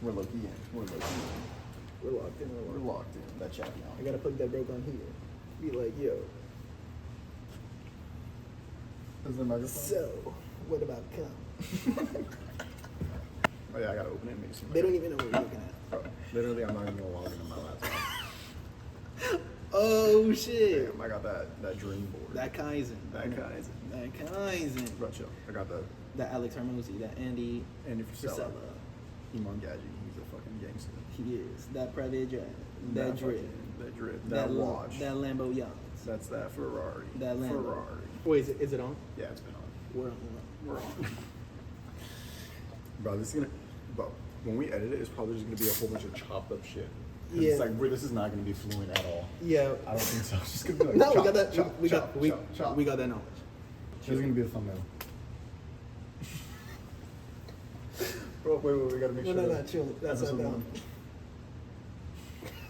We're low key in. We're low key in. We're locked in. We're locked in. That champion. I gotta put Deadbroke on here. Be like, yo. Is the microphone? So, what about cum? Oh yeah, I gotta open it and make some. They don't even know what we're looking at. Bro, literally, I'm not even gonna log into my laptop. Oh shit! Damn, I got that dream board. That Kaizen. That Kaizen. That Kaizen. Bro, chill. I got the That Alex Hermosi. That Andy Frisella. Iman Gadji. He's a fucking gangster. He is. That private jet. That drip. That drip. That watch. That Lambo yacht. That's that Ferrari. That Lambo. Ferrari. Wait, is it on? Yeah, it's been on. We're on. We're on. Bro, this is gonna. Bro, when we edit it, it's probably just gonna be a whole bunch of chopped up shit. Yeah. It's like, this is not gonna be fluent at all. Yeah. I don't think so. It's just gonna be like. No, chop, we got that. Chop, we chop, got. chop, chop. We got that knowledge. This is gonna be the thumbnail. Bro, wait, we gotta make sure. No, chill. That's not down.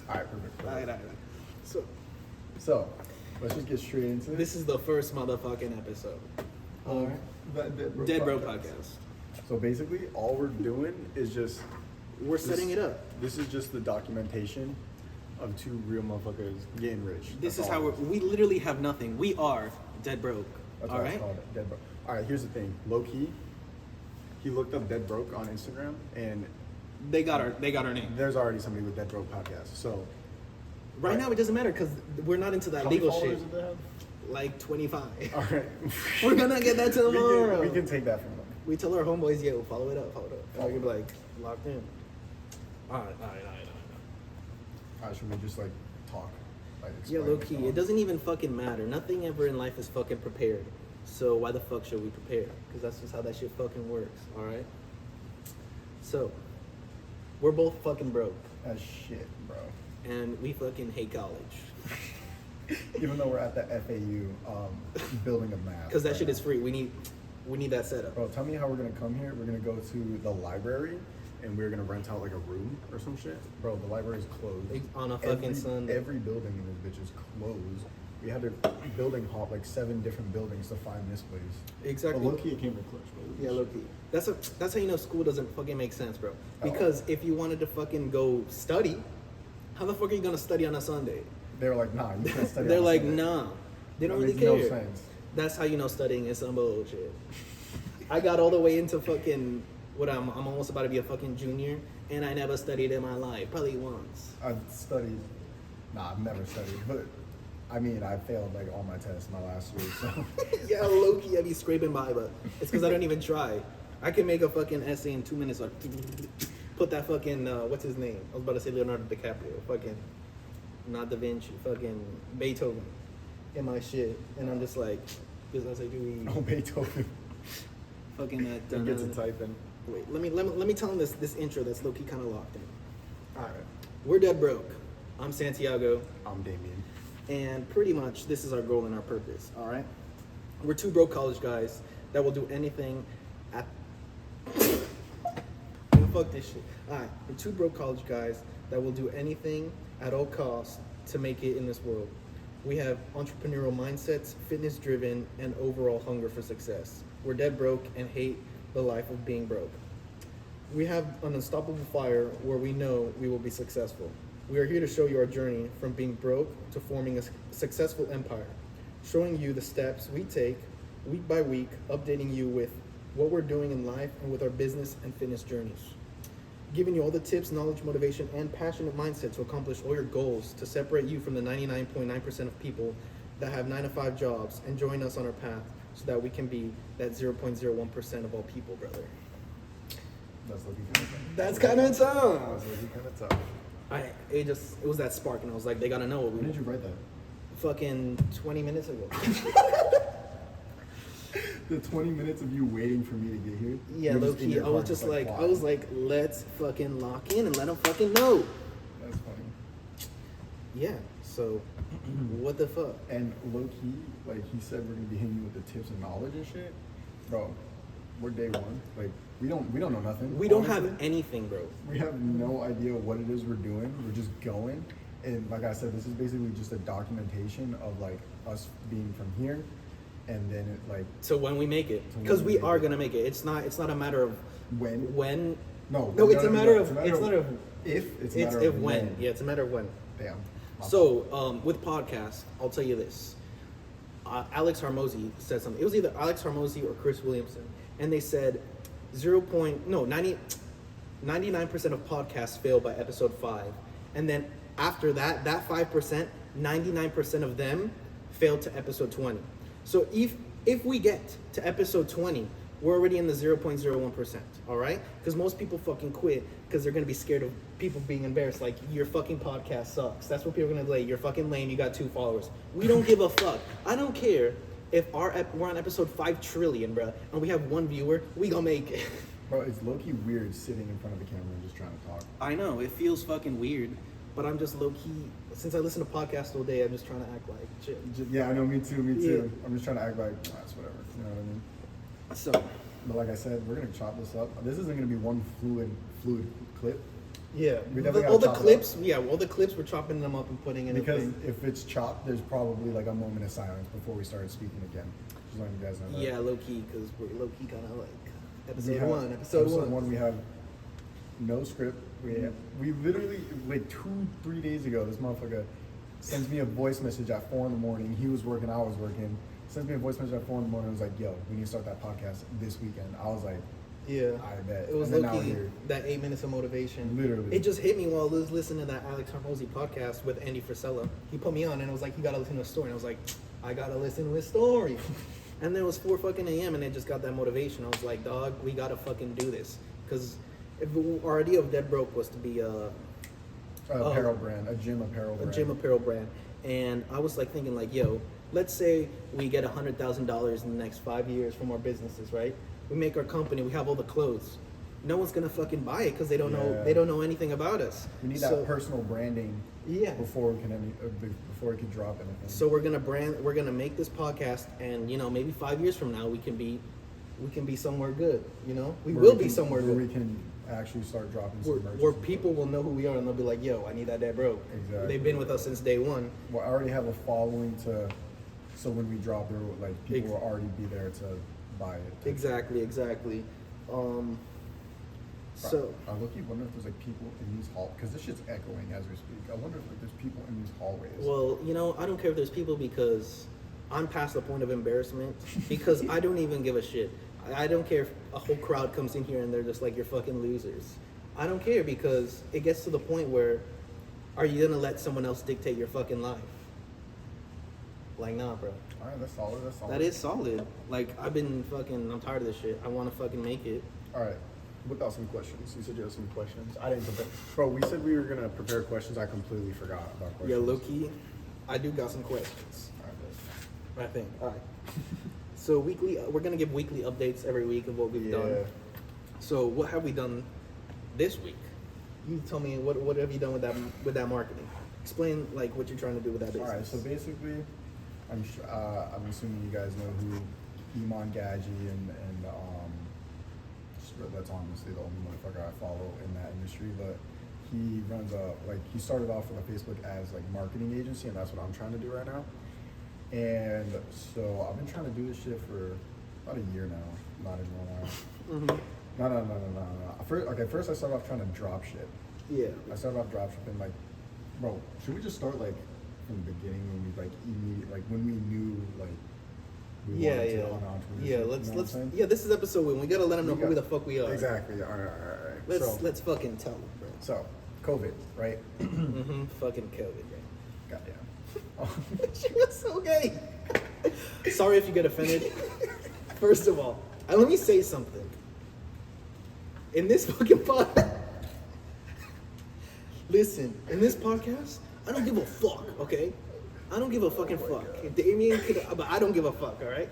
Alright, perfect. All right. So, let's just get straight into it. This is the first motherfucking episode. All right. That Deadbroke podcast. So basically, all we're doing is just We're setting it up. This is just the documentation of two real motherfuckers getting rich. This That's is how all. we literally have nothing. We are Deadbroke. That's All what right. it's called, Deadbroke. All right, here's the thing. Low key, he looked up Deadbroke on Instagram, and They got our name. there's already somebody with Deadbroke podcast. So Right now, it doesn't matter because we're not into that how legal many shit. followers did they have? Like 25. All right. We're gonna get that tomorrow. We can take that from them. We tell our homeboys, yo, follow it up. And we can be like, locked in. All right. Should we just like talk? Like, Yeah, explain low what's key. going It on? doesn't even fucking matter. Nothing ever in life is fucking prepared. So why the fuck should we prepare? Because that's just how that shit fucking works. All right. So we're both fucking broke, That's shit, bro. and we fucking hate college Even though we're at the FAU building of math. because that right shit now. is free. We need that setup. Bro, tell me how we're gonna come here. We're gonna go to the library and we're gonna rent out like a room or some shit. Bro, the library's closed. On a fucking Sunday. Every building in this bitch is closed. We had to building hop like 7 different buildings to find this place. Exactly. But low-key, it came to clutch, bro. Yeah, low key. That's how you know school doesn't fucking make sense, bro. Because if you wanted to fucking go study, how the fuck are you gonna study on a Sunday? They were like, nah, you can't study. They're on like, Sunday. nah. They don't That really makes no care. sense. That's how you know studying is some bullshit. I got all the way into fucking I'm almost about to be a fucking junior, and I never studied in my life, probably once. I've studied. Nah, I've never studied, but I mean, I failed like all my tests my last year, so. Yeah, low key, I be scraping by, but it's because I don't even try. I can make a fucking essay in 2 minutes, like put that fucking what's his name? I was about to say Leonardo DiCaprio, fucking not Da Vinci, fucking Beethoven in my shit, and I'm just like, this I say, do we Oh, Beethoven. fucking that? He gets it typing. Wait, let me tell him this intro that's low key kind of locked in. All right. We're Deadbroke. I'm Santiago, I'm Damien. and pretty much this is our goal and our purpose. All right, we're two broke college guys that will do anything at. Fuck this shit. All right, we're two broke college guys that will do anything at all costs to make it in this world. We have entrepreneurial mindsets, fitness driven, and overall hunger for success. We're dead broke and hate the life of being broke. We have an unstoppable fire where we know we will be successful. We are here to show you our journey from being broke to forming a successful empire, showing you the steps we take week by week, updating you with what we're doing in life and with our business and fitness journeys. Giving you all the tips, knowledge, motivation, and passionate mindset to accomplish all your goals to separate you from the 99.9% of people that have 9-to-5 jobs and join us on our path so that we can be that 0.01% of all people, brother. That's looking kind of tough. That's kind of tough. That's looking kind of tough. It was that spark, and I was like, they gotta know what we When did you write that? fucking 20 minutes ago. The 20 minutes of you waiting for me to get here. Yeah, You're low just in key. your I was car just like, like, why? I was like, let's fucking lock in and let them fucking know. That's funny. Yeah. So, what the fuck? And low key, like he said, we're gonna be hitting you with the tips and knowledge and shit. Bro, we're day one. Like we don't know nothing. We don't honestly. have anything, bro. We have no idea what it is we're doing. We're just going. And like I said, this is basically just a documentation of like us being from here, and then it like So when we make it, So when because we we make are it. gonna make it. It's not a matter of when. when No, it's a matter of if. It's a It's matter if of when. Yeah, it's a matter of when. Damn. So, with podcasts, I'll tell you this. Alex Hormozy said something. It was either Alex Hormozy or Chris Williamson. And they said 99% of podcasts fail by episode 5. And then after that 5%, 99% of them fail to episode 20. So if we get to episode 20, we're already in the 0.01%, all right? Because most people fucking quit because they're going to be scared of people being embarrassed. Like, your fucking podcast sucks. That's what people are going to say. You're fucking lame. You got 2 followers. We don't give a fuck. I don't care if we're on episode 5 trillion, bro, and we have 1 viewer. We gonna make it. Bro, it's low-key weird sitting in front of the camera and just trying to talk. I know. It feels fucking weird. But I'm just low-key, since I listen to podcasts all day, I'm just trying to act like shit. Yeah, I know, me too. Yeah. I'm just trying to act like, it's whatever. You know what I mean? So, But like I said, we're going to chop this up. This isn't going to be one fluid clip. yeah. We definitely All the gotta chop it clips, all the clips, we're chopping them up and putting in Because a thing. if it's chopped, there's probably like a moment of silence before we started speaking again. Just letting you guys know that. Yeah, low-key, because we're low-key kind of like We have- episode one. we have no script. We literally, like 2-3 days ago, this motherfucker sends me a voice message at 4 in the morning. He was working, I was working. Sends me a voice message at 4 in the morning. and was like, yo, we need to start that podcast this weekend. I was like, Yeah. I bet. It was And then now low-key we're here. that 8 minutes of motivation. Literally. It just hit me while I was listening to that Alex Hormozy podcast with Andy Frisella. He put me on and it was like, you gotta listen to a story. And I was like, I gotta listen to a story. And then it was 4 fucking a.m. and it just got that motivation. I was like, dog, we gotta fucking do this. Because our idea of Deadbroke was to be Apparel brand, a gym apparel brand. a gym apparel brand. And I was like thinking like, yo, let's say we get $100,000 in the next 5 years from our businesses, right? We make our company, we have all the clothes. No one's gonna fucking buy it because they don't know anything about us. We need that personal branding. Yeah. Before it can drop anything. So we're gonna make this podcast, and maybe 5 years from now we can be somewhere good. We will be somewhere where good. we can actually start dropping some merch. Where people will know who we are and they'll be like, yo, I need that Deadbroke. Exactly. They've been with us since day one. Well, I already have a following so when we drop there, like people will already be there to buy it. Exactly. So I look, you wonder if there's like people in these halls, because this shit's echoing as we speak. I wonder if like there's people in these hallways. well, I don't care if there's people because I'm past the point of embarrassment because I don't even give a shit. I don't care if a whole crowd comes in here and they're just like, you're fucking losers. I don't care because it gets to the point where are you gonna let someone else dictate your fucking life? Like, nah, bro. All right, that's solid. That is solid. Like, I'm tired of this shit. I want to fucking make it. All right. Whip out some questions. You said you had some questions. I didn't prepare. Bro, we said we were going to prepare questions. I completely forgot about questions. Yeah, low-key, I do got some questions. All right, I think. All right. So we're going to give weekly updates every week of what we've done. So what have we done this week? You tell me, what have you done with that marketing? Explain, like, what you're trying to do with that business. All right, so basically, I'm assuming you guys know who Iman Gadji and that's honestly the only motherfucker I follow in that industry, but he runs he started off with a Facebook ads marketing agency, and that's what I'm trying to do right now. And so I've been trying to do this shit for about a year now, not even a while. No. First I started off trying to drop shit. Yeah. I started off drop shipping, bro, should we just start from the beginning when we knew we wanted to on entrepreneurship? Yeah, you know what I'm saying? this is episode 1. We gotta let them know who the fuck we are. Exactly. All right. Let's fucking tell them, bro. So, COVID, right? Fucking COVID, bro. Goddamn. She was so gay. Sorry if you get offended. First of all, let me say something. In this fucking podcast, listen, in this podcast, I don't give a fuck, okay? I don't give a fucking fuck. Damien but I don't give a fuck, all right?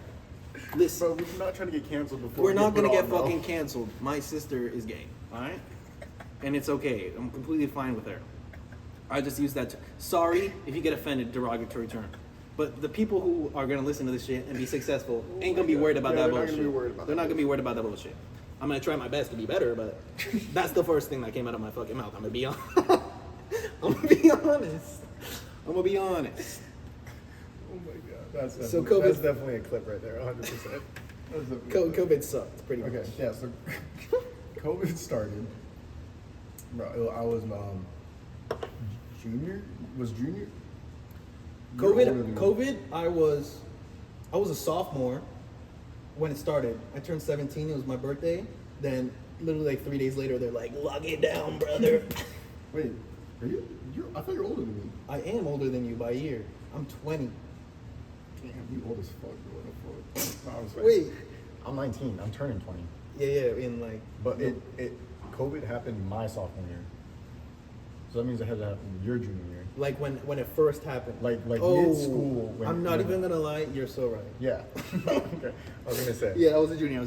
Listen. Bro, we're not trying to get canceled before. We're not gonna get fucking canceled. My sister is gay, all right? And it's okay. I'm completely fine with her. I just use that. Sorry if you get offended, derogatory term. But the people who are gonna listen to this shit and be successful ain't gonna be worried about that bullshit. They're not gonna be worried about that bullshit. I'm gonna try my best to be better, but that's the first thing that came out of my fucking mouth. I'm gonna be honest. I'm gonna be honest. Oh my god, that's definitely a clip right there, 100%. COVID sucked, pretty much. Okay, yeah. So COVID started, bro, I was junior. Was junior? You're older than me. COVID. I was a sophomore when it started. I turned 17. It was my birthday. Then, literally like 3 days later, they're like, "Lock it down, brother." Wait, are you? I thought you're older than me. I am older than you by a year. I'm 20. Damn, you old as fuck, bro. What the fuck? No, I was like- Wait. I'm 19. I'm turning 20. Yeah. In like. But COVID happened my sophomore year. So that means it had to happen your junior year. Like when it first happened. Like mid school. I'm not even gonna lie. You're so right. Yeah. Okay. I was gonna say. Yeah, I was a junior.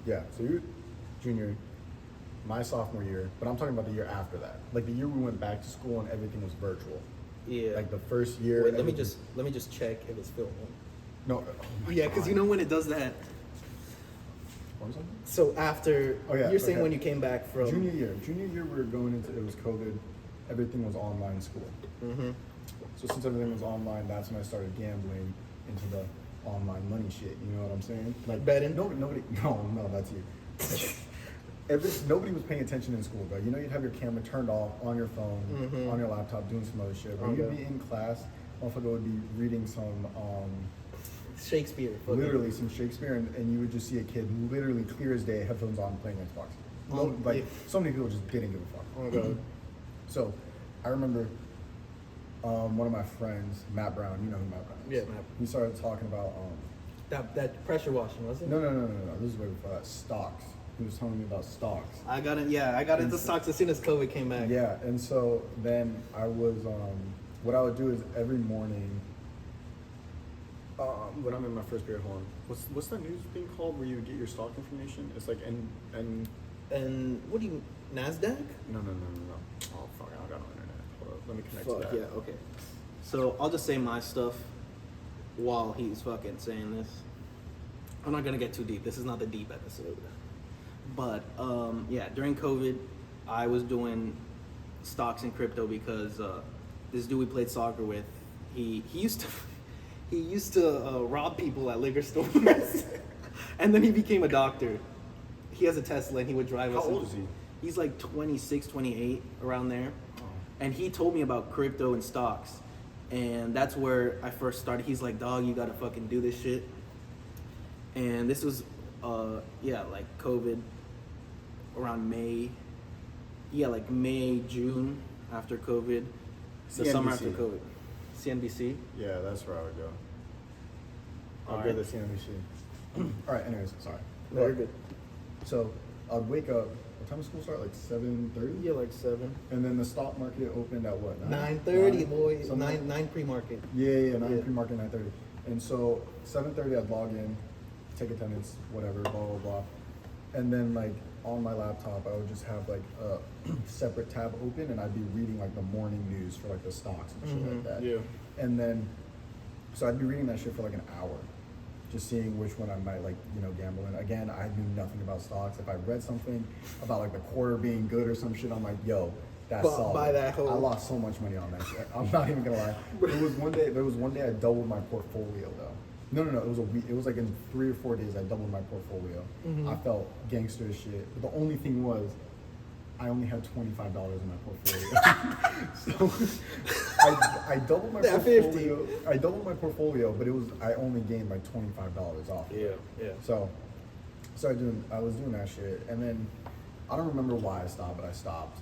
Yeah. So you're junior, my sophomore year, but I'm talking about the year after that. Like the year we went back to school and everything was virtual. Yeah. Like the first year. Wait, let me just check if it's filming. No. Oh Yeah, because you know when it does that. What was that? So after, Oh, yeah, you're saying okay. when you came back from Junior year we were going into, it was COVID, everything was online school. Mm-hmm. So since everything was online, that's when I started gambling into the online money shit. You know what I'm saying? Like Betting? No, that's you. Nobody was paying attention in school, bro. You know, you'd have your camera turned off on your phone, Mm-hmm. on your laptop, doing some other shit. Or Okay. you'd be in class, motherfucker would be reading some, Shakespeare. fucking- literally some Shakespeare, and you would just see a kid literally clear as day, headphones on, playing Xbox. No, like Yeah. so many people just didn't give a fuck. Oh my god. So, I remember one of my friends, Matt Brown. You know who Matt Brown is? Yeah, Matt. He started talking about That pressure washing, wasn't it? no. This is way before that. Stocks. He was telling me about stocks. I got into stocks as soon as COVID came back. Yeah, and so then I was what I would do is every morning. When I'm in my first period, hold on. What's that news thing called where you get your stock information? It's like and And what do you NASDAQ? no. Oh fuck! I don't got no internet. Hold up, let me connect Fuck to that. yeah, okay. So I'll just say my stuff while he's fucking saying this. I'm not gonna get too deep. This is not the deep episode. But yeah, during COVID, I was doing stocks and crypto because this dude we played soccer with, he used to rob people at liquor stores, and then he became a doctor. He has a Tesla and he would drive us. How old is he? He's like 26, 28, around there. Oh. And he told me about crypto and stocks. And that's where I first started. He's like, "Dog, you gotta fucking do this shit." And this was, like COVID around May. Yeah, like May, June after COVID. The summer after CNBC. COVID. CNBC. Yeah, that's where I would go. I'll All go right. to CNBC. All right. Anyways, sorry. Very good. So I'd wake up. What time does school start? Like 7:30. Yeah, like 7. And then the stock market opened at what? 9:30, boy. Something like- 9 pre-market. Yeah, 9 Yeah. pre-market, 9:30. And so 7:30, I'd log in, take attendance, whatever, blah blah blah. And then like on my laptop, I would just have like a separate tab open, and I'd be reading like the morning news for like the stocks and shit like that. Yeah. And then, so I'd be reading that shit for like an hour, just seeing which one I might like, gamble in. Again, I knew nothing about stocks. If I read something about like the quarter being good or some shit, I'm like, yo, that's solid. Buy that hoe. I lost so much money on that shit. I'm not even gonna lie. There was one day I doubled my portfolio though. No, it was a week. It was like in 3 or 4 days I doubled my portfolio. Mm-hmm. I felt gangster as shit. But the only thing was, I only had $25 in my portfolio. So I doubled my That portfolio. I doubled my portfolio, but I only gained like $25 off. of it. Yeah. So I was doing that shit, and then I don't remember why I stopped, but I stopped.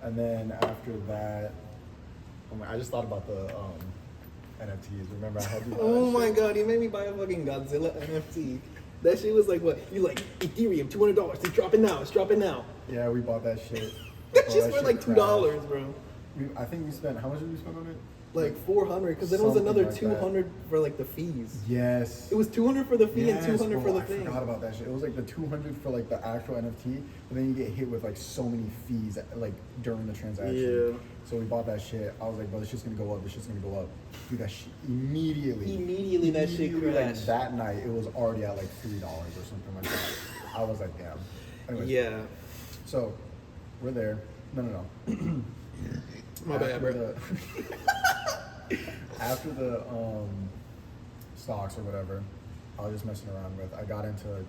And then after that, I just thought about the NFTs. Remember I had you. Oh my god, you made me buy a fucking Godzilla NFT. That shit was like what? You like Ethereum, $200. It's dropping now. Yeah, we bought that shit. That Bro, shit's worth like $2, crashed. bro. I think we spent. How much did we spend on it? Like 400, because then it was Something another like that. 200 for like the fees. Yes. It was 200 for the fee and Yes, 200 for bro, the I thing. forgot about that shit. It was like the 200 for like the actual NFT, but then you get hit with like so many fees like during the transaction. Yeah. So we bought that shit. I was like, bro, this shit's gonna go up. This shit's gonna go up. Dude, that shit Immediately that shit like, crashed. that night, it was already at like $3 or something like that. I was like, damn. Anyways, Yeah. So we're there. No. My bad, bro. After the stocks or whatever, I was just messing around with. I got into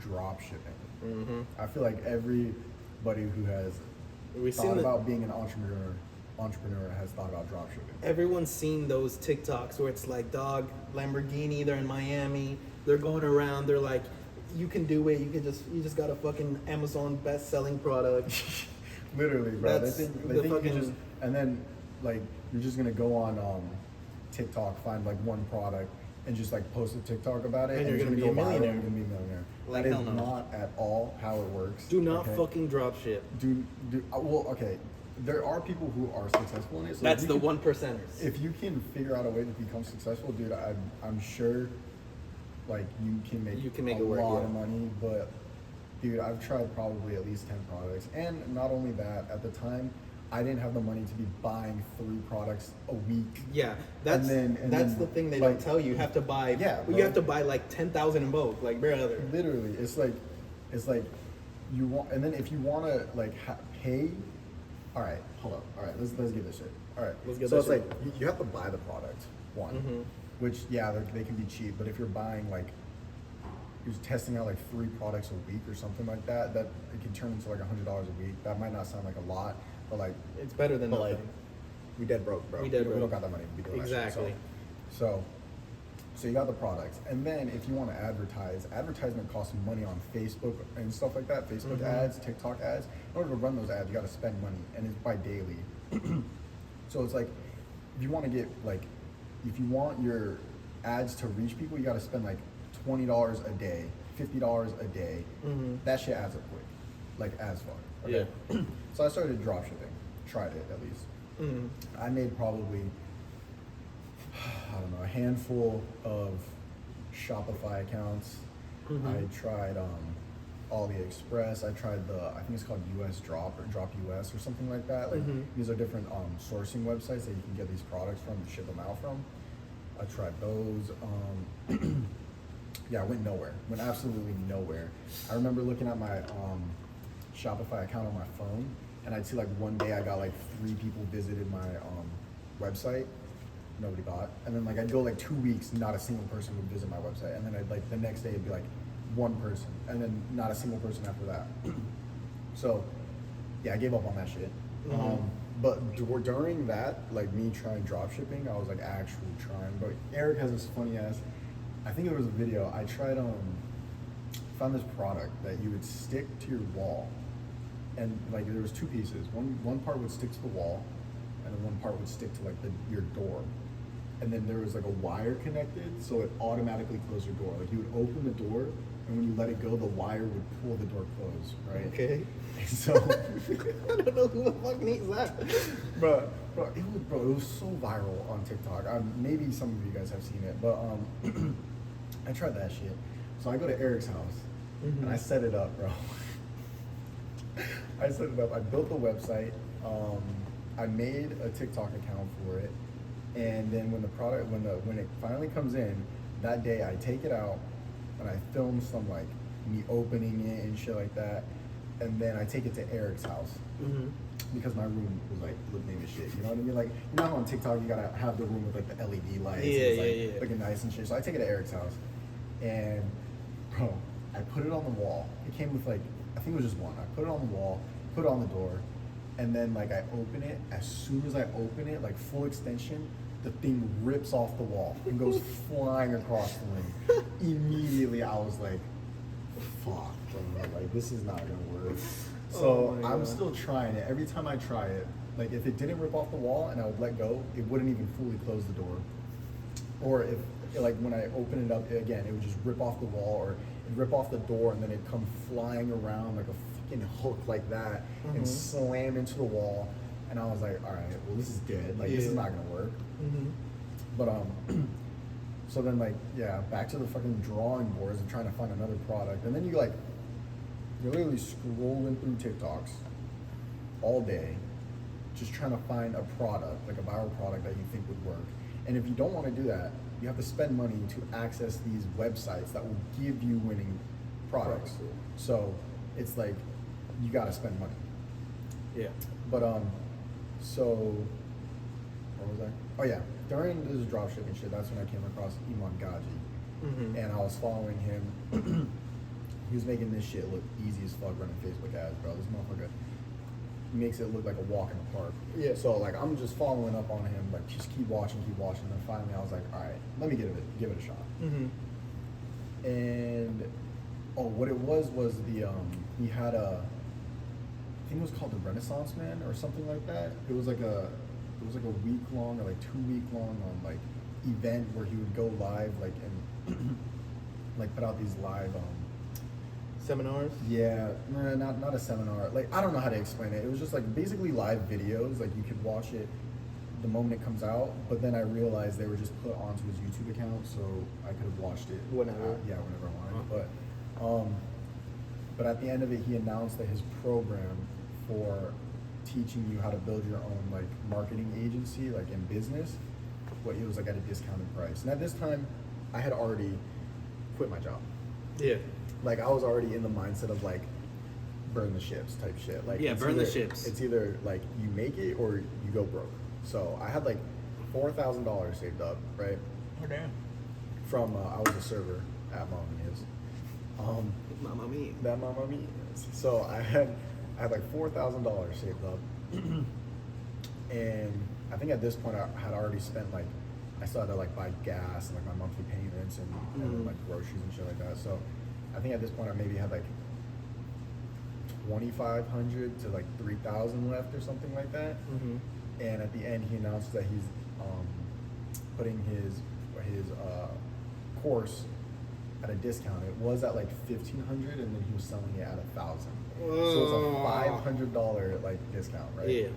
drop shipping. Mm-hmm. I feel like everybody who has thought about being an entrepreneur has thought about drop shipping. Everyone's seen those TikToks where it's like, dog, Lamborghini, they're in Miami, they're going around, they're like, you can do it, you just got a fucking Amazon best-selling product. Literally, bro. That's they think you just, and then like you're just gonna go on TikTok, find like one product, and just like post a TikTok about it, And you're it's gonna be go a viral, millionaire. You're gonna be a millionaire. Like, that hell is no. not at all how it works. Do not okay? fucking drop ship. Well, okay. There are people who are successful in it. So That's the 1%ers. If you can figure out a way to become successful, dude, I'm sure, like you can make a it work, lot yeah. of money. But dude, I've tried probably at least 10 products, and not only that, at the time, I didn't have the money to be buying 3 products a week. Yeah, that's then, the thing they like, don't tell you. You have to buy. Yeah, you bro. have to buy like 10,000 in bulk, like brother. Literally, it's like you want, and then if you want to like pay. All right, hold up. All right, let's get this shit. All right, Let's get so that it's shit. like you have to buy the product one, Mhm. which yeah, they can be cheap, but if you're buying like you're testing out like 3 products a week or something like that, that it can turn into like $100 a week. That might not sound like a lot, but like It's better than but nothing. like we dead broke, bro. We dead We broke. don't got that money to be doing Exactly. that shit. So you got the products, and then if you want to advertise, advertisement costs money on Facebook and stuff like that. Facebook ads, TikTok ads. In order to run those ads, you got to spend money, and it's by daily. So it's like if you want to get like if you want your ads to reach people, you got to spend like $20 a day, $50 a day. That shit adds up quick, like as fuck. Okay? Yeah. So I started drop shipping, tried it at least. I made probably, I don't know, a handful of Shopify accounts. I tried AliExpress. I tried I think it's called US Drop or Drop US or something like that. Like these are different sourcing websites that you can get these products from and ship them out from. I tried those. Yeah, I went nowhere. Went absolutely nowhere. I remember looking at my Shopify account on my phone, and I'd see like one day I got like 3 people visited my website. Nobody bought. And then like I'd go like 2 weeks, not a single person would visit my website. And then I'd like the next day it'd be like 1 person, and then not a single person after that. So yeah, I gave up on that shit. But during that, like me trying drop shipping, I was like actually trying. But Eric has this funny ass, I think there was a video, I tried found this product that you would stick to your wall, and like there was 2 pieces. One part would stick to the wall, and then one part would stick to like your door. And then there was like a wire connected, so it automatically closed your door. Like you would open the door, and when you let it go, the wire would pull the door closed, right? Okay. And so I don't know who the fuck needs that. Bro, it was so viral on TikTok. Maybe some of you guys have seen it, but I tried that shit. So I go to Eric's house, and I set it up, bro. I set it up. I built the website. I made a TikTok account for it, and then when it finally comes in, that day I take it out and I film some like me opening it and shit like that, and then I take it to Eric's house because my room was like looking as shit. You know what I mean? Like you know how on TikTok you gotta have the room with like the LED lights, and it's like looking nice and shit. So I take it to Eric's house, and bro, I put it on the wall. It came with like I think it was just one. I put it on the wall, put it on the door. And then like I open it, as soon as I open it, like full extension, the thing rips off the wall and goes flying across the room. Immediately I was like, fuck, bro, like this is not gonna work. So I'm still trying it. Every time I try it, like if it didn't rip off the wall and I would let go, it wouldn't even fully close the door. Or if like when I open it up again, it would just rip off the wall, or it'd rip off the door and then it'd come flying around like a hook like that and slam into the wall, and I was like, all right, well this is dead, like this is not gonna work. But so then like yeah, back to the fucking drawing boards and trying to find another product, and then you're literally scrolling through TikToks all day just trying to find a product, like a viral product that you think would work. And if you don't want to do that, you have to spend money to access these websites that will give you winning products. So it's like you gotta spend money. Yeah. But so what was I? Oh yeah, during this dropshipping shit, that's when I came across Iman Gaji. Mhm. and I was following him. He was making this shit look easy as fuck running Facebook ads, bro. This motherfucker makes it look like a walk in the park. Yeah. So like I'm just following up on him, like just keep watching. And finally I was like, all right, let me give it a shot. Mhm. And what it was the he had I think it was called the Renaissance Man or something like that. It was like a week long or like 2 week long like event where he would go live like and like put out these live Seminars. yeah, not a seminar. Like I don't know how to explain it. It was just like basically live videos. Like you could watch it the moment it comes out. But then I realized they were just put onto his YouTube account, so I could have watched it Whenever. Whenever I wanted. But at the end of it, he announced that his program for teaching you how to build your own like marketing agency, like in business, it was like at a discounted price. And at this time, I had already quit my job. Yeah. Like I was already in the mindset of like burn the ships type shit. Like Yeah, it's burn the either- ships. It's either like you make it or you go broke. So I had like $4,000 saved up, right? Oh damn. From I was a server at Mamma Mia's. Mamma mia. That Mamma Mia's. So I had like $4,000 saved up, and I think at this point I had already spent like I still had to like buy gas and like my monthly payments and then, like groceries and shit like that. So I think at this point I maybe had like 2,500 to like 3,000 left or something like that. Mhm. And at the end he announced that he's putting his course at a discount. It was at like 1,500 and then he was selling it at 1,000. So it's a $500 like discount, right? Yeah.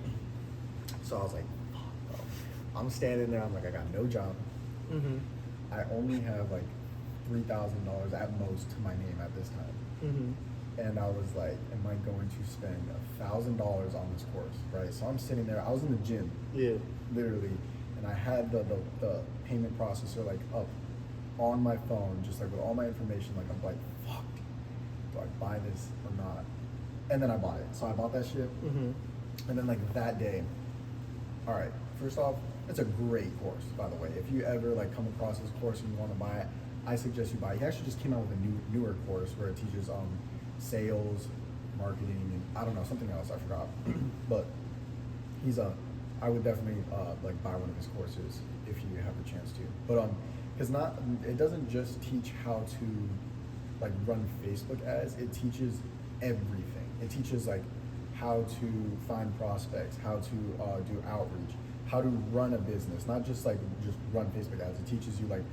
So I was like, fuck, bro. I'm standing there, I'm like, I got no job. Mhm. I only have like $3,000 at most to my name at this time. Mhm. And I was like, am I going to spend $1,000 on this course, right? So I'm sitting there, I was in the gym, Yeah. literally, and I had the payment processor like up on my phone, just like with all my information, like I'm like, fuck, do I buy this or not? And then I bought it. So I bought that shit. Mhm. And then like that day, all right, first off, it's a great course, by the way. If you ever like come across this course and you want to buy it, I suggest you buy it. He actually just came out with a newer course where it teaches sales, marketing, and I don't know, something else, I forgot. But he's I would definitely like buy one of his courses if you have the chance to. But because it doesn't just teach how to like run Facebook ads, it teaches everything. It teaches like how to find prospects, how to do outreach, how to run a business, not just like just run Facebook ads. It teaches you like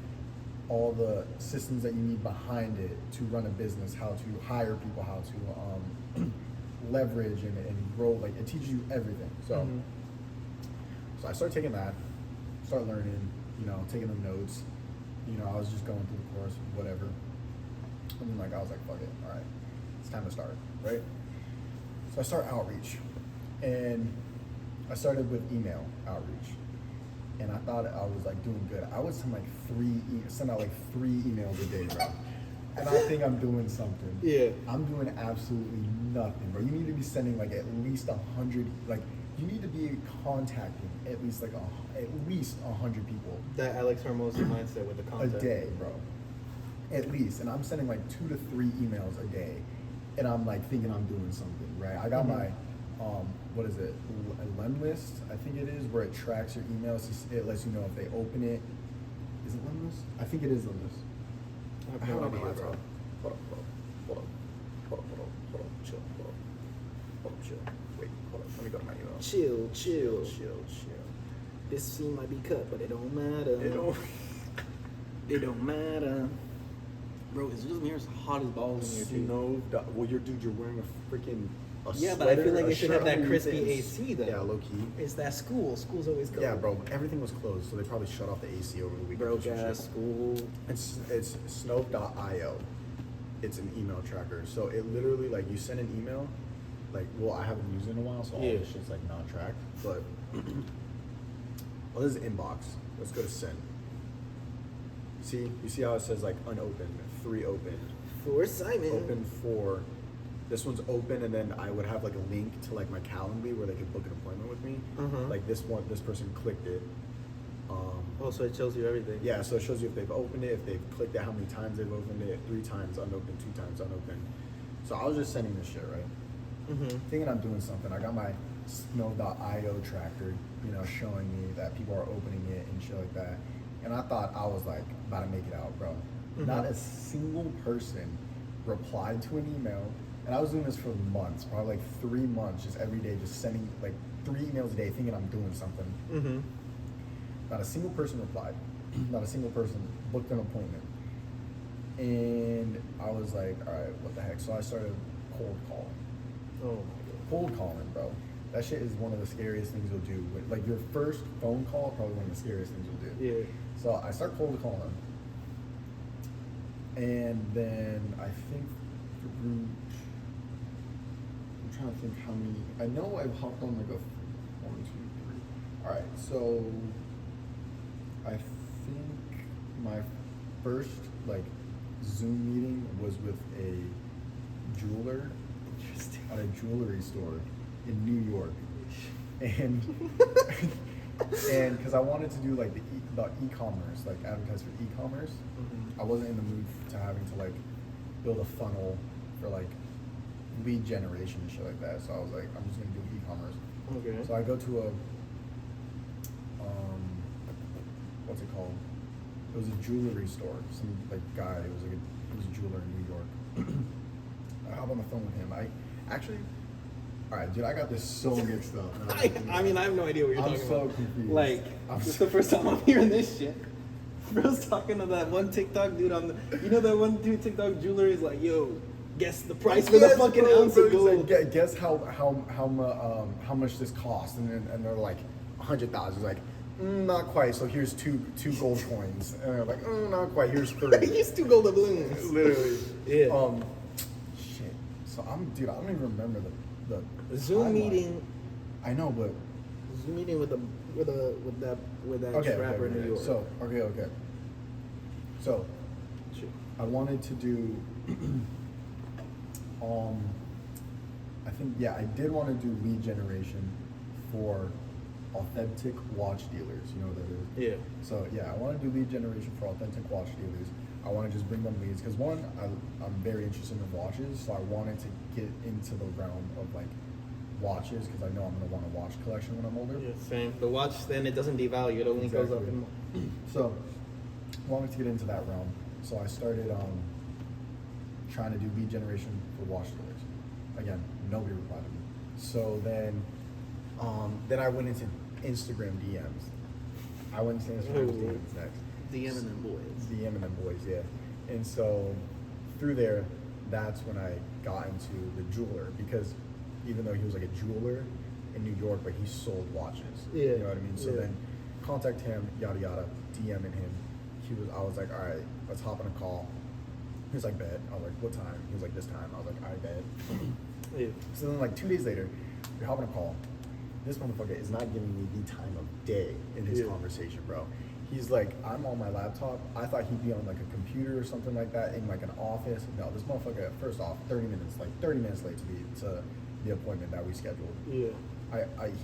all the systems that you need behind it to run a business, how to hire people, how to leverage and grow. Like it teaches you everything. So, so I started taking that, started learning, taking the notes. I was just going through the course, whatever. And then I was like, fuck it, all right, it's time to start, right? So I start outreach, and I started with email outreach, and I thought I was like doing good. I would send out like three emails a day, bro. And I think I'm doing something. Yeah. I'm doing absolutely nothing, bro. You need to be sending like at least 100. Like you need to be contacting at least 100 people That Alex Hermosa mindset with the a content. day, bro. At least, and I'm sending like 2 to 3 emails a day, and I'm like thinking I'm doing something, right? I got my what is it, Lemlist, I think it is, where it tracks your emails. It lets you know if they open it. Is it Lemlist? I think it is Lemlist. I have no idea, bro. Hold on, chill. Wait, hold on, let me go to my email. Chill. This scene might be cut, but it don't matter. It don't matter. Bro, it's just me. It's hot as balls in here, too. Well, you're wearing a freaking Yeah, but I feel like a it should have shirt that under your crispy face. AC, though. Yeah, low key. It's that school. School's always cold. Yeah, bro. Everything was closed, so they probably shut off the AC over the weekend. or Broke some ass shit. school. It's Snove.io. It's an email tracker. So it literally like you send an email, like I haven't used it in a while, so all Yeah. this shit's like not tracked. But this is inbox. Let's go to send. You see how it says like unopened, 3 open, For Simon. open 4. This one's open, and then I would have like a link to like my Calendly where they could book an appointment with me. Uh-huh. Like this person clicked it, So it tells you everything. Yeah, so it shows you if they've opened it, if they've clicked it, how many times they've opened it, 3 times unopened, 2 times unopened. So I was just sending this shit, right? Thinking I'm doing something. I got my Snow.io tracker, showing me that people are opening it and shit like that. And I thought I was like about to make it out, bro. Not a single person replied to an email. And I was doing this for months, probably like 3 months, just every day, just sending like 3 emails a day thinking I'm doing something. Not a single person replied. Not a single person booked an appointment. And I was like, all right, what the heck? So I started cold calling. Oh my god. Cold calling, bro. That shit is one of the scariest things you'll do. Like your first phone call, probably one of the scariest things you'll do. Yeah. So I start cold calling. And then I think I'm trying to think how many. I know I've hopped on like a 1, 2, 3. All right, so I think my first like Zoom meeting was with a jeweler at a jewelry store in New York, and and because I wanted to do like the e-commerce, like advertise for e-commerce. I wasn't in the mood to having to like build a funnel for like lead generation and shit like that. So I was like, I'm just gonna do e-commerce. Okay. So I go to a what's it called? It was a jewelry store. Some like guy. He was a jeweler in New York. I hop on the phone with him. All right, dude, I got this so mixed up. I mean, I have no idea what you're talking about. I'm so confused. Like, this is the first time I'm hearing this shit. Bro's talking to that one TikTok dude that one dude TikTok jeweler is like, yo, guess the price for the fucking ounce of gold. Like, guess how much this costs, and they're like $100,000. He's like, not quite. So here's two gold coins, and they're like, not quite. Here's 3. Here's 2 gold doubloons. Literally. Yeah. Shit. So I don't even remember the Zoom timeline. meeting. I know, but Zoom meeting with that rapper in New York. So okay. So Sure. I wanted to do. I think I did want to do lead generation for authentic watch dealers. You know what that is? Yeah. So I want to do lead generation for authentic watch dealers. I want to just bring them leads because one, I'm very interested in watches, so I wanted to get into the realm of like watches because I know I'm gonna want a watch collection when I'm older. Yeah, same. The watch, then it doesn't devalue; it only goes up. So, I wanted to get into that realm. So I started trying to do lead generation for watch dealers. Again, nobody replied to me. So then I went into Instagram DMs. I went into Instagram DMs next. DMing them boys. DMing them boys, yeah. And so through there, that's when I got into the jeweler because even though he was like a jeweler in New York, but he sold watches. Yeah. You know what I mean? So then contact him, yada yada, DMing him. I was like, all right, let's hop on a call. He was like, bet. I was like, what time? He was like, this time. I was like, I bet. Yeah. So then like 2 days later, we're hopping a call. This motherfucker is not giving me the time of day in his conversation, bro. He's like, I'm on my laptop. I thought he'd be on like a computer or something like that in like an office. No, this motherfucker, first off, 30 minutes late to the appointment that we scheduled. Yeah.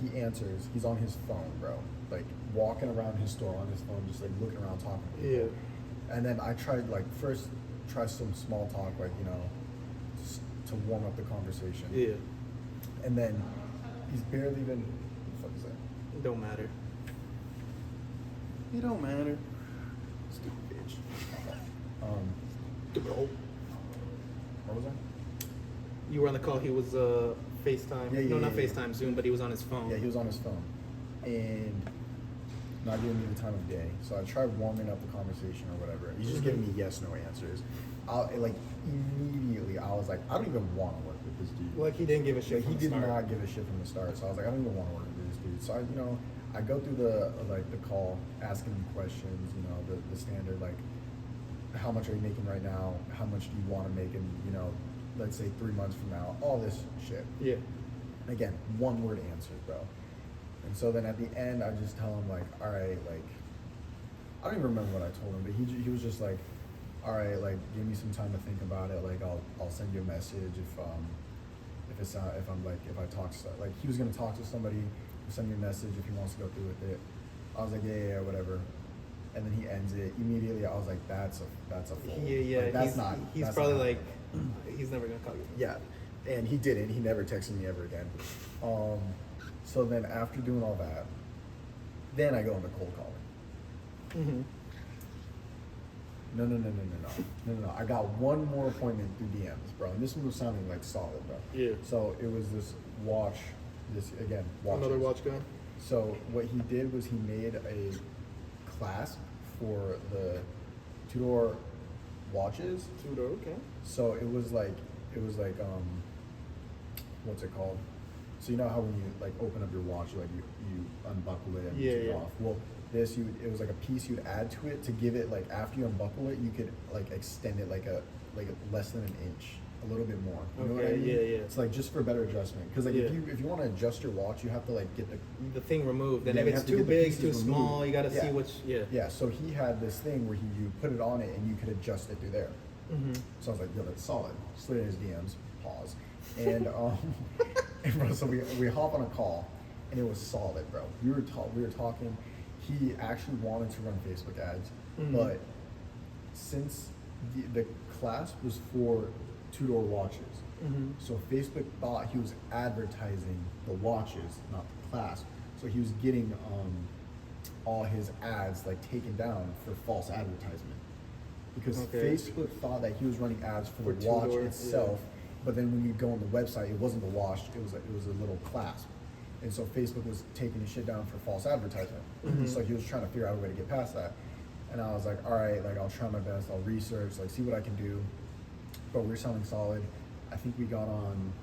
He answers, he's on his phone, bro. Like walking around his store on his phone, just like looking around talking to people. Yeah. And then I tried try some small talk, like, just to warm up the conversation. Yeah. And then he's barely even, what the fuck is that? It don't matter. It don't matter. Stupid bitch. What was that? You were on the call. He was FaceTime. Not FaceTime, Zoom, but he was on his phone. Yeah, he was on his phone. And not giving me the time of day. So I tried warming up the conversation or whatever. He's just giving me yes, no answers. Immediately, I was like, I don't even want to work with this dude. Like he didn't give a shit. He did not give a shit from the start. So I was like, I don't even want to work with this dude. So I go through the call, asking him questions, the standard, like, how much are you making right now? How much do you want to make in, let's say 3 months from now? All this shit. Yeah. Again, one word answers, bro. And so then at the end, I just tell him like, all right, like, I don't even remember what I told him, but he was just like, all right, like, give me some time to think about it. Like, I'll send you a message if I talk to, like, he was gonna talk to somebody, send me a message if he wants to go through with it. I was like, yeah, whatever. And then he ends it immediately. I was like, that's a fold. Yeah. Like, He's that's probably not like, happening. he's never gonna call you. Yeah, and he didn't. He never texted me ever again. So then after doing all that, then I go into cold calling. Mm-hmm. No. I got one more appointment through DMs, bro. And this one was sounding like solid, bro. Yeah. So it was this watch. Another watch guy. So what he did was he made a clasp for the two-door watches. Tudor, okay. So it was like what's it called? So you know how when you like open up your watch, like you unbuckle it and you take it off. Well, it was like a piece you'd add to it to give it like after you unbuckle it, you could like extend it like a less than an inch, a little bit more. You know what I mean? Yeah. It's like just for better adjustment. Because like if you want to adjust your watch, you have to like get the thing removed. And Yeah, if you it's have to too get the big, pieces too removed. small, you got to see Yeah. which. Yeah. So he had this thing where you put it on it and you could adjust it through there. Mm-hmm. So I was like, yo, that's solid. Slid in his DMs, pause. And, and bro, so we hop on a call, and it was solid, bro. We were talking. He actually wanted to run Facebook ads, but since the class was for two-door watches, so Facebook thought he was advertising the watches, not the class. So he was getting all his ads like taken down for false advertisement. Because Facebook thought that he was running ads for the watch itself, but then when you go on the website, it wasn't the watch; it was a little clasp, and so Facebook was taking his shit down for false advertisement. So he was trying to figure out a way to get past that, and I was like, all right, like I'll try my best, I'll research, like see what I can do. But we're sounding solid. I think we got on.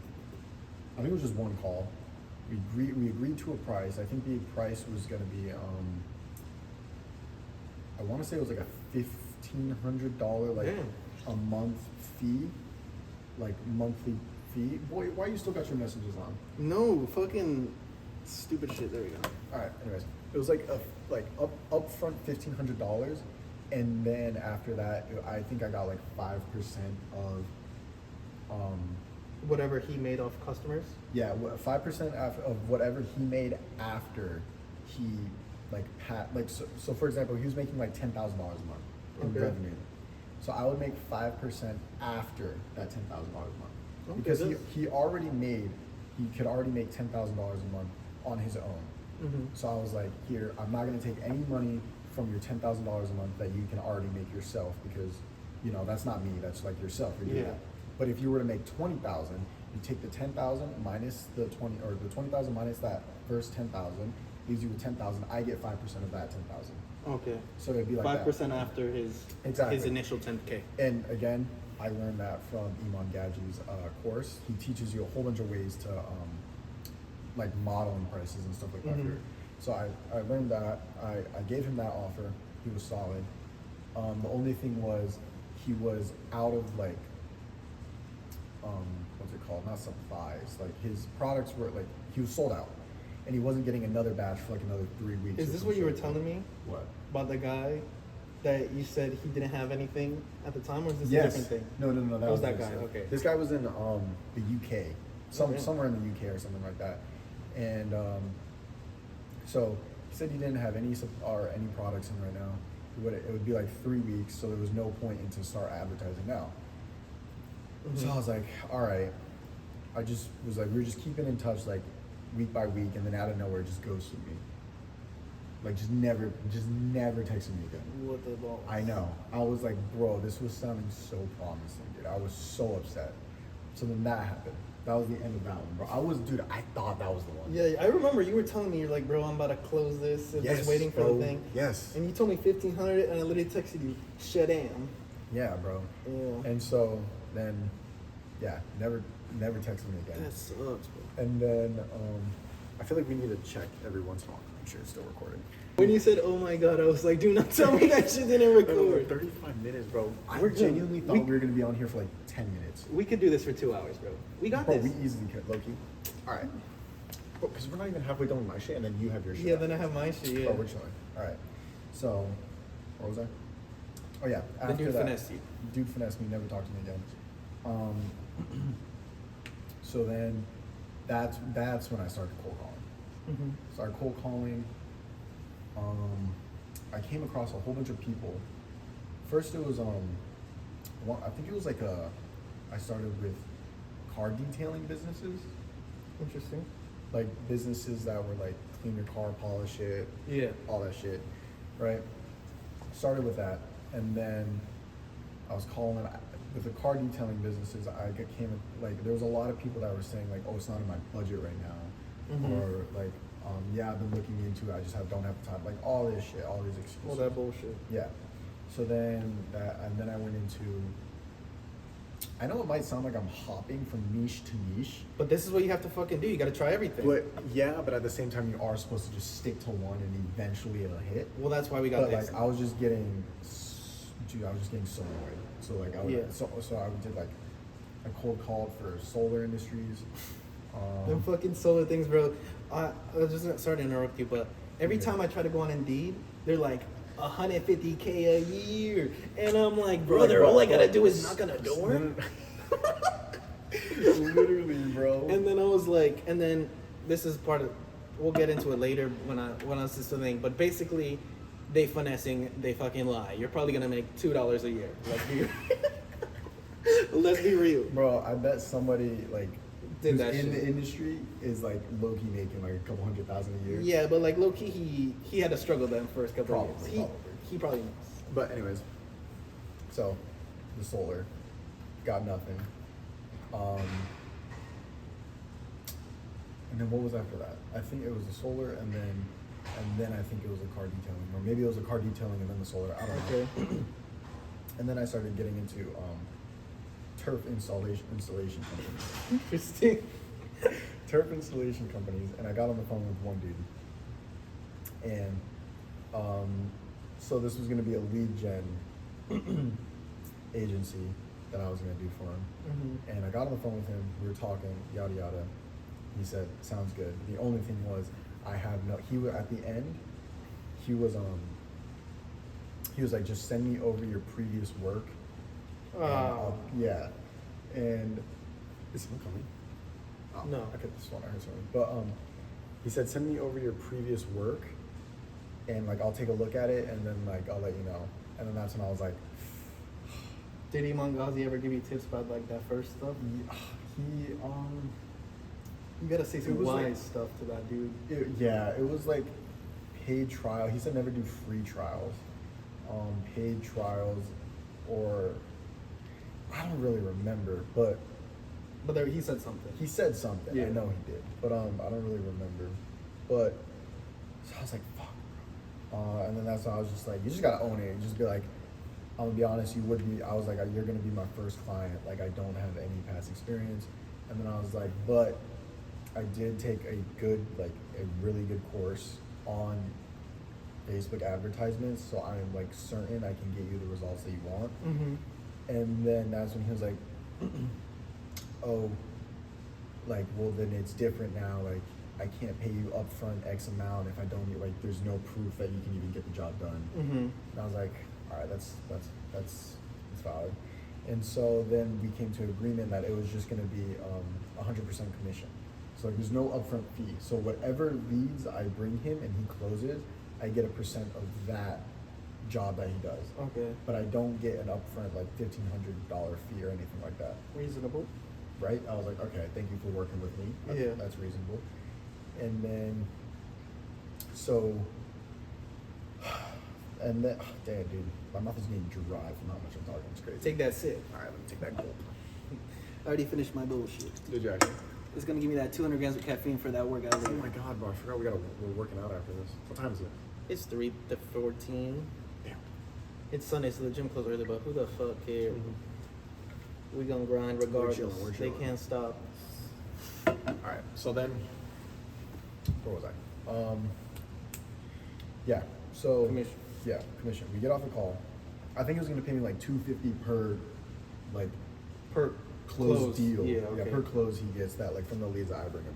I think it was just one call. We agreed to a price. I think the price was going to be. I want to say it was like a $1,500 like a month fee, like monthly fee. Boy, why you still got your messages on? No, fucking stupid shit. There we go. All right. Anyways, it was like upfront $1,500, and then after that, I think I got like 5% of. Whatever he made off customers. Yeah, 5% of whatever he made after he so for example, he was making like $10,000 a month in revenue. So I would make 5% after that $10,000 a month because he could already make $10,000 a month on his own. So I was like, here, I'm not going to take any money from your $10,000 a month that you can already make yourself because that's not me. That's like yourself. You're doing that. But if you were to make 20,000, you take the 10,000 minus the 20, or the 20,000 minus that first 10,000, leaves you with 10,000. I get 5% of that 10,000. Okay. So it'd be like 5% after his initial 10K. And again, I learned that from Iman Gadji's course. He teaches you a whole bunch of ways to like modeling prices and stuff like that. So I learned that. I gave him that offer. He was solid. The only thing was he was out of like what's it called? Not supplies. Like his products were like he was sold out, and he wasn't getting another batch for like another 3 weeks. Is this what you were telling me? What? About the guy that you said he didn't have anything at the time, or is this a different thing? No. That was that guy. Okay. This guy was in the UK, somewhere in the UK or something like that, and so he said he didn't have any products in right now. It would be like 3 weeks, so there was no point in to start advertising now. So I was like, all right. I just was like, we were just keeping in touch like week by week, and then out of nowhere just ghosted me. Like just never texted me again. What the balls? I know. I was like, bro, this was sounding so promising, dude. I was so upset. So then that happened. That was the end of that one, bro. I thought that was the one. Yeah, I remember you were telling me, you're like, bro, I'm about to close this and just waiting for the thing. Yes. And you told me 1,500, and I literally texted you, Shadam. Yeah, bro. Yeah. And so then, never texted me again. That sucks, bro. And then I feel like we need to check every once in a while. I'm sure it's still recording. When you said, oh my god, I was like, do not tell me that shit didn't record. 35 minutes, bro. I We're genuinely good. thought we were going to be on here for like 10 minutes. We could do this for 2 hours, bro. We got this. We easily could, low-key. All right. Because we're not even halfway done with my shit, and then you have your shit. Yeah, then I have my shit, yeah. Oh, we're chilling. All right. So, where was I? Oh, yeah. The dude finessed you. Dude finessed me, never talked to me again. So then, that's when I started cold calling. Started cold calling. I came across a whole bunch of people. First, it was I think it was like I started with car detailing businesses, Interesting. like businesses that were like clean your car, polish it, Yeah. all that shit, right? Started with that, and then I was calling with the car detailing businesses. Came like there was a lot of people that were saying like, oh, it's not in my budget right now, Mhm. or like, yeah, I've been looking into it. I just don't have the time. Like all this shit, all these excuses. All that bullshit. Yeah. So then I went into. I know it might sound like I'm hopping from niche to niche, But this is what you have to fucking do. You got to try everything. but yeah, but at the same time, you are supposed to just stick to one, and eventually it'll hit. Well, that's why we got But this. like I was just getting, dude, I was just getting so annoyed. So like I would, Yeah. so I did like I cold called for solar industries. Them fucking solar things, bro. I was just sorry to interrupt you, but every Yeah. time I try to go on Indeed, they're like 150K a year, and I'm like, brother, all I gotta do is knock on a door. Literally, bro. And then I was like, and then this is part of. We'll get into it later when else is the thing. But basically, they finessing, they fucking lie. You're probably gonna make $2 a year. Let's be real. Bro, I bet somebody like Did who's that in shit. the industry is like low key making like a couple $100,000 a year. Yeah, but like low key, he had to struggle them first couple of Probably, years. probably. He probably knows. But anyways, so the solar got nothing. And then what was after that? I think it was the solar, and then I think it was the car detailing, or maybe it was the car detailing and then the solar. I don't know. Okay. And then I started getting into turf installation companies. Interesting. Turf installation companies, and I got on the phone with one dude, and so this was going to be a lead gen agency that I was going to do for him. Mm-hmm. And I got on the phone with him. We were talking, yada yada. He said, "Sounds good." The only thing was, he was at the end. He was like, "Just send me over your previous work." Oh. Yeah. And is someone coming? Oh, No. I could have sworn I heard something. But he said, "Send me over your previous work, and like I'll take a look at it, and then like I'll let you know." And then that's when I was like, Did Imam Ghazi ever give you tips about like that first stuff? he You gotta say some It was wise like- stuff to that dude. it was like paid trial. He said never do free trials. Paid trials, or I don't really remember, but But there, he said something. he said something. Yeah. I know he did, but I don't really remember. But so I was like, fuck. And then that's when I was just like, you just gotta own it. And just be like, I'm gonna be honest, you would be. I was like, you're gonna be my first client. Like, I don't have any past experience. And then I was like, but I did take a really good course on Facebook advertisements, so I'm like certain I can get you the results that you want. Mm-hmm. And then that's when he was like, oh, like, well, then it's different now. Like, I can't pay you upfront X amount if I don't get, like, there's no proof that you can even get the job done. Mm-hmm. And I was like, all right, that's valid. And so then we came to an agreement that it was just going to be 100% commission. So like, there's no upfront fee. So whatever leads I bring him and he closes, I get a percent of that job that he does. Okay. But I don't get an upfront like $1,500 fee or anything like that, Reasonable. right? I was like, okay, thank you for working with me. Yeah. That's reasonable. And then, so, and then, damn, dude, my mouth is getting dry from how much I'm talking. It's crazy. Take that sip. All right, let me take that gulp. I already finished my bullshit. Did you actually? It's gonna give me that 200 grams of caffeine for that workout. Oh my god, bro! I forgot we're working out after this. What time is it? It's 3 to 14. Damn. It's Sunday, so the gym closed early, but who the fuck cares? We gonna grind We're regardless. chilling, we're They chilling. can't stop. All right. So then, where was I? Yeah. So Commission. Yeah, commission. We get off the call. I think it was gonna pay me like $250 per, like, Per closed deal. Yeah, okay. Per close he gets that, like, from the leads that I bring him.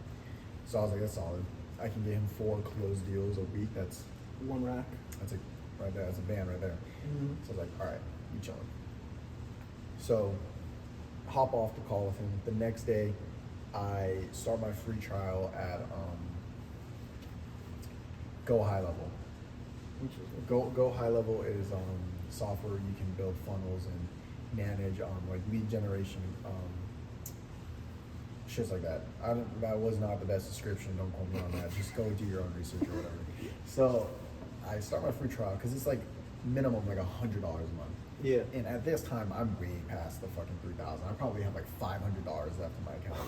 So I was like, that's solid. I can get him 4 closed deals a week. That's One rack. right there. That's a band right there. Mm-hmm. So I was like, all right, you chilling. So hop off the call with him. The next day, I start my free trial at Go High Level. Interesting. Go high level is software you can build funnels and manage like lead generation, shits like that. That was not the best description. Don't quote me on that. Just go do your own research or whatever. So I start my free trial because it's like minimum like $100 a month. Yeah. And at this time, I'm way past the fucking 3,000. I probably have like $500 left in my account.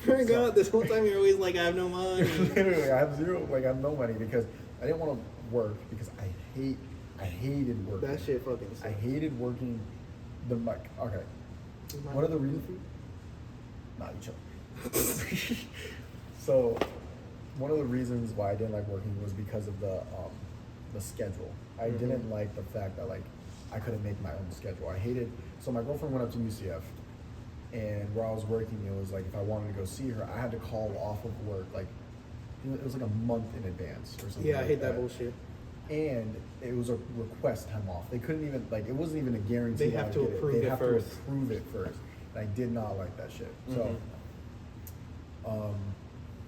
Oh my God, this whole time you're always like, I have no money. Literally, I have zero. Like I have no money because I didn't want to work because I hated working. That shit fucking sucks. I hated working. Okay. What are the reasons? Nah, you chill. So, one of the reasons why I didn't like working was because of the schedule. I didn't like the fact that like I couldn't make my own schedule. I hated. So my girlfriend went up to UCF, and where I was working, it was like if I wanted to go see her, I had to call off of work like it was like a month in advance or something. Yeah, like I hate that bullshit. And it was a request time off. They couldn't even like it wasn't even a guarantee. They have I'd to get approve They'd it have first. to approve it first. And I did not like that shit. So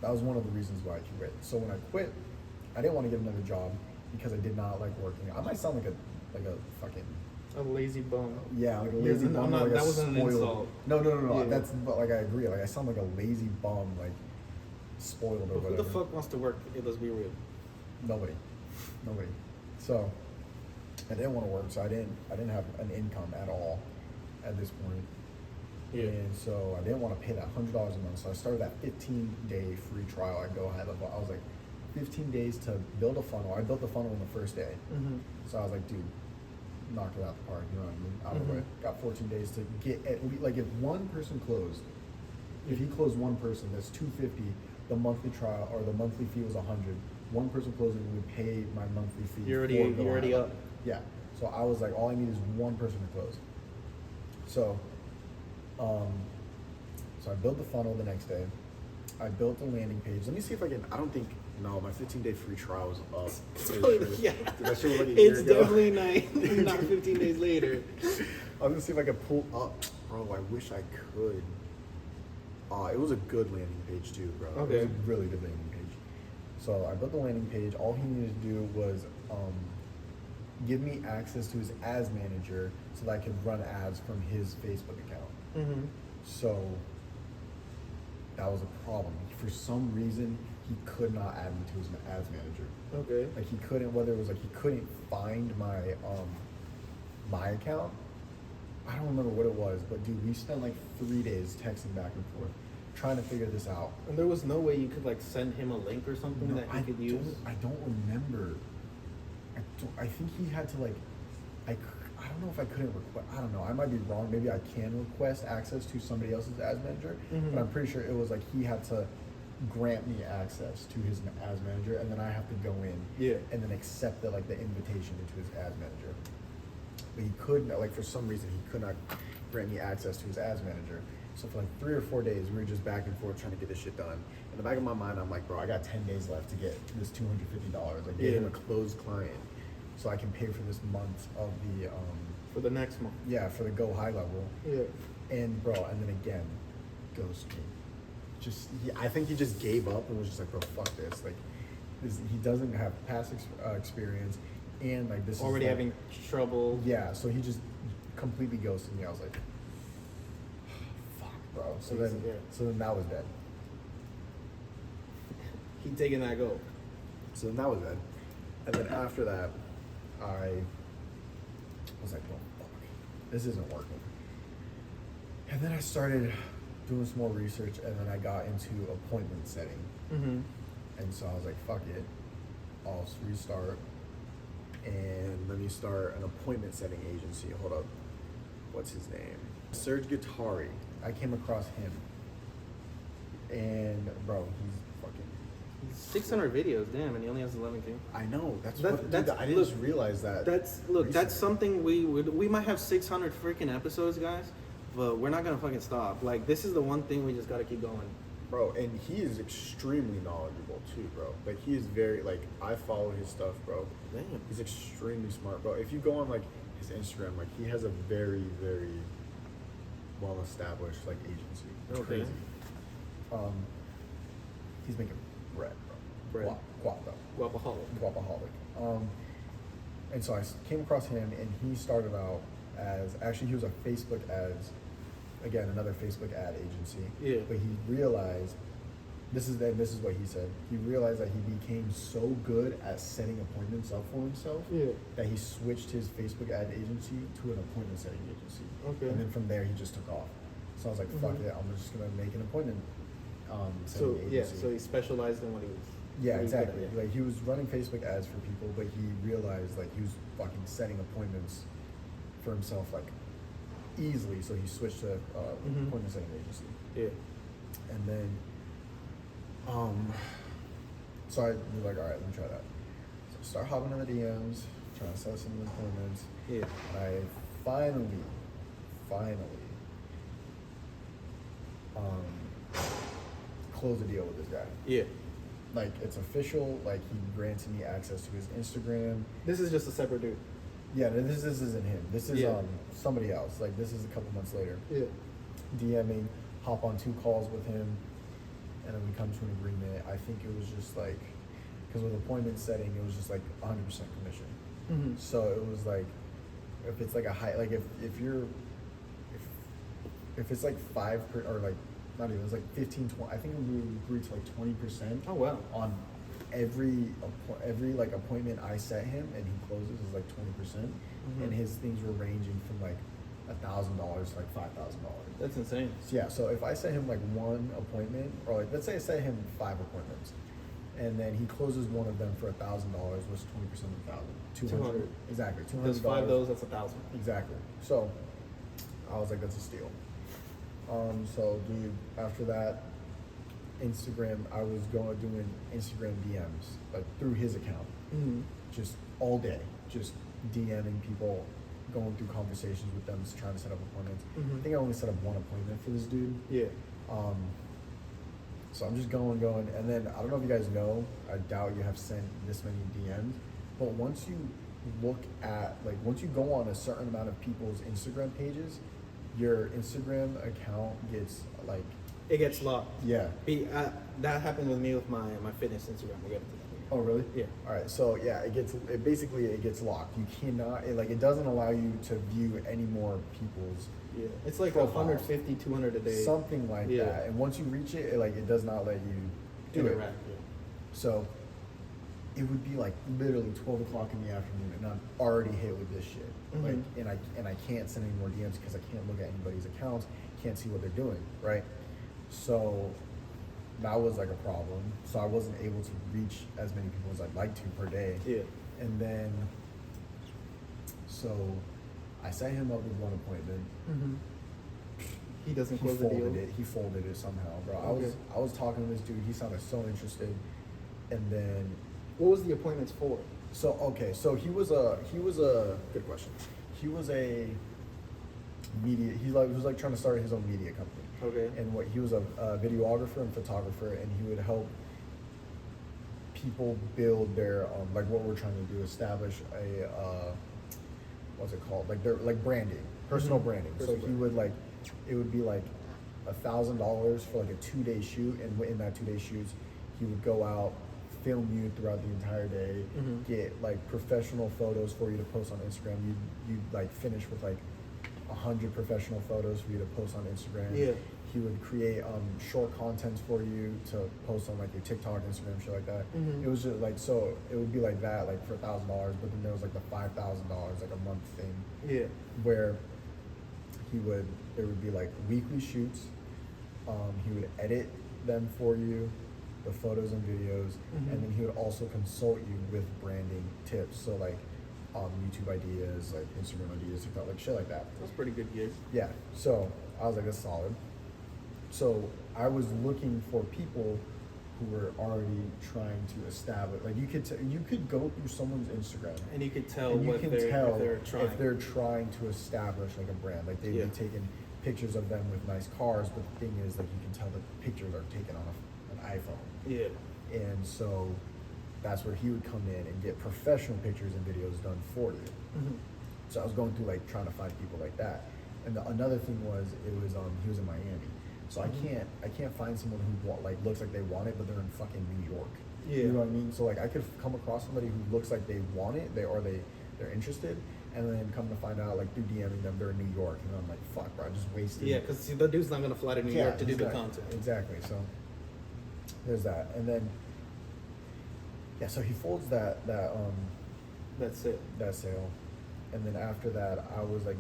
that was one of the reasons why I quit. So when I quit, I didn't want to get another job because I did not like working. I might sound like a fucking A lazy bum. yeah, like a lazy bum. Like that a wasn't spoiled. an insult. No. Yeah. That's but like I agree. Like I sound like a lazy bum, like spoiled or But who whatever. the fuck wants to work? Let's be real. Nobody. So I didn't want to work, so I didn't have an income at all at this point. Yeah. And so I didn't want to pay that $100 a month. So I started that 15-day free trial. I go ahead. I was like, 15 days to build a funnel. I built the funnel on the first day. So I was like, dude, knocked it out the park. You know what I mean? Out of the way. Got 14 days to get at least, like if one person closed, if he closed one person, that's $250. The monthly trial or the monthly fee was $100. One person closing would pay my monthly fee. You're already up. Yeah. So I was like, all I need is one person to close. So, so I built the funnel the next day. I built the landing page. Let me see if I can. I don't think. No, my 15-day free trial was up. Yeah. That shit was like a year It's ago. definitely not 15 days later. I'm gonna see if I can pull up. Bro, I wish I could. It was a good landing page too, bro. Okay. It was a really good landing page. So I built the landing page. All he needed to do was give me access to his ads manager so that I could run ads from his Facebook account. So that was a problem. For some reason, he could not add me to his ads manager. Okay. Like he couldn't, whether it was like he couldn't find my my account. I don't remember what it was, but dude, we spent like 3 days texting back and forth, trying to figure this out. And there was no way you could like send him a link or something that he could use? I don't remember. I think he had to like, I don't know if I couldn't request, I don't know, I might be wrong, maybe I can request access to somebody else's ads manager, but I'm pretty sure it was like he had to grant me access to his ads manager, and then I have to go in and then accept the invitation into his ads manager. But he couldn't, like for some reason, he could not grant me access to his ads manager. So for like 3 or 4 days, we were just back and forth trying to get this shit done. In the back of my mind, I'm like, bro, I got 10 days left to get this $250. Like, get him a closed client so I can pay for this month of the For the next month. yeah, for the go high level. Yeah. And bro, and then again, ghost me. I think he just gave up and was just like, bro, fuck this. Like, he doesn't have past experience, and like this Already is like, having trouble. yeah, so he just completely ghosted me. I was like, fuck, bro. So then that was dead. He taking that go. So then that was dead. And then after that, I was like, oh, fuck, this isn't working. And then I started doing some more research, and then I got into appointment setting. And so I was like, fuck it, I'll restart, and let me start an appointment setting agency. Hold up, what's his name? Serge Guattari. I came across him, and bro, he's fucking 600 videos, damn, and he only has 11K. I know. That's I didn't just realize that. That's recently. something we might have 600 freaking episodes, guys, but we're not gonna fucking stop. Like, this is the one thing we just gotta keep going. Bro, and he is extremely knowledgeable too, bro. Like, he is very, like, I follow his stuff, bro. Damn. He's extremely smart, bro. If you go on like his Instagram, like, he has a very, very well established like agency. It's Okay. crazy. He's making bread, bro. Bread. Guapo. Guapaholic. Guapaholic. And so I came across him, and he started out as, actually he was a Facebook ads, again, another Facebook ad agency. Yeah. But he realized, this is what he said, he realized that he became so good at setting appointments up for himself that he switched his Facebook ad agency to an appointment setting agency. Okay. And then from there he just took off. So I was like, fuck it, I'm just gonna make an appointment setting agency. So he specialized in what he was. Yeah, what he was exactly. good at, Like he was running Facebook ads for people, but he realized like he was fucking setting appointments for himself like easily. So he switched to appointment setting agency. Yeah. And then, so I was like, all right, let me try that. So I start hopping in the DMs, trying to set some appointments. Yeah. And I finally, closed a deal with this guy. Yeah. Like it's official. Like he granted me access to his Instagram. This is just a separate dude. Yeah, this isn't him. This is Yeah. somebody else. Like this is a couple months later. Yeah. DMing, hop on 2 calls with him, and then we come to an agreement. I think it was just like, because with appointment setting, it was just like 100% commission. Mm-hmm. So it was like, if it's like a high, like if it's like 5 per, or like not even, it's like 15, 20. I think we agreed to like 20%. Oh wow. On every like appointment I set him, and he closes is like 20%, and his things were ranging from like $1,000 to like $5,000. That's insane. So yeah, so if I set him like 1 appointment, or like let's say I set him 5 appointments, and then he closes one of them for $1,000, what's 20% of 1,000? 200. Exactly, $200. There's 5 of those. That's 1,000. Exactly. So I was like, that's a steal. So dude, after that, Instagram, I was doing Instagram DMs like through his account, just all day, just DMing people, going through conversations with them, trying to set up appointments. I think I only set up 1 appointment for this dude. Yeah. So I'm just going, and then I don't know if you guys know, I doubt you have sent this many DMs, but once you look at, like, once you go on a certain amount of people's Instagram pages, your Instagram account gets like, It gets locked. yeah. That happened with me with my fitness Instagram. We'll get into that. Oh really? Yeah. All right. So yeah, it gets locked. You cannot. It doesn't allow you to view any more people's. Yeah. It's like profiles. 150, 200 a day. Something like Yeah. that. And once you reach it, it does not let you do it. Right. Yeah. So it would be like literally 12 o'clock in the afternoon, and I'm already hit with this shit. Like, and I can't send any more DMs because I can't look at anybody's accounts, can't see what they're doing, right? So that was like a problem. So I wasn't able to reach as many people as I'd like to per day. Yeah. And then, so I set him up with 1 appointment. He doesn't He close the deal. folded it. He folded it somehow, bro. Okay. I was talking to this dude. He sounded so interested. And then, What was the appointments for? so okay, so he was a good question. He was a media. He was like trying to start his own media company. Okay. And he was a videographer and photographer, and he would help people build their like what we're trying to do, establish a what's it called, like their like branding, personal branding. Personal So he would like, it would be like $1,000 for like a 2-day shoot, and in that 2-day shoots, he would go out, film you throughout the entire day, get like professional photos for you to post on Instagram. You like finish with like 100 professional photos for you to post on Instagram. Yeah. He would create short contents for you to post on like your TikTok, Instagram, shit like that. It was just like, so it would be like that, like for $1,000, but then there was like the $5,000 like a month thing. Yeah. Where there would be like weekly shoots. He would edit them for you, the photos and videos, and then he would also consult you with branding tips. So like YouTube ideas, like Instagram ideas, TikTok, like shit like that. That's pretty good gig. Yeah. So I was like, that's solid. So I was looking for people who were already trying to establish, like you could go through someone's Instagram And you could tell and you what can they're, tell if they're trying. to establish like a brand. Like they'd Yeah. be taking pictures of them with nice cars, but the thing is, like, you can tell the pictures are taken on an iPhone. Yeah. And so that's where he would come in and get professional pictures and videos done for you. So I was going through like trying to find people like that. And another thing was, he was in Miami. So I can't find someone who looks like they want it, but they're in fucking New York. Yeah. You know what I mean? So like I could come across somebody who looks like they want it, they they're interested, and then come to find out, like through DMing them, they're in New York, and I'm like, fuck, bro, I just wasted. Yeah, because the dude's not gonna fly to New York to do the content. Exactly. So there's that, and then so he folds that That's it. that sale, and then after that, I was like,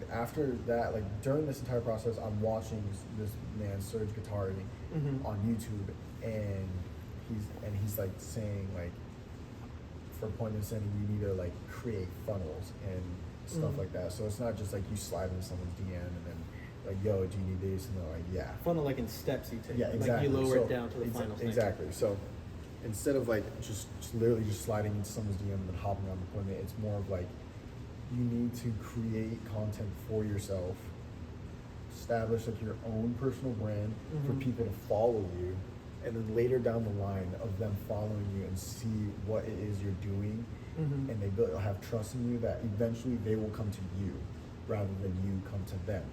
during this entire process, I'm watching this man Serge Guattari on YouTube, and he's like saying, like, for point of sending, you need to like create funnels and stuff like that. So it's not just like you slide into someone's DM and then like, yo, do you need this? And they're like, yeah. Funnel like in steps you take. Yeah, exactly. Like you lower it down to the final stage. Exactly. So instead of like just literally just sliding into someone's DM and then hopping on the appointment, it's more of like, you need to create content for yourself, establish like your own personal brand for people to follow you, and then later down the line of them following you and see what it is you're doing, and they'll have trust in you that eventually they will come to you rather than you come to them.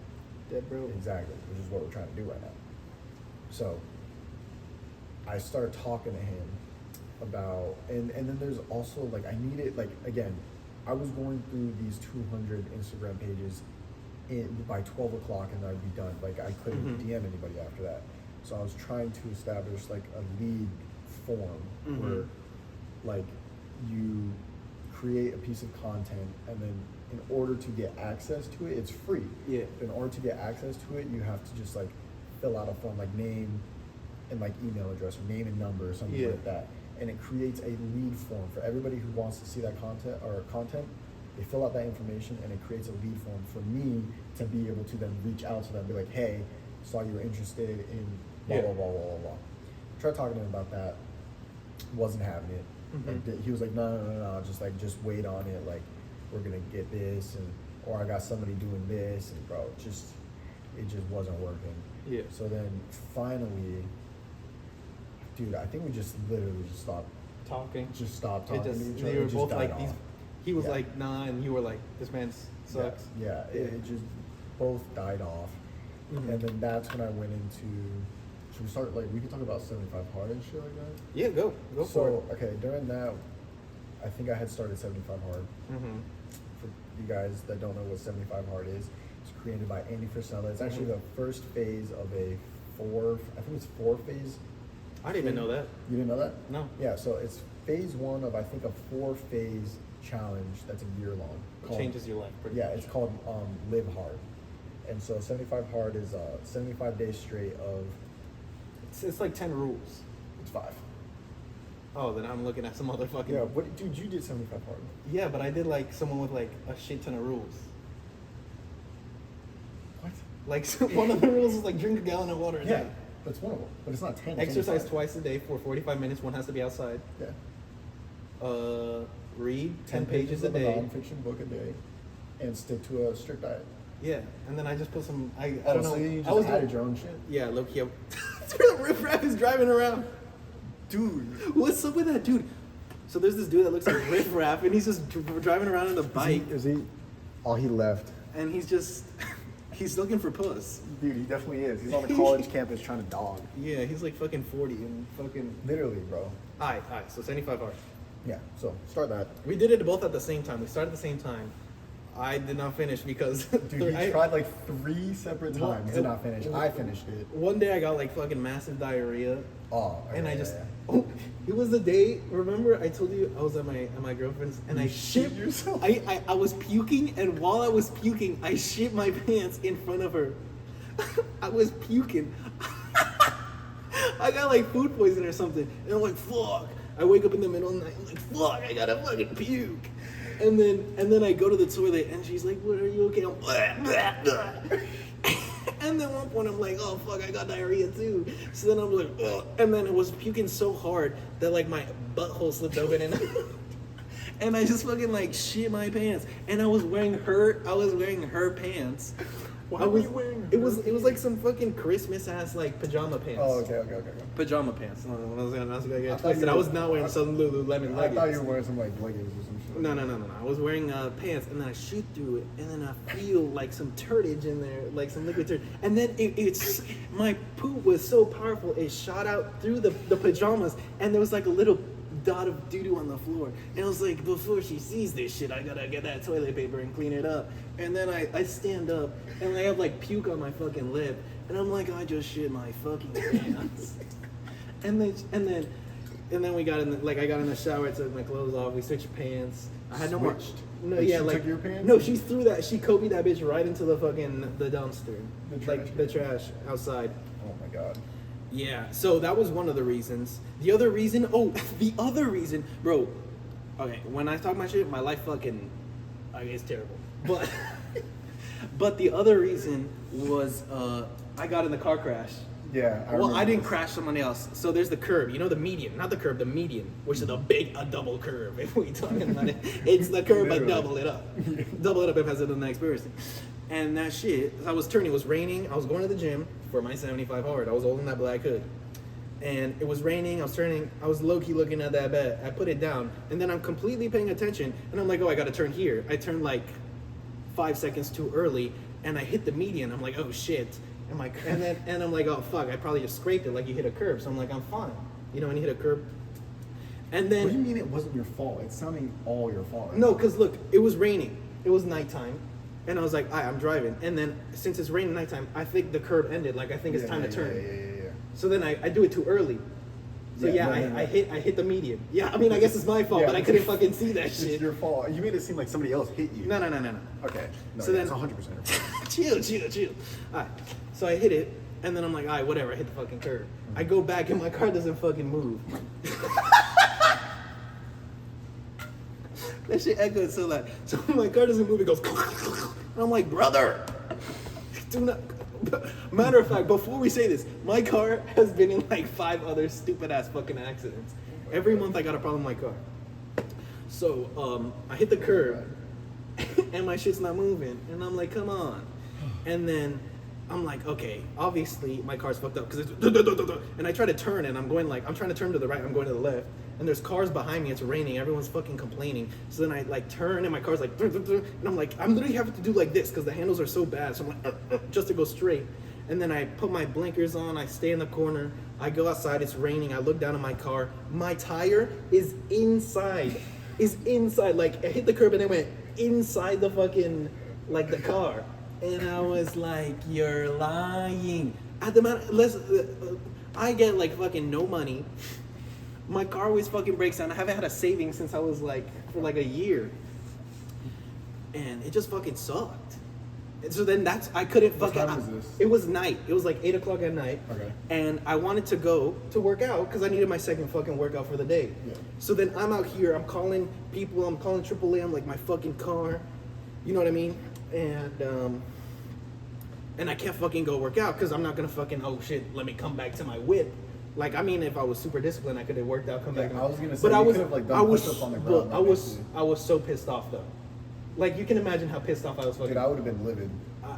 Deadbroke. Exactly, which is what we're trying to do right now. So I started talking to him about, and then there's also like, I needed, like, again, I was going through these 200 Instagram pages by 12 o'clock and I'd be done. Like, I couldn't DM anybody after that. So I was trying to establish like a lead form where like you create a piece of content, and then in order to get access to it, it's free. Yeah. In order to get access to it, you have to just like fill out a form, like name and like email address or name and number or something like that. And it creates a lead form for everybody who wants to see that content. They fill out that information and it creates a lead form for me to be able to then reach out to them and be like, hey, saw you were interested in blah, blah, blah, blah, blah, blah. Tried talking to him about that. Wasn't having it. Like, he was like, no, just wait on it. Like, we're going to get this, or I got somebody doing this. And bro, it just wasn't working. Yeah. So then finally, dude, I think we just literally just stopped talking. Just stopped talking to each other. They were It just both died like, off. he was like, nah, and you were like, this man sucks. Yeah, it just both died off. And then that's when I went into, should we start, like, we can talk about 75 Hard and shit like that? Yeah, go for it. So, okay, during that, I think I had started 75 Hard. For you guys that don't know what 75 Hard is, it's created by Andy Frisella. It's actually the first phase of a four-phase. I didn't even know that. You didn't know that? No. Yeah, so it's phase one of, I think, a 4-phase challenge that's a year long. It changes your life pretty much. It's called Live Hard. And so 75 Hard is 75 days straight of... It's like 10 rules. It's 5. Oh, then I'm looking at some other fucking... Yeah, dude, you did 75 Hard. Yeah, but I did like someone with like a shit ton of rules. What? Like one of the rules is like drink a gallon of water a day. That's one of them. But it's not 10. Exercise twice a day for 45 minutes. One has to be outside. Yeah. Read 10 pages a day. Of a nonfiction book a day. And stick to a strict diet. Yeah, and then I just put some. I Oh, don't so know. you I was just added your own shit? Yeah, low key. That's where the riffraff is driving around. Dude. What's up with that dude? So there's this dude that looks like riffraff, and he's just driving around on the bike. Is he? Oh, he left. And he's just. He's looking for puss. Dude, he definitely is. He's on the college campus trying to dog. Yeah, he's like fucking 40 and fucking. Literally, bro. Alright, so 75 Hard. Yeah, so start that. We did it both at the same time. We started at the same time. I did not finish because... Dude, he tried like 3 separate times. Did not finish. I finished it. One day I got like fucking massive diarrhea. Oh. And I yeah, just... yeah. Oh, it was the day, remember I told you I was at my girlfriend's and I shit yourself? I was puking, and while I was puking, I shit my pants in front of her. I was puking. I got like food poisoning or something. And I'm like, fuck. I wake up in the middle of the night, I'm like, fuck, I gotta fucking puke. And then I go to the toilet and she's like, what, are you okay? I'm blah, blah, blah. And then one point I'm like, oh fuck, I got diarrhea too. So then I'm like, ugh. And then it was puking so hard that like my butthole slipped open and I just fucking like shit my pants. And I was wearing her pants. Why were you wearing it was like some fucking Christmas ass like pajama pants. Oh, okay. Pajama pants. No, I was gonna get I twisted. I was not wearing some Lululemon leggings. I thought you were wearing some like leggings or some shit. No. I was wearing pants, and then I shoot through it, and then I feel like some turdage in there, like some liquid turd. And then it's my poop was so powerful, it shot out through the pajamas, and there was like a little dot of doo-doo on the floor. And I was like, before she sees this shit, I gotta get that toilet paper and clean it up. And then I stand up, and I have like puke on my fucking lip. And I'm like, I just shit my fucking pants. and then we got in the, I got in the shower, I took my clothes off, we switched pants. I had no more. No, like yeah, she like took your pants? no, she threw that. She Kobe that bitch right into the fucking the dumpster, the trash outside. Oh my god. Yeah, so that was one of the reasons. The other reason, bro. Okay, when I talk my shit, my life fucking, it's terrible. But, but the other reason was I got in the car crash. Yeah. I didn't crash someone else. So there's the curb, you know, the median, not the curb, the median, which is a double curve. If we talking about it, it's the curb, but double it up. Double it up if it has it the next person. And that shit, I was turning. It was raining. I was going to the gym for my 75 hard. I was holding that black hood, and it was raining. I was turning. I was low key looking at that bed. I put it down, and then I'm completely paying attention, and I'm like, oh, I got to turn here. I turned like 5 seconds too early, and I hit the median. I'm like, oh shit. And I'm like, oh fuck, I probably just scraped it like you hit a curb. So I'm like, I'm fine. You know, when you hit a curb. And then. What do you mean it wasn't your fault? It's sounding all your fault. Right no, now. because look, it was raining. It was nighttime. And I was like, I'm driving. And then since it's raining nighttime, I think the curb ended. Like, I think it's time to turn. Yeah. So then I do it too early. So I hit the median. Yeah, I mean, I guess it's my fault, but I couldn't fucking see that shit. It's your fault. You made it seem like somebody else hit you. No. Okay. No, So then- it's 100% your fault. Chill. All right. So I hit it, and then I'm like, all right, whatever. I hit the fucking curb. I go back, and my car doesn't fucking move. That shit echoed so loud. So my car doesn't move. It goes. And I'm like, brother, do not. Matter of fact, before we say this, my car has been in like 5 other stupid ass fucking accidents. Every month I got a problem with my car. So I hit the curb, and my shit's not moving, and I'm like, come on. And then I'm like, okay, obviously my car's fucked up because it's and I try to turn, and I'm trying to turn to the right, I'm going to the left, and there's cars behind me, it's raining, everyone's fucking complaining. So then I like turn, and my car's like, and I'm like, I'm literally having to do like this because the handles are so bad, so I'm like, just to go straight. And then I put my blinkers on, I stay in the corner, I go outside, it's raining, I look down at my car, my tire is inside, like I hit the curb and it went inside the fucking, like the car. And I was like, you're lying. At the moment, I get like fucking no money. My car always fucking breaks down. I haven't had a savings since I was like, for like a year. And it just fucking sucked. And so then I couldn't fucking. What time was this? It was night. It was like 8 o'clock at night. Okay. And I wanted to go to work out because I needed my second fucking workout for the day. Yeah. So then I'm out here, I'm calling people, I'm calling AAA, I'm like, my fucking car. You know what I mean? And I can't fucking go work out because I'm not gonna fucking, oh shit, let me come back to my whip. Like, I mean, if I was super disciplined, I could have worked out, come back. I was gonna say, but you could have like done push-ups on the ground. But I was so pissed off though. Like, you can imagine how pissed off I was fucking. Dude, I would have been livid.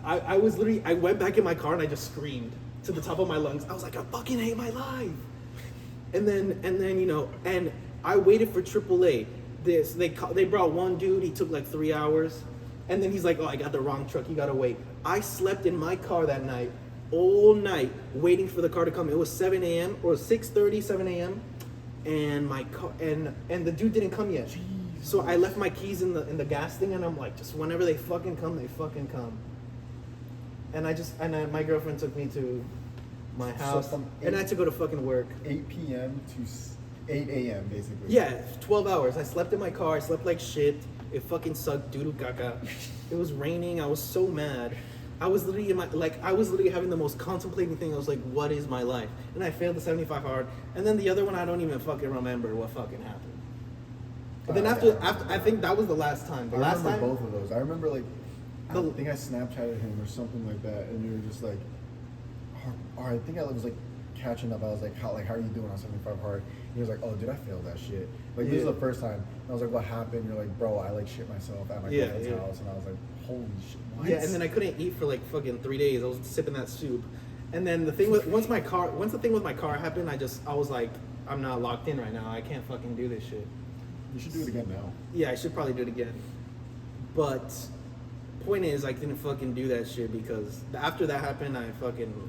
I was literally, I went back in my car and I just screamed to the top of my lungs. I was like, I fucking hate my life. And then you know, and I waited for AAA. They brought one dude. He took like 3 hours, and then he's like, oh, I got the wrong truck. You gotta wait. I slept in my car that night, all night, waiting for the car to come. It was 7 a.m. or 6:30, 7 a.m. And my car and the dude didn't come yet. Jeez. So I left my keys in the gas thing, and I'm like, just whenever they fucking come, they fucking come. And my girlfriend took me to my house, and I had to go to fucking work. 8 p.m. to 8 a.m. basically. Yeah, 12 hours. I slept in my car. I slept like shit. It fucking sucked, doo-doo caca. It was raining. I was so mad. I was literally having the most contemplating thing. I was like, what is my life? And I failed the 75 hard. And then the other one, I don't even fucking remember what fucking happened. And then after, I think that was the last time. I remember both of those. I remember like, I think I Snapchatted him or something like that, and you were just like, or I think I was like catching up. I was like, how are you doing on 75 hard? And he was like, oh, dude, I failed that shit. Like, this is the first time. And I was like, what happened? You're like, bro, I like shit myself at my girlfriend's house. And I was like, holy shit, what? Yeah, and then I couldn't eat for like fucking 3 days. I was sipping that soup. And then the thing with, once the thing with my car happened, I was like, I'm not locked in right now. I can't fucking do this shit. You should do it again now. Yeah, I should probably do it again. But point is, I didn't fucking do that shit because after that happened, I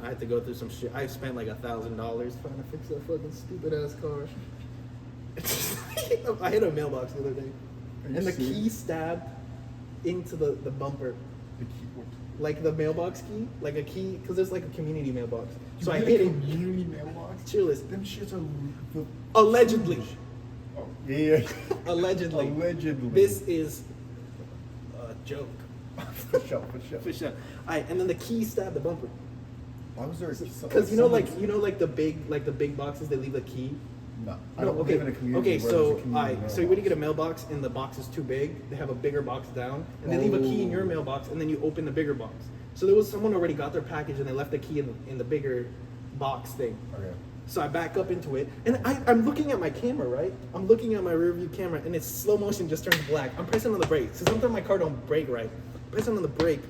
had to go through some shit. I spent like $1,000 trying to fix that fucking stupid ass car. I hit a mailbox the other day, Are you and the serious? key stabbed into the bumper. The key. What? Like the mailbox key, like a key, because there's like a community mailbox. So I You hit a it. community mailbox. Cheerless. Them shits are Allegedly. Oh yeah. Allegedly. Allegedly. This is a joke. For sure. For sure. Alright, and then the key stabbed the bumper. Why was there? Because you know, like the big boxes, they leave a key. No. I No, don't okay. live in a community. Okay, where so there's a community so when you get a mailbox. mailbox and the box is too big, they have a bigger box down, and they leave a key in your Oh. mailbox, and then you open the bigger box. So there was someone already got their package, and they left the key in the bigger box thing. Okay. So I back up into it, and I'm looking at my camera, right? I'm looking at my rear view camera, and it's slow motion, just turns black. I'm pressing on the brake. So sometimes my car don't brake right. I'm pressing on the brake,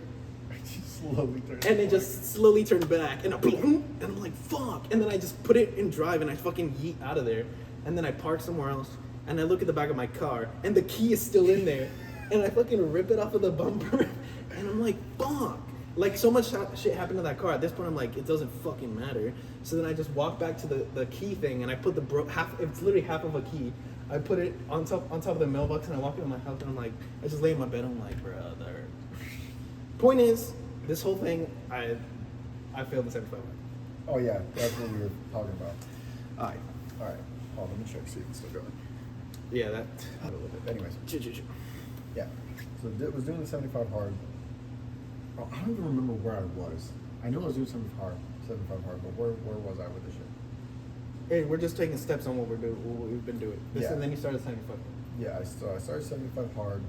Slowly turn. and it just slowly turned back, and I'm like, fuck. And then I just put it in drive, and I fucking yeet out of there. And then I park somewhere else, and I look at the back of my car, and the key is still in there. And I fucking rip it off of the bumper, and I'm like, fuck. Like, so much shit happened to that car. At this point, I'm like, it doesn't fucking matter. So then I just walk back to the key thing, and I put it's literally half of a key. I put it on top of the mailbox, and I walk into my house, and I'm like, I just lay in my bed, I'm like, brother. Point is, this whole thing, I failed the 75. Oh yeah, that's what we were talking about. Alright. All right. Hold on, let me check. See if it's still going. Yeah, that. A little bit. Anyways. Ch-ch-ch. Yeah. So was doing the 75 hard. Oh, I don't even remember where I was. I knew I was doing 75 hard, but where was I with this shit? Hey, we're just taking steps on what we've been doing. Yeah. And then you started 75. Yeah, I started 75 hard.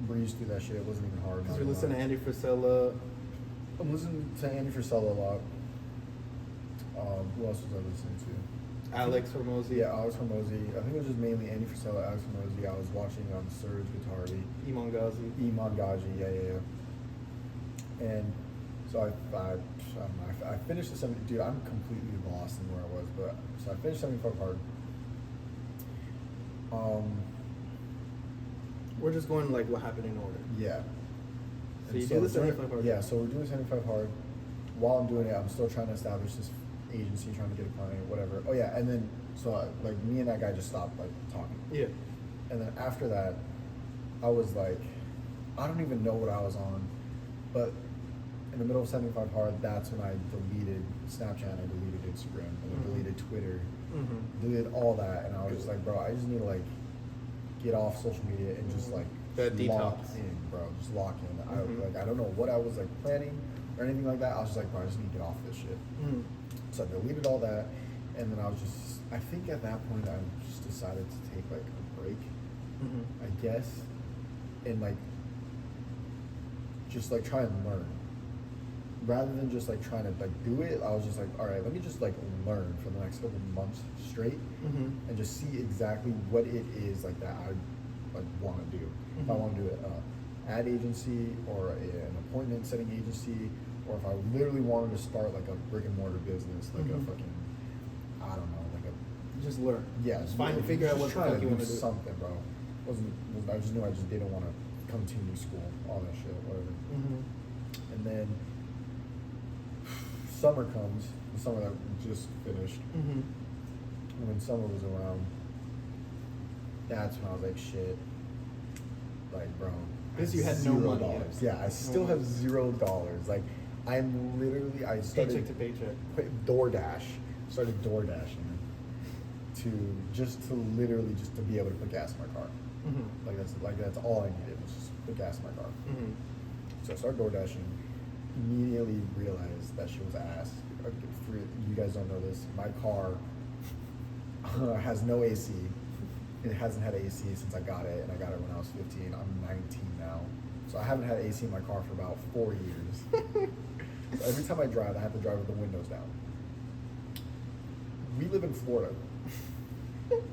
Breezed through that shit. It wasn't even hard. Because we listen to Andy Frisella. I'm listening to Andy Frisella a lot. Who else was I listening to? Alex Hormozy. Yeah, Alex Hormozy. I think it was just mainly Andy Frisella, Alex Hormozy. I was watching Surge Guitardi. Iman Ghazi. Iman Gaji, yeah. And so I finished the 70. Dude, I'm completely lost in where I was, but so I finished 75 hard. We're just going like what happened in order. Yeah. So And you do the during- 75 hard. Yeah, so we're doing 75 hard. While I'm doing it, I'm still trying to establish this agency, trying to get a client, whatever. Oh yeah, and then so like me and that guy just stopped like talking. Yeah. And then after that, I was like, I don't even know what I was on, but in the middle of 75 hard, that's when I deleted Snapchat, I deleted Instagram, and I deleted Twitter, deleted all that, and I was just like, bro, I just need to like get off social media and just like That lock detox. in, bro, just lock in. I don't know what I was like planning or anything like that. I was just like, bro, I just need to get off this shit. So I deleted all that, and then I think at that point I just decided to take like a break, I guess, and like just like try and learn. Rather than just like trying to like do it, I was just like, all right, let me just like learn for the next couple of months straight, and just see exactly what it is like that I like want to do. If I want to do an ad agency or an appointment setting agency, or if I literally wanted to start like a brick and mortar business, like a fucking, I don't know, like a Just learn. yeah, Just figure out what the trying fuck to you do want to do. something, bro. I just knew I just didn't want to continue school, all that shit, whatever. And then summer comes, the summer that we just finished. And when summer was around, that's when I was like, shit, like, bro. Because you had no money $0. yet. Yeah, I still have $0. Like, I'm literally, I started Paycheck to paycheck. DoorDash, started DoorDashing to literally just to be able to put gas in my car. Like that's all I needed was just put gas in my car. So I started DoorDashing. Immediately realized that shit was ass. You guys don't know this. My car has no AC. It hasn't had AC since I got it, and I got it when I was 15. I'm 19 now, so I haven't had AC in my car for about 4 years. So every time I drive, I have to drive with the windows down. We live in Florida.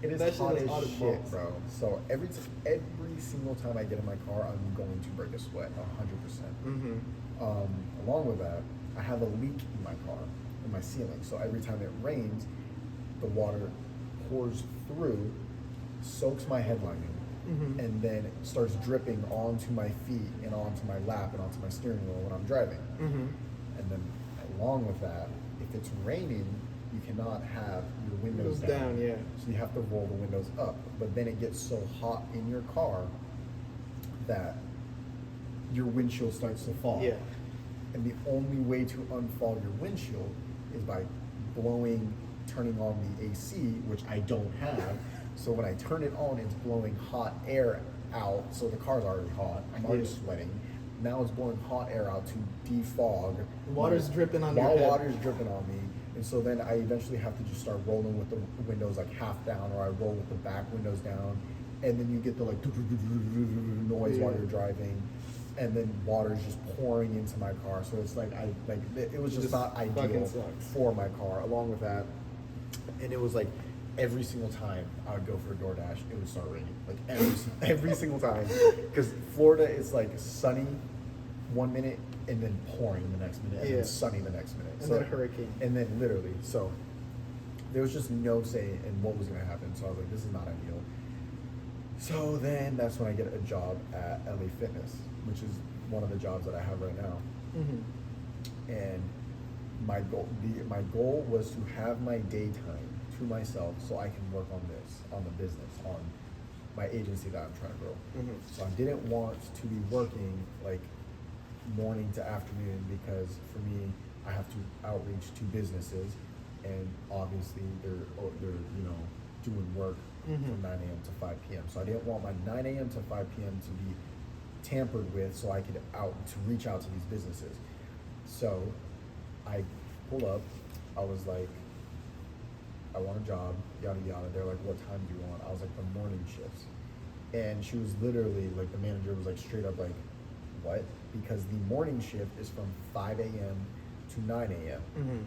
It is That shit hot is as hot as shit, balls. bro. So every single time I get in my car, I'm going to break a sweat, 100%. Along with that, I have a leak in my car, in my ceiling. So every time it rains, the water pours through, soaks my headlining, and then it starts dripping onto my feet and onto my lap and onto my steering wheel when I'm driving. And then along with that, if it's raining, you cannot have your windows Windows down, yeah. So you have to roll the windows up. But then it gets so hot in your car that your windshield starts to fall. Yeah. And the only way to unfog your windshield is by turning on the AC, which I don't have. So when I turn it on, it's blowing hot air out. So the car's already hot. I'm already sweating. Now it's blowing hot air out to defog. Water's dripping on your head. Water's dripping on me. And so then I eventually have to just start rolling with the windows like half down, or I roll with the back windows down. And then you get the like noise while you're driving. And then water's just pouring into my car. So it's like, it was just not ideal for my car. Along with that, and it was like every single time I would go for a DoorDash, it would start raining. Like every single time. Because Florida is like sunny 1 minute and then pouring the next minute, and then sunny the next minute. And then a hurricane. And then literally, so there was just no say in what was gonna happen. So I was like, this is not ideal. So then that's when I get a job at LA Fitness, which is one of the jobs that I have right now. Mm-hmm. And my goal was to have my daytime to myself so I can work on the business, on my agency that I'm trying to grow. Mm-hmm. So I didn't want to be working like morning to afternoon, because for me, I have to outreach to businesses, and obviously they're doing work from 9 a.m. to 5 p.m. So I didn't want my 9 a.m. to 5 p.m. to be tampered with, so I could reach out to these businesses. So I pull up, I was like, I want a job, yada yada. They're like, what time do you want? I was like, the morning shifts. And she was literally like, the manager was like straight up like, what? Because the morning shift is from 5 a.m. to 9 a.m. Mm-hmm.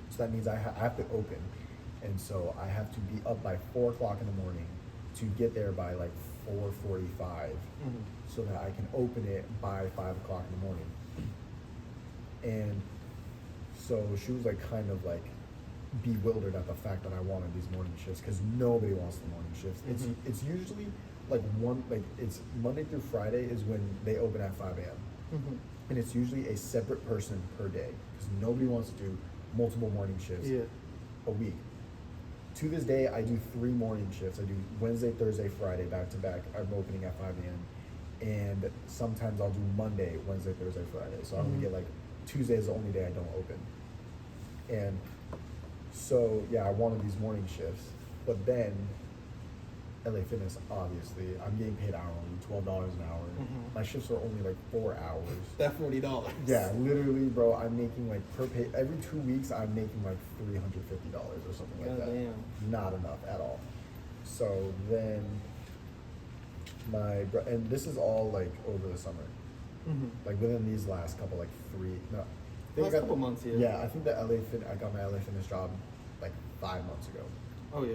So that means I have to open. And so I have to be up by 4 o'clock in the morning to get there by like 4:45, so that I can open it by 5 o'clock in the morning. And so she was like kind of like bewildered at the fact that I wanted these morning shifts, because nobody wants the morning shifts. It's usually like it's Monday through Friday is when they open at 5 a.m. And it's usually a separate person per day, because nobody wants to do multiple morning shifts a week. To this day, I do 3 morning shifts. I do Wednesday, Thursday, Friday, back to back. I'm opening at 5 a.m. And sometimes I'll do Monday, Wednesday, Thursday, Friday. So I only get like Tuesday is the only day I don't open. And so, yeah, I wanted these morning shifts. But then, LA Fitness, obviously, I'm getting paid hourly, $12 an hour. My shifts are only like 4 hours. That $40. Yeah, literally, bro, I'm making like every 2 weeks, I'm making like $350 or something like that. Damn. Not enough at all. So then and this is all like over the summer. Like within these last couple, like couple months, Yeah, I think I got my LA Fitness job like 5 months ago. Oh, yeah.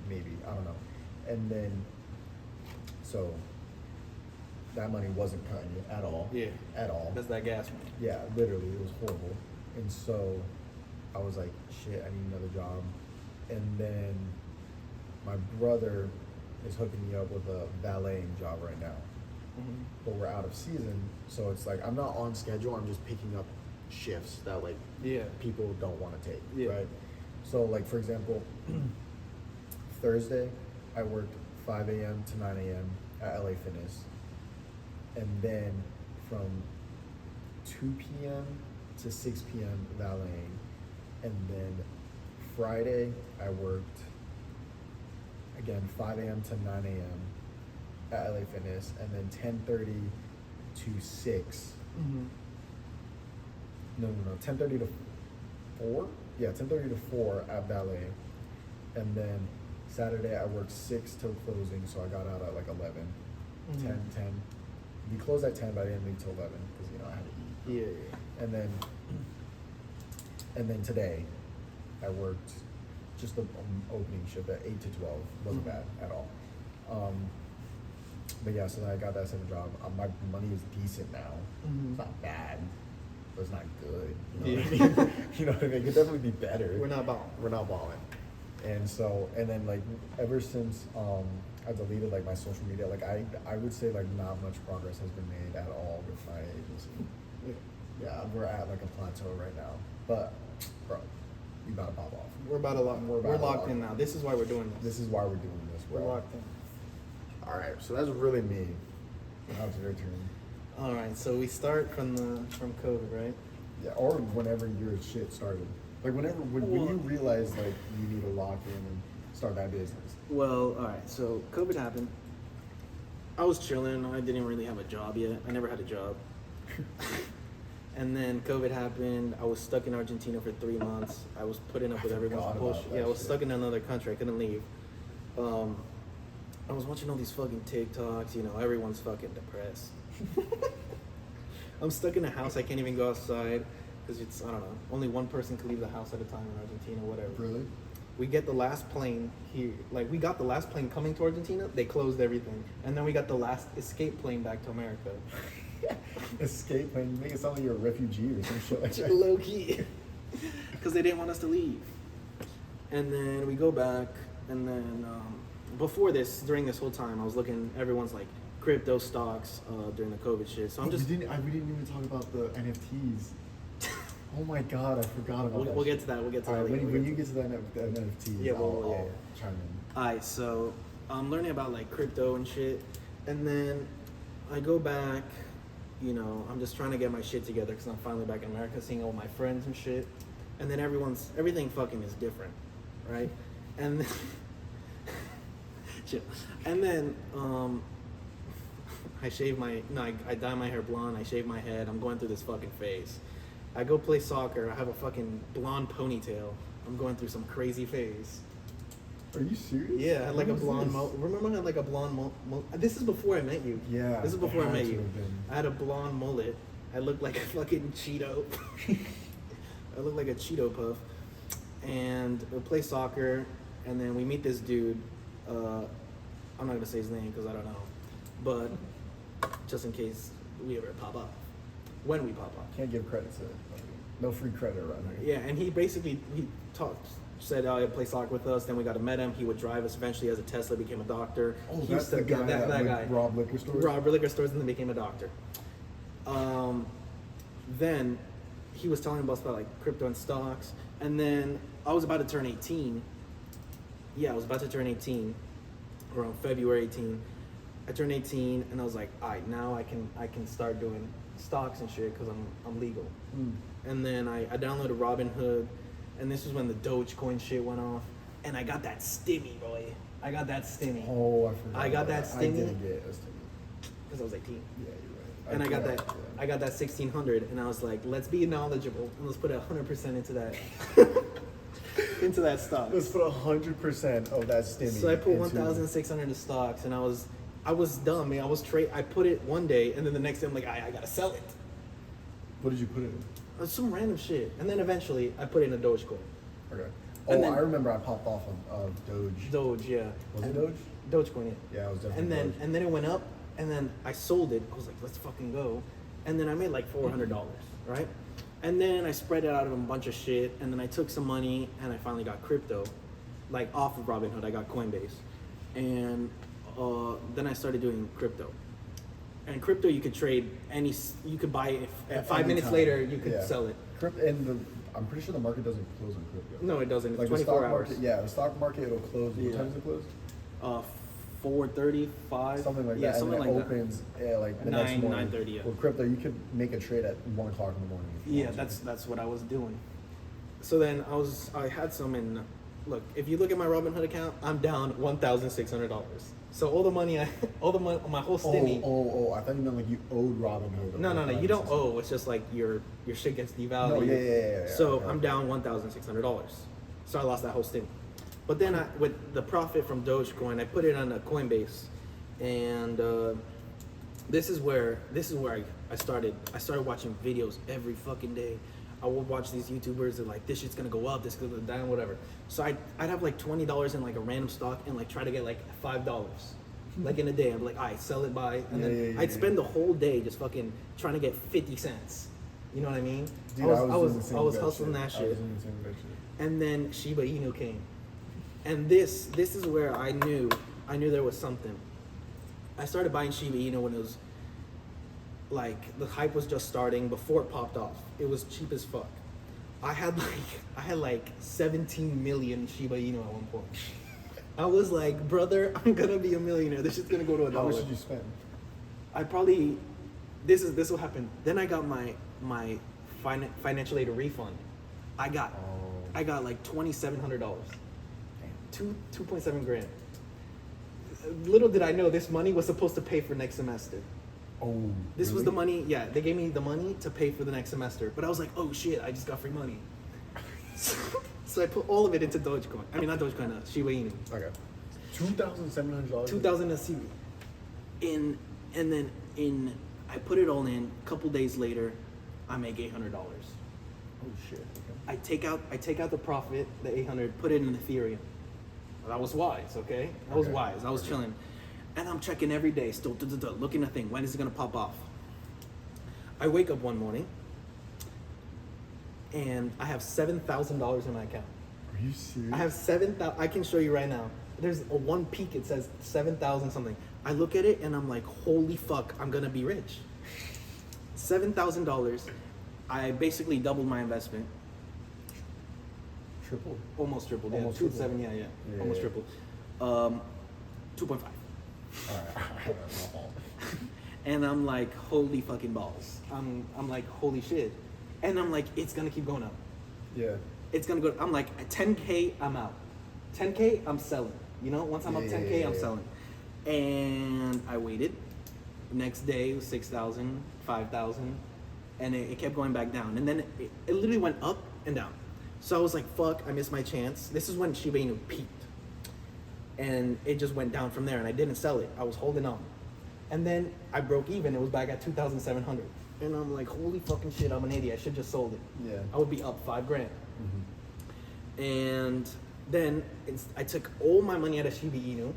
Maybe, I don't know. And then, so that money wasn't cutting it at all. Yeah. At all. That's that gas money. Yeah, literally, it was horrible. And so I was like, shit, I need another job. And then my brother is hooking me up with a valeting job right now. But we're out of season, so it's like I'm not on schedule, I'm just picking up shifts that like people don't want to take, right? So like, for example, Thursday, I worked 5 a.m. to 9 a.m. at LA Fitness. And then from 2 p.m. to 6 p.m. valeting. And then Friday, I worked, again, 5 a.m. to 9 a.m. at LA Fitness. And then 10:30 to 6. No, 10:30 to 4? Yeah, 10:30 to 4 at ballet. And then Saturday I worked 6 till closing, so I got out at like 11. 10. We closed at 10, but I didn't leave till 11 because I had to eat. Yeah. And then today I worked just the opening shift at 8 to 12. Wasn't bad at all. But yeah, so then I got that second job. My money is decent now. It's not bad, but it's not good. You know what I mean? You know what I mean? It could definitely be better. We're not balling. And so, and then like ever since I deleted like my social media, like I would say like not much progress has been made at all with my agency. Yeah, we're at like a plateau right now. But bro, we about to pop off. We're about to lock. We're locked in now. This is why we're doing this. This is why we're doing this. We're locked in. All right, so that's really me. Now it's your turn. All right, so we start from COVID, right? Yeah, or whenever your shit started. Like when you realize like you need to lock in and start that business. Well, all right. So COVID happened. I was chilling. I didn't really have a job yet. I never had a job. And then COVID happened. I was stuck in Argentina for 3 months. I was putting up with everyone's bullshit. Yeah, I was stuck in another country. I couldn't leave. I was watching all these fucking TikToks. You know, everyone's fucking depressed. I'm stuck in a house. I can't even go outside because it's, I don't know, only one person can leave the house at a time in Argentina, whatever. Really? We get the last plane here. Like, we got the last plane coming to Argentina. They closed everything. And then we got the last escape plane back to America. Escape plane? You make it sound like you're a refugee or some shit like that. Low key. Because they didn't want us to leave. And then we go back. And then before this, during this whole time, I was looking, everyone's like, crypto stocks during the COVID shit. So I'm just... we didn't even talk about the NFTs. Oh my god, I forgot about that. We'll get to that. We'll get to that later. When you get to that NFTs, yeah, I'll chime in. Alright, so I'm learning about like crypto and shit, and then I go back. You know, I'm just trying to get my shit together because I'm finally back in America, seeing all my friends and shit. And then everything fucking is different, right? And then, chill. And then I dye my hair blonde. I shave my head. I'm going through this fucking phase. I go play soccer. I have a fucking blonde ponytail. I'm going through some crazy phase. Are you serious? Yeah, I had like a blonde remember I had like a blonde this is before I met you. Yeah. This is before I met you. I had a blonde mullet. I looked like a fucking Cheeto. I looked like a Cheeto puff. And we play soccer, and then we meet this dude. I'm not gonna say his name because I don't know. But just in case we ever pop up. When we pop up. Can't give credit to it. No free credit right now. Yeah, and he said, oh, he'd play soccer with us. Then we got to meet him. He would drive us. Eventually, as a Tesla, became a doctor. Oh, that's the guy that guy. Robbed liquor stores? Robbed liquor stores and then became a doctor. Then he was telling us about like crypto and stocks. And then I was about to turn 18. Yeah, I was about to turn 18 around February 18. I turned 18 and I was like, all right, now I can start doing stocks and shit because I'm legal. And then I downloaded Robinhood, and this was when the Dogecoin shit went off, and I got that stimmy, boy. I got that stimmy. Oh, I forgot. I got that stimmy. I didn't get a stimmy because I was 18. Yeah, you're right. And I got that. Yeah. I got that 1600, and I was like, let's be knowledgeable and let's put 100% into that. Into that stock. Let's put 100% of that stimmy. So I put 1,600 into stocks, and I was dumb, man. I put it one day, and then the next day I'm like, I gotta sell it. What did you put it in? Some random shit, and then eventually I put it in a Dogecoin. Okay. And I remember I popped off of Doge. Doge, yeah. Was it Doge? Dogecoin, yeah. Yeah, it was definitely Doge. And then it went up, and then I sold it. I was like, let's fucking go. And then I made like $400, right? And then I spread it out of a bunch of shit, and then I took some money, and I finally got crypto, like off of Robinhood. I got Coinbase, and then I started doing crypto. And crypto, you could trade you could buy it. At 5 minutes later, you could sell it. I'm pretty sure the market doesn't close on crypto. No, it doesn't. It's like 24 the stock hours. Market, yeah, the stock market, it'll close. What time does it close? 4:35. Something like that. Yeah, something and like opens, that. Yeah, like the next morning. 9:30. Yeah. With crypto, you could make a trade at 1 o'clock in the morning. Yeah, that's what I was doing. So then I had some in. Look, if you look at my Robinhood account, I'm down $1,600. So all the money, my whole stimmy. Oh! I thought you meant like you owed Robinhood. No. You don't owe. It's just like your shit gets devalued. No, yeah. So I'm down $1,600. So I lost that whole stimmy. But then with the profit from Dogecoin, I put it on a Coinbase, and this is where I started watching videos every fucking day. I would watch these YouTubers and like, this shit's gonna go up, this is gonna go down, whatever. So I'd have like $20 in like a random stock and like try to get like $5. Like in a day, I'd be like, all right, sell it by, and then I'd spend the whole day just fucking trying to get 50 cents. You know what I mean? Dude, I was hustling that shit. And then Shiba Inu came. And this is where I knew there was something. I started buying Shiba Inu when it was like the hype was just starting before it popped off. It was cheap as fuck. I had like 17 million Shiba Inu at one point. I was like, brother, I'm gonna be a millionaire. This is gonna go to $1. How much did you spend? I probably this will happen. Then I got my financial aid refund. I got like $2,700. 2.7 grand. Little did I know this money was supposed to pay for next semester. Oh, This was really? the money, yeah, they gave me the money to pay for the next semester. But I was like, oh shit, I just got free money. So I put all of it into Dogecoin. I mean, not Dogecoin, Shiba Inu. Okay. $2,700. 2000 CB. I put it all in. A couple days later, I make $800. Oh shit. Okay. I take out the profit, the 800, put it in Ethereum. Well, that was wise, okay? That was Okay. wise. I was chilling. And I'm checking every day, still looking at thing. When is it gonna pop off? I wake up one morning and I have $7,000 in my account. Are you serious? I have 7,000. I can show you right now. There's a one peak. It says 7,000 something. I look at it and I'm like, holy fuck, I'm gonna be rich. $7,000. I basically doubled my investment. Triple. Almost tripled. Almost Yeah, tripled. 2.7. Yeah. Yeah, Almost yeah. tripled. 2.5. Alright. My fault. And I'm like, holy fucking balls. I'm like, holy shit. And I'm like, it's gonna keep going up. Yeah. It's gonna go. I'm like, at 10K, I'm out. 10K, I'm selling. You know, once I'm up 10K, I'm Yeah. selling. And I waited. Next day, it was 6,000, 5,000, and it kept going back down. And then it literally went up and down. So I was like, fuck, I missed my chance. This is when Shiba Inu peaked. And it just went down from there, and I didn't sell it. I was holding on. And then I broke even. It was back at 2,700. And I'm like, holy fucking shit, I'm an idiot. I should just sold it. Yeah. I would be up 5 grand. Mm-hmm. And then I took all my money out of Shiba Inu,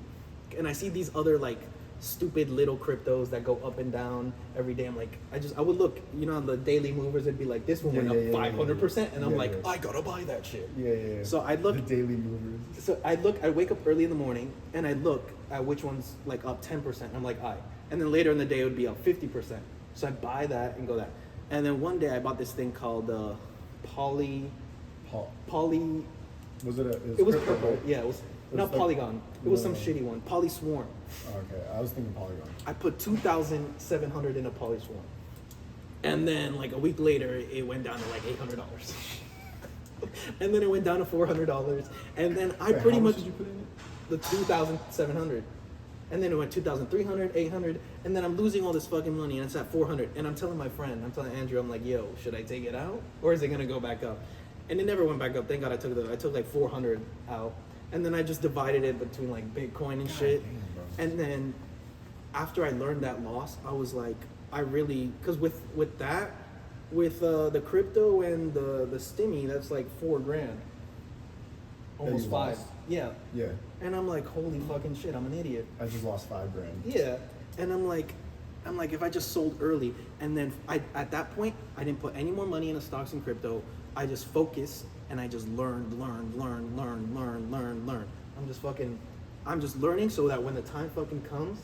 and I see these other like stupid little cryptos that go up and down every day. I'm like, I would look, you know, on the daily movers, it'd be like, this one went up 500%, and I'm Yeah, like, yeah. I gotta buy that shit. Yeah. So I'd look, The daily movers. so I wake up early in the morning, and I look at which one's like up 10%. I'm like, and then later in the day it would be up 50%. So I buy that and go that. And then one day I bought this thing called poly. Was it It was crypto, purple. right? Yeah, it was It not was like- Polygon. It was some No. shitty one. Poly Swarm. Okay, I was thinking Polygon. I put 2,700 in a Poly Swarm, and then like a week later, it went down to like $800, and then it went down to $400, and then I Wait, pretty how much did you put in it? the 2,700, and then it went 2,300, 800, and then I'm losing all this fucking money, and it's at 400, and I'm telling my friend, I'm telling Andrew, I'm like, yo, should I take it out, or is it gonna go back up? And it never went back up. Thank God I took like 400 out, and then I just divided it between like Bitcoin and shit. damn, bro. And then after I learned that loss, I was like, I really, because with the crypto and the stimmy, that's like 4 grand, almost you 5. lost? Yeah. Yeah, And I'm like, holy fucking shit, I'm an idiot. I just lost 5 grand. Yeah. And I'm like, if I just sold early, and then at that point, I didn't put any more money into stocks and crypto. I just focused and I just learned. I'm just learning so that when the time fucking comes,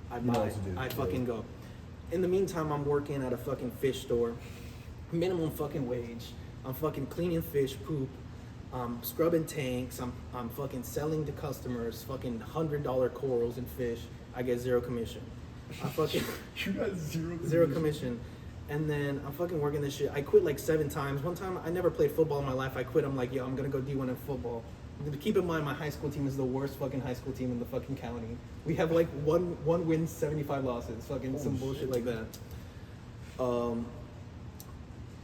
I You know buy. what to do. I Yeah. fucking go. In the meantime, I'm working at a fucking fish store, minimum fucking wage. I'm fucking cleaning fish poop. I'm scrubbing tanks. I'm fucking selling to customers fucking $100 corals and fish. I get 0 commission. I fucking You got 0 0 commission. And then I'm fucking working this shit. I quit like 7 times. One time I never played football in my life. I quit. I'm like, yo, I'm gonna go D1 in football. Keep in mind, my high school team is the worst fucking high school team in the fucking county. We have like one win, 75 losses. Fucking some bullshit like that.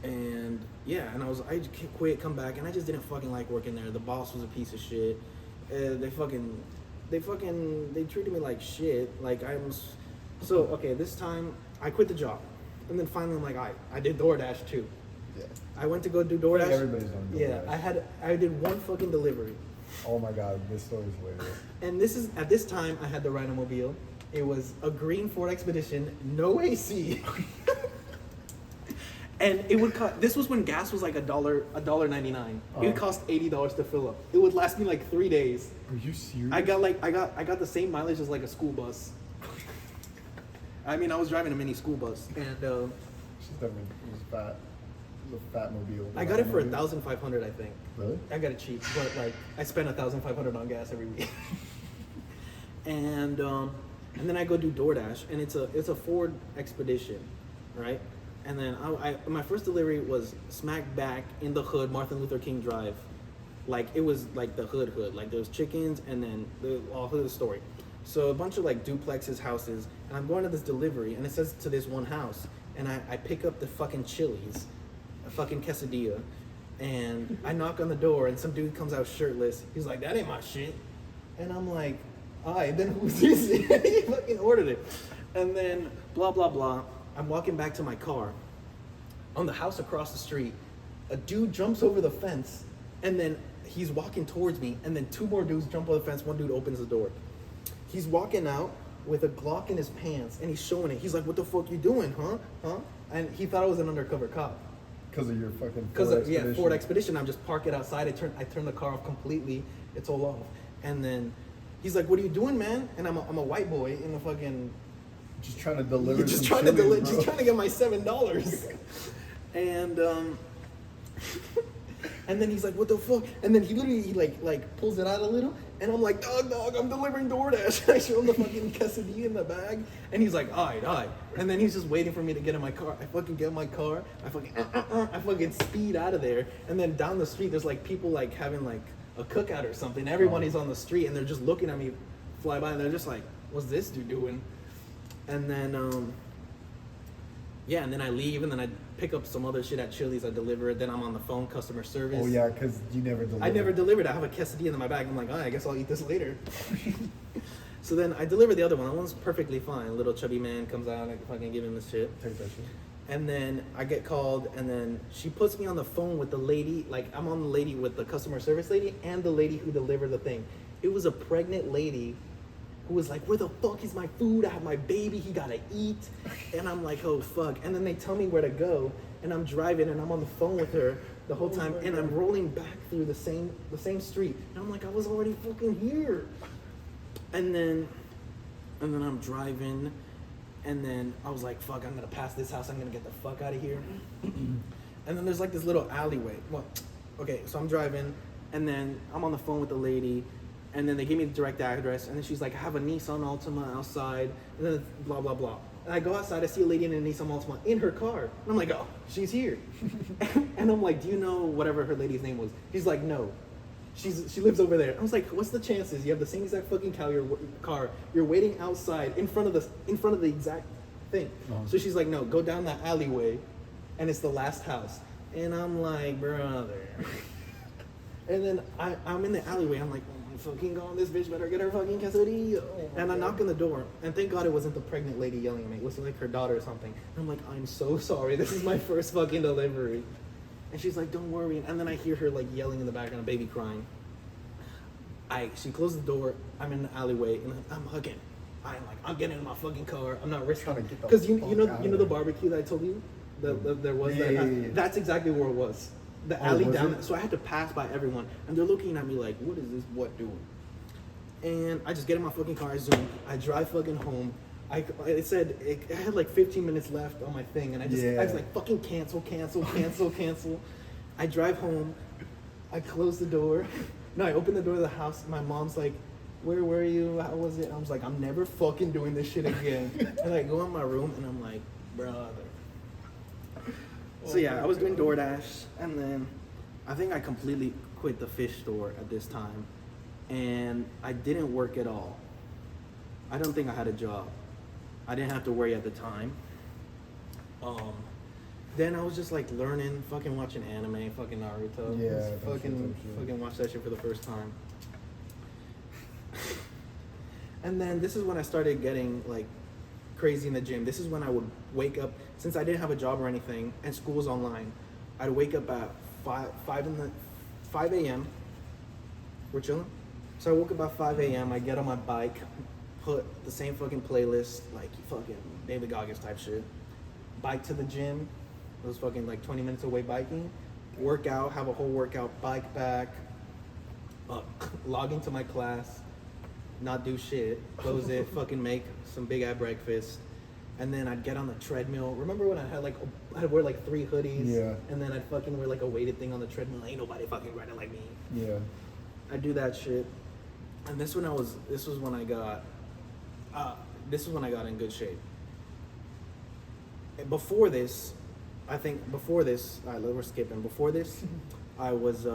And yeah, and I just quit, come back, and I just didn't fucking like working there. The boss was a piece of shit. They treated me like shit. Like okay, this time I quit the job. And then finally I'm like, I did DoorDash too. Yeah. I went to go do DoorDash. Everybody's done DoorDash. Yeah, I did 1 fucking delivery. Oh my god, this story is hilarious. And at this time I had the Rhino-mobile. It was a green Ford Expedition, no AC. And it would cost, this was when gas was like $1.99. It would cost $80 to fill up. It would last me like 3 days. Are you serious? I got the same mileage as like a school bus. I mean, I was driving a mini school bus, and She's definitely was fat. The fat mobile. I got it for 1,500, I think. Really? I got it cheap, but like I spend 1,500 on gas every week. and then I go do DoorDash, and it's a Ford Expedition, right? And then my first delivery was smack back in the hood, Martin Luther King Drive. Like it was like the hood, like there was chickens, and then I'll tell you the story. So a bunch of like duplexes, houses, and I'm going to this delivery, and it says to this one house, and I pick up the fucking Chili's, a fucking quesadilla, and I knock on the door, and some dude comes out shirtless. He's like, "That ain't my shit," and I'm like, "Alright, then who's this?" He fucking ordered it, and then blah blah blah. I'm walking back to my car. On the house across the street, a dude jumps over the fence, and then he's walking towards me, and then two more dudes jump over the fence. One dude opens the door. He's walking out with a Glock in his pants, and he's showing it. He's like, "What the fuck you doing, huh?" And he thought I was an undercover cop. Because of your fucking Ford Expedition. I'm just park it outside. I turn the car off completely. It's all off. And then he's like, "What are you doing, man?" And I'm a white boy in the fucking... Just trying to deliver Just some trying to chilies, just trying to get my $7. And and then he's like, "What the fuck?" And then he literally like pulls it out a little, and I'm like, dog, I'm delivering DoorDash." I show him the fucking quesadilla in the bag, and he's like, all right. And then he's just waiting for me to get in my car. I fucking get in my car. I fucking speed out of there, and then down the street there's like people like having like a cookout or something. Everybody's on the street, and they're just looking at me fly by, and they're just like, "What's this dude doing?" And then and then I leave, and then I pick up some other shit at Chili's. I deliver it. Then I'm on the phone, customer service. Oh yeah, because you never delivered. I never delivered. I have a quesadilla in my bag. I'm like, I guess I'll eat this later. So then I deliver the other one. That one's perfectly fine. A little chubby man comes out. I fucking give him this shit. Take that shit. And then I get called, and then she puts me on the phone with the lady. Like, I'm on the lady with the customer service lady and the lady who delivered the thing. It was a pregnant lady who was like, "Where the fuck is my food? I have my baby. He gotta eat." And I'm like, "Oh fuck." And then they tell me where to go, and I'm driving, and I'm on the phone with her the whole time, and I'm rolling back through the same street, and I'm like, I was already fucking here. And then I'm driving, and then I was like, fuck, I'm gonna pass this house. I'm gonna get the fuck out of here. And then there's like this little alleyway. Well, okay, so I'm driving, and then I'm on the phone with the lady, and then they give me the direct address, and then she's like, "I have a Nissan Altima outside," and then blah, blah, blah. And I go outside, I see a lady in a Nissan Altima in her car. And I'm like, "Oh, she's here." And I'm like, "Do you know whatever her lady's name was?" She's like, "No. She lives over there." I was like, "What's the chances? You have the same exact fucking car. You're waiting outside in front of the exact thing." Uh-huh. So she's like, "No, go down that alleyway, and it's the last house." And I'm like, "Brother." And then I'm in the alleyway. I'm like, "Oh my fucking god, this bitch better get her fucking quesadilla." And I knock on the door, and thank God it wasn't the pregnant lady yelling at me. It was like her daughter or something. And I'm like, "I'm so sorry. This is my first fucking delivery." And she's like, "Don't worry." And then I hear her like yelling in the background, baby crying. She closed the door. I'm in the alleyway, and I'm hugging. I'm getting in my fucking car. I'm not risking it. Because you know the barbecue that I told you? There was that. Yeah. That's exactly where it was. The alley down. So I had to pass by everyone, and they're looking at me like, "What is this what doing?" And I just get in my fucking car, I zoom. I drive fucking home. It said I had like 15 minutes left on my thing, and I was like, fucking cancel. I drive home. I close the door. No, I open the door of the house. My mom's like, "Where were you? How was it?" I was like, "I'm never fucking doing this shit again." And I go in my room, and I'm like, "Brother." So yeah, I was doing DoorDash, and then I think I completely quit the fish store at this time, and I didn't work at all. I don't think I had a job. I didn't have to worry at the time. Then I was just like learning, fucking watching anime, fucking Naruto. Yeah, fucking watch that shit for the first time. And then this is when I started getting like crazy in the gym. This is when I would wake up, since I didn't have a job or anything and school was online. I'd wake up at 5 a.m. We're chilling. So I woke up at 5 a.m. I get on my bike, put the same fucking playlist, like fucking David Goggins type shit. Bike to the gym. It was fucking like 20 minutes away biking. Work out, have a whole workout, bike back, log into my class, not do shit, close it, fucking make some big ass breakfast, And then I'd get on the treadmill. Remember when I'd wear like 3 hoodies? Yeah. And then I'd fucking wear like a weighted thing on the treadmill. Ain't nobody fucking running like me. Yeah. I'd do that shit. And this was when I got in good shape. Before this, we're skipping. Before this, I was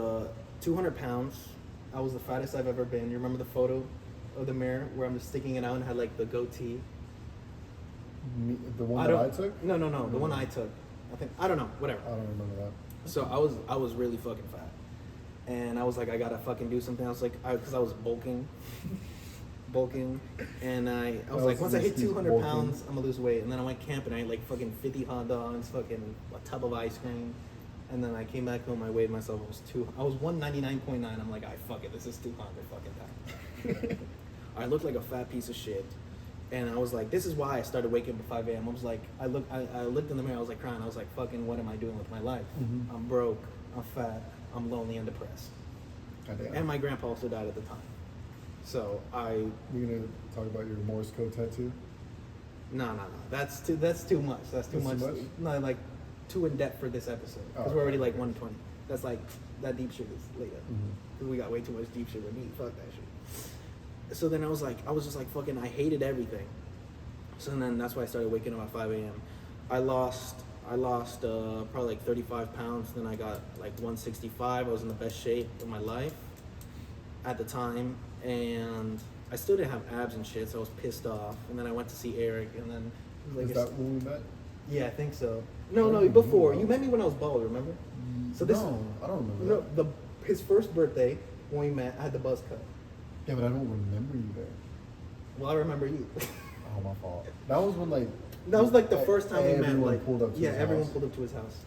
200 pounds. I was the fattest I've ever been. You remember the photo of the mirror where I'm just sticking it out and had like the goatee? The one that I took? No, the one I took. I don't know, whatever. I don't remember that. So I was really fucking fat. And I was like, I gotta fucking do something. I was like, because I was bulking. And I was like, once I hit 200 pounds, I'm gonna lose weight. And then I went camping. I ate like fucking 50 hot dogs, fucking a tub of ice cream. And then I came back home. I weighed myself. I was 199.9. I'm like, fuck it. This is 200 fucking pounds. I looked like a fat piece of shit. And I was like, this is why I started waking up at 5 a.m. I was like, I looked in the mirror. I was like crying. I was like, fucking, what am I doing with my life? Mm-hmm. I'm broke. I'm fat. I'm lonely and depressed. And my grandpa also died at the time. So You're gonna talk about your Morse code tattoo? No. That's too much. That's too much. No, like too in depth for this episode because we're already like 120. That's like that deep shit is later. Because we got way too much deep shit with me. Fuck that shit. So then I was just like fucking. I hated everything. So then that's why I started waking up at 5 a.m. I lost probably like 35 pounds. Then I got like 165. I was in the best shape of my life at the time. And I still didn't have abs and shit, so I was pissed off. And then I went to see Eric, and then Is that when we met? Yeah, I think so. No, before. You met me when I was bald, remember? So this. No, I don't remember that. His first birthday when we met, I had the buzz cut. Yeah, but I don't remember you there. Well, I remember you. Oh, my fault. That was when That was like the first time we met. Everyone pulled up to his house. everyone pulled up to his house.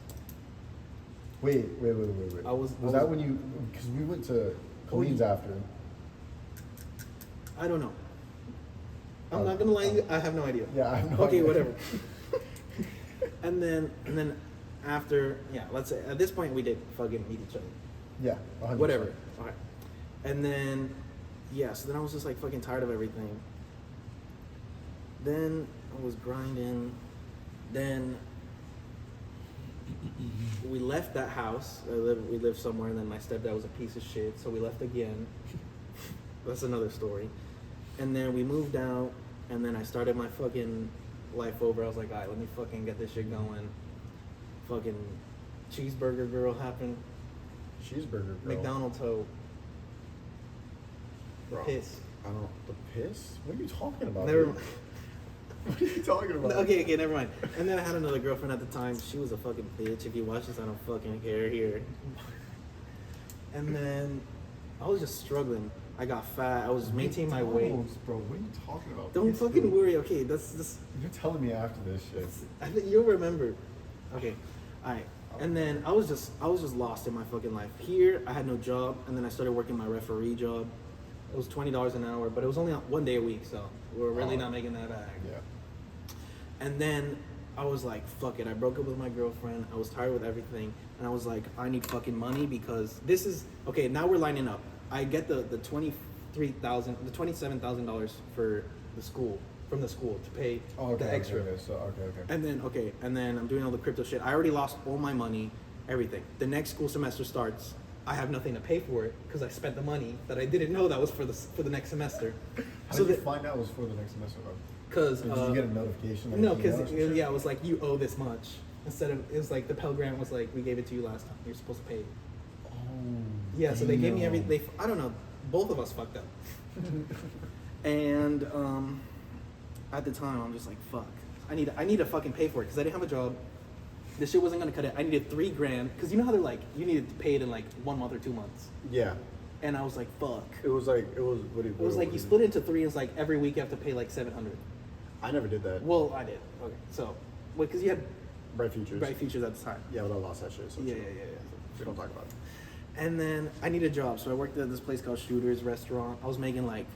Wait. Was that when you? Because we went to Colleen's after. I don't know. I'm not gonna lie to you, I have no idea. Yeah, I have no idea. Okay, whatever. and then after, let's say at this point we did fucking meet each other. Yeah, 100%. Whatever. Alright. And then so then I was just like fucking tired of everything. Then I was grinding. Then we left that house. We lived somewhere, and then my stepdad was a piece of shit, so we left again. That's another story. And then we moved out, and then I started my fucking life over. I was like, all right, let me fucking get this shit going. Fucking cheeseburger girl happened. Cheeseburger girl. McDonald's hoe. Bro, Piss. I don't. The piss? What are you talking about? Never dude? mind. What are you talking about? Okay, never mind. And then I had another girlfriend at the time. She was a fucking bitch. If you watch this, I don't fucking care here. And then I was just struggling. I got fat. I was maintaining my weight. Bro, what are you talking about? Don't Please fucking do. worry. Okay, that's just. You're telling me after this shit. I think you'll remember. Okay, all right. And then I was just lost in my fucking life. Here, I had no job, and then I started working my referee job. It was $20 an hour, but it was only 1 day a week, so we're really not making that back. Yeah. And then I was like, fuck it. I broke up with my girlfriend. I was tired with everything, and I was like, I need fucking money because this is okay. Now we're lining up. I get the $27,000 for the school from the school to pay the extra. Okay. And then I'm doing all the crypto shit. I already lost all my money, everything. The next school semester starts. I have nothing to pay for it because I spent the money that I didn't know that was for the next semester. How did you find out it was for the next semester though? Because did you get a notification? Like no, because it was like you owe this much instead of it was like the Pell Grant was like we gave it to you last time. You're supposed to pay. Oh. Yeah, so they gave me everything. I don't know. Both of us fucked up. And at the time, I'm just like, fuck. I need to fucking pay for it because I didn't have a job. This shit wasn't gonna cut it. I needed $3,000 because you know how they're like, you needed to pay it in like 1 month or 2 months. Yeah. And I was like, fuck. It was like You split it into 3. It's like every week you have to pay like $700. I never did that. Well, I did. Okay, so because you had Bright Futures. Bright Futures at the time. Yeah, but I lost that shit. So Yeah. We don't talk about it. And then I needed a job, so I worked at this place called Shooter's Restaurant. I was making like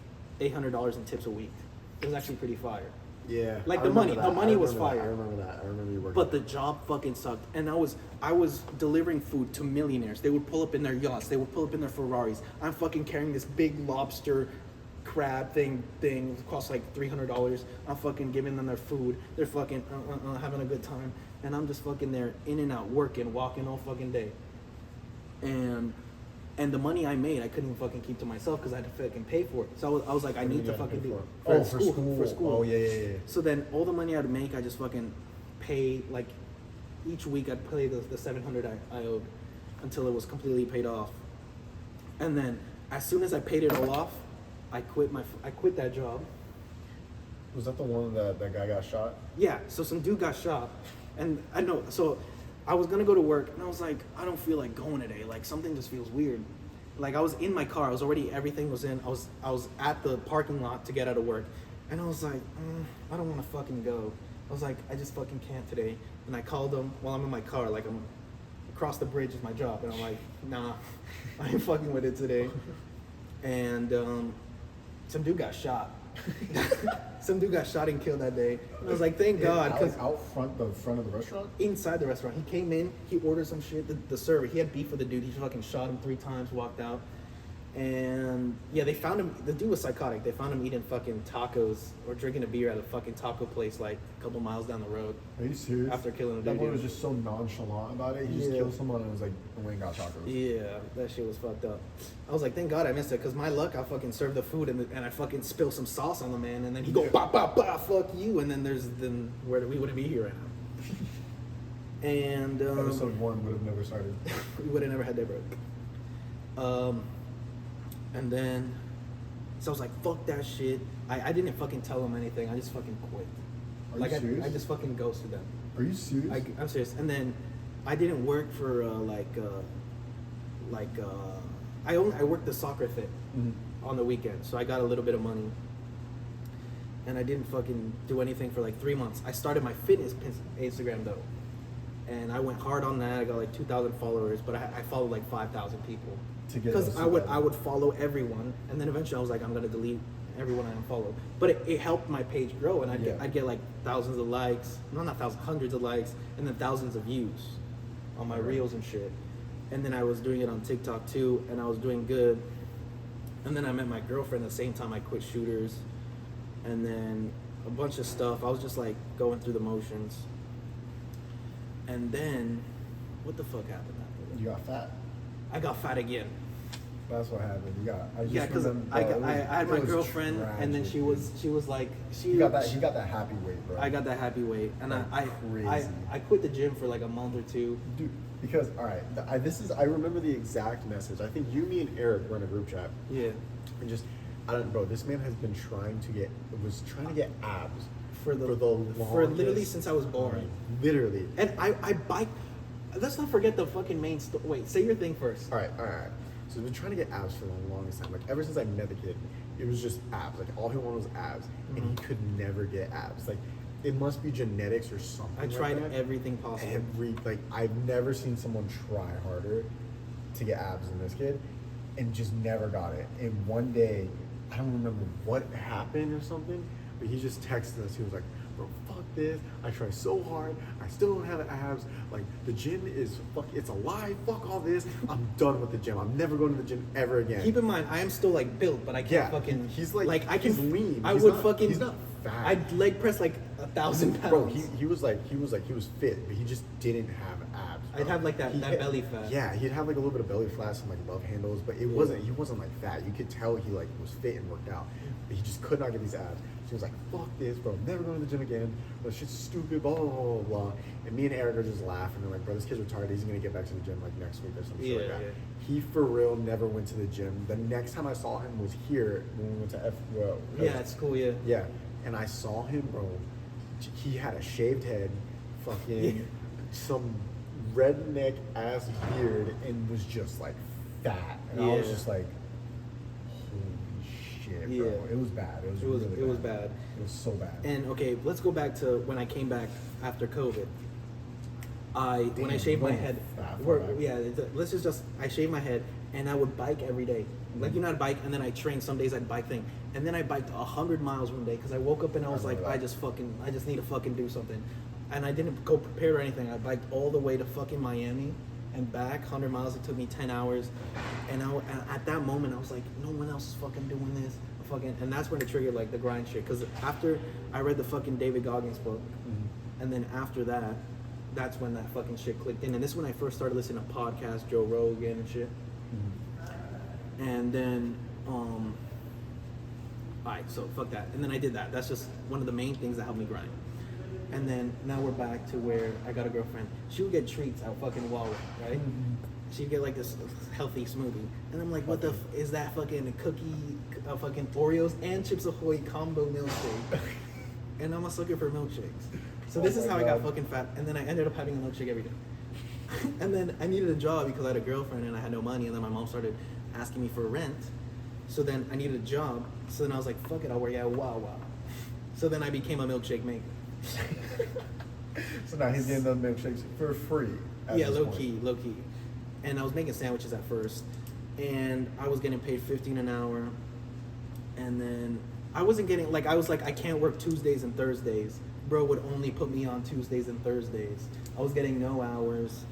$800 in tips a week. It was actually pretty fire. Yeah. Like I the money remember that. money I was remember fire. that. I remember that. I remember you working. But the job fucking sucked. And I was delivering food to millionaires. They would pull up in their yachts. They would pull up in their Ferraris. I'm fucking carrying this big lobster crab thing. It costs like $300. I'm fucking giving them their food. They're fucking having a good time, and I'm just fucking there in and out working, walking all fucking day. And the money I made, I couldn't even fucking keep to myself because I had to fucking pay for it. So I was like, I need to fucking do it for school. For school. Oh yeah. So then all the money I'd make, I just fucking pay, like each week I'd pay the $700 I owed until it was completely paid off. And then as soon as I paid it all off, I quit that job. Was that the one that guy got shot? Yeah, so some dude got shot, and I know, so I was gonna go to work, and I was like, I don't feel like going today, like something just feels weird. Like I was in my car, everything was in, I was at the parking lot to get out of work, and I was like, I don't wanna fucking go. I was like, I just fucking can't today. And I called him while I'm in my car, like I'm across the bridge is my job, and I'm like, nah, I ain't fucking with it today. And some dude got shot. Some dude got shot and killed that day. And I was like, thank God. Because out front of the restaurant? Inside the restaurant. He came in, he ordered some shit. The server, he had beef with the dude. He fucking shot him 3 times, walked out. And yeah, they found him, the dude was psychotic. They found him eating fucking tacos or drinking a beer at a fucking taco place like a couple miles down the road. Are you serious? After killing the that dude. boy was just so nonchalant about it. He just killed someone and was like, I went and got tacos. Yeah, that shit was fucked up. I was like, thank God I missed it, because my luck, I fucking served the food and I fucking spilled some sauce on the man, and then he go, bah, bah, bah, fuck you, and then where we wouldn't be here right now. And episode 1 would have never started. We would have never had Deadbroke. And then, so I was like, fuck that shit. I didn't fucking tell them anything. I just fucking quit. Are you serious? I just fucking ghosted them. Are you serious? I'm serious. And then I didn't work for I worked the soccer thing on the weekend, so I got a little bit of money. And I didn't fucking do anything for like 3 months. I started my fitness Instagram though, and I went hard on that. I got like 2,000 followers, but I followed like 5,000 people. Because I would follow everyone, and then eventually I was like, I'm gonna delete everyone I unfollowed. But it helped my page grow, and I'd get like thousands of likes, not thousands, hundreds of likes, and then thousands of views on my reels and shit. And then I was doing it on TikTok too, and I was doing good. And then I met my girlfriend at the same time I quit shooters, and then a bunch of stuff. I was just like going through the motions. And then, what the fuck happened after that? You got fat. I got fat again. That's what happened. Because I had my girlfriend, tragic, and then she was like You got that happy weight, bro. I got that happy weight, and I quit the gym for like a month or 2. Dude, because all right, I remember the exact message. I think you, me, and Eric were in a group chat. Yeah. And bro, this man has been trying to get abs for literally since I was born. Literally. And I bike. Let's not forget the fucking main story. Wait, say your thing first. All right. So he's been trying to get abs for the longest time. Like ever since I met the kid, it was just abs. Like all he wanted was abs, and he could never get abs. Like it must be genetics or something. I tried everything possible. I've never seen someone try harder to get abs than this kid, and just never got it. And one day, I don't remember what happened or something, but he just texted us. He was like, bro, fuck this. I try so hard. I still don't have abs. Like, the gym is, it's a lie. Fuck all this. I'm done with the gym. I'm never going to the gym ever again. Keep in mind, I am still, like, built, but I can't fucking... He's, like I can... He's lean. He's not fat. I'd leg press, like, 1,000 pounds. Bro, he was fit, but he just didn't have abs. Bro. I'd have, like, that belly fat. Yeah, he'd have, like, a little bit of belly fat and, like, love handles, but he wasn't, like, fat. You could tell he, like, was fit and worked out. But he just could not get these abs. So he was like, fuck this, bro. I'm never going to the gym again. This shit's stupid, blah, blah, blah, blah. And me and Eric are just laughing. They're like, bro, this kid's retarded. He's going to get back to the gym, like, next week or some shit like that. Yeah. He, for real, never went to the gym. The next time I saw him was here when we went to yeah, it's cool, yeah. Yeah. And I saw him, bro. He had a shaved head, fucking some redneck ass beard, and was just like fat. And I was just like, holy shit, bro. It was bad. It was bad. It was so bad. And okay, let's go back to when I came back after COVID. When I shaved my head, I shaved my head, and I would bike every day. Like, you know, I'd bike, and then I trained. Some days I'd bike thing, and then I biked 100 miles one day because I woke up and I was like, I just need to fucking do something, and I didn't go prepared or anything. I biked all the way to fucking Miami, and back 100 miles. It took me 10 hours, and at that moment I was like, no one else is fucking doing this. And that's when it triggered like the grind shit. Because after I read the fucking David Goggins book, and then after that, that's when that fucking shit clicked in. And this is when I first started listening to podcasts, Joe Rogan and shit. And then, alright, so fuck that. And then I did that. That's just one of the main things that helped me grind. And then now we're back to where I got a girlfriend. She would get treats out fucking Wawa, right? She'd get like this healthy smoothie. And I'm like, what the is that fucking cookie, fucking Oreos and Chips Ahoy combo milkshake? And I'm a sucker for milkshakes. So this is how I got fucking fat. And then I ended up having a milkshake every day. And then I needed a job because I had a girlfriend and I had no money. And then my mom started asking me for rent. So then I needed a job. So then I was like, fuck it, I'll work at Wawa. So then I became a milkshake maker. So now he's getting the milkshakes for free. Yeah, low key. And I was making sandwiches at first, and I was getting paid $15 an hour. And then I wasn't getting I was like, I can't work Tuesdays and Thursdays. Bro would only put me on Tuesdays and Thursdays. I was getting no hours.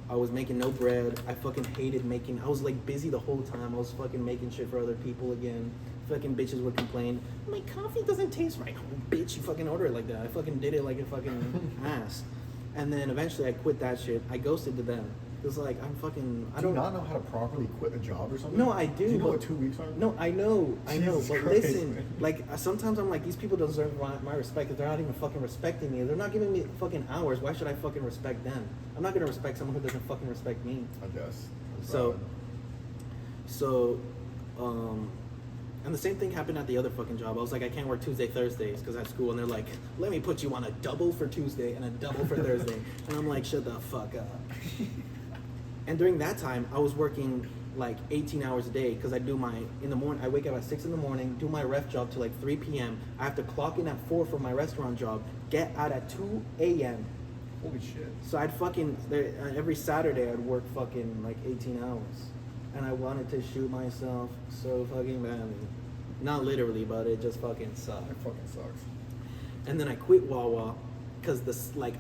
I was making no bread. I fucking hated making. I was like busy the whole time. I was fucking making shit for other people again. Fucking bitches would complain, my coffee doesn't taste right. Oh, bitch, you fucking order it like that. I fucking did it like a fucking ass. And then eventually I quit that shit. I ghosted to them. It was like, I don't Do you not know how to properly quit a job or something? No, I do. Do you know what 2 weeks are? No, I know. Jesus But Christ. listen, like sometimes I'm like, these people don't deserve my respect if they're not even fucking respecting me. They're not giving me fucking hours. Why should I fucking respect them? I'm not gonna respect someone who doesn't fucking respect me. I guess. And the same thing happened at the other fucking job. I was like, I can't work Tuesday, Thursdays because at school, and they're like, let me put you on a double for Tuesday and a double for Thursday. And I'm like, shut the fuck up. And during that time, I was working like 18 hours a day because I do in the morning, I wake up at 6 in the morning, do my ref job till like 3 p.m. I have to clock in at 4 for my restaurant job, get out at 2 a.m. Holy shit. So I'd fucking, every Saturday I'd work fucking like 18 hours. And I wanted to shoot myself so fucking badly. Not literally, but it just fucking sucked. It fucking sucks. And then I quit Wawa because I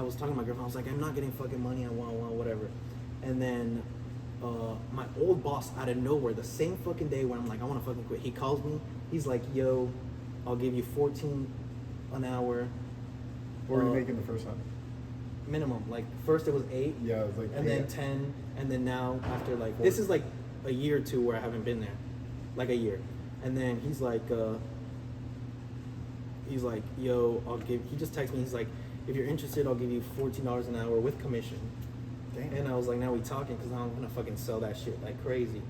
was talking to my girlfriend, I was like, I'm not getting fucking money on Wawa, whatever. And then my old boss out of nowhere, the same fucking day when I'm like, I want to fucking quit, he calls me. He's like, yo, I'll give you 14 an hour. What were you making the first time? Minimum. Like first it was 8. Yeah, it was like and 8. then 10, and then now after like this is like a year or two where I haven't been there, like a year. And then he's like, yo, he just texted me. He's like, if you're interested, I'll give you $14 an hour with commission. Damn. And I was like, now we talking because I'm gonna fucking sell that shit like crazy.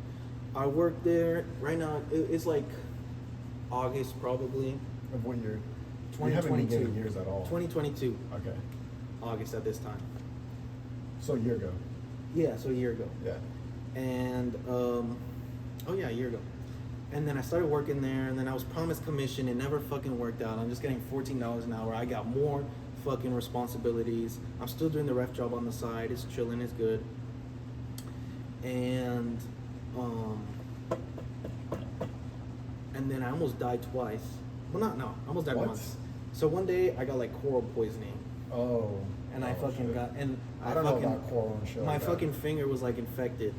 I work there right now. It's like August probably. Of what year? 2022. You haven't been getting years at all. 2022. Okay. August at this time. So a year ago. Yeah, so a year ago. Yeah. And a year ago. And then I started working there, and then I was promised commission. It never fucking worked out. I'm just getting $14 an hour. I got more fucking responsibilities. I'm still doing the ref job on the side. It's chilling. It's good. And then I almost died twice. Well, I almost died What? once. So one day I got like coral poisoning. Oh. And I fucking shit. got, and I don't know about coral and shit my like that. fucking finger was like infected.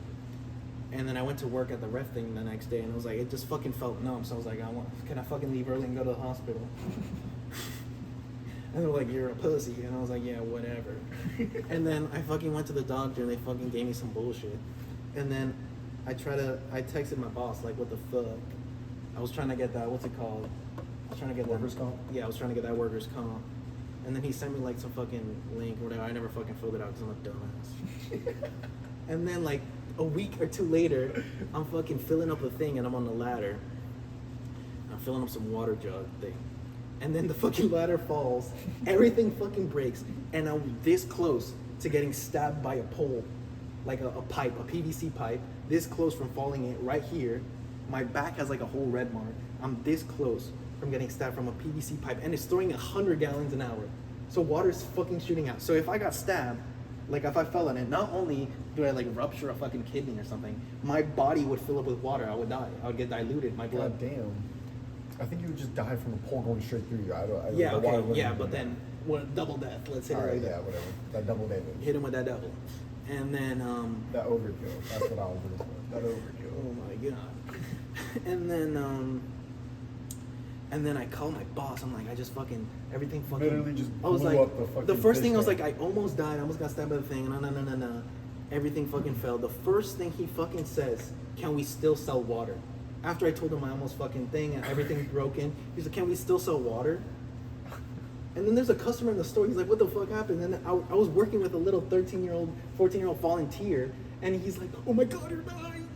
And then I went to work at the ref thing the next day, and it was like, it just fucking felt numb. So I was like, can I fucking leave early and go to the hospital? And they were like, you're a pussy. And I was like, yeah, whatever. And then I fucking went to the doctor, and they fucking gave me some bullshit. And then I texted my boss, like, what the fuck? I was trying to get that, what's it called? I was trying to get Workers' comp? Yeah, I was trying to get that workers' comp. And then he sent me like some fucking link or whatever. I never fucking filled it out because I'm a dumbass. And then like a week or two later, I'm fucking filling up a thing, and I'm on the ladder. I'm filling up some water jug thing. And then the fucking ladder falls. Everything fucking breaks. And I'm this close to getting stabbed by a pole. Like a pipe, a PVC pipe. This close from falling in right here. My back has like a whole red mark. I'm this close from getting stabbed from a PVC pipe, and it's throwing 100 gallons an hour. So water's fucking shooting out. So if I got stabbed, like if I fell on it, not only do I like rupture a fucking kidney or something, my body would fill up with water. I would die. I would get diluted. My blood. God damn. I think you would just die from the pole going straight through you. Yeah, the water okay, wouldn't yeah, be but there. then what? Double death. Let's hit it Alright, right yeah, there. whatever. That double damage. Hit him with that devil. And then That overkill. That's what I was looking for. That overkill. oh my god. And then I call my boss. I'm like, I just fucking everything fucking. Literally just I was blew like, up the fucking the first thing I was fish like, I almost died. I almost got stabbed by the thing. No. Everything fucking fell. The first thing he fucking says, can we still sell water? After I told him my almost fucking thing and everything's broken, he's like, can we still sell water? And then there's a customer in the store. He's like, what the fuck happened? And then I was working with a little 13-year-old, 14-year-old volunteer, and he's like, oh my god, you're dying.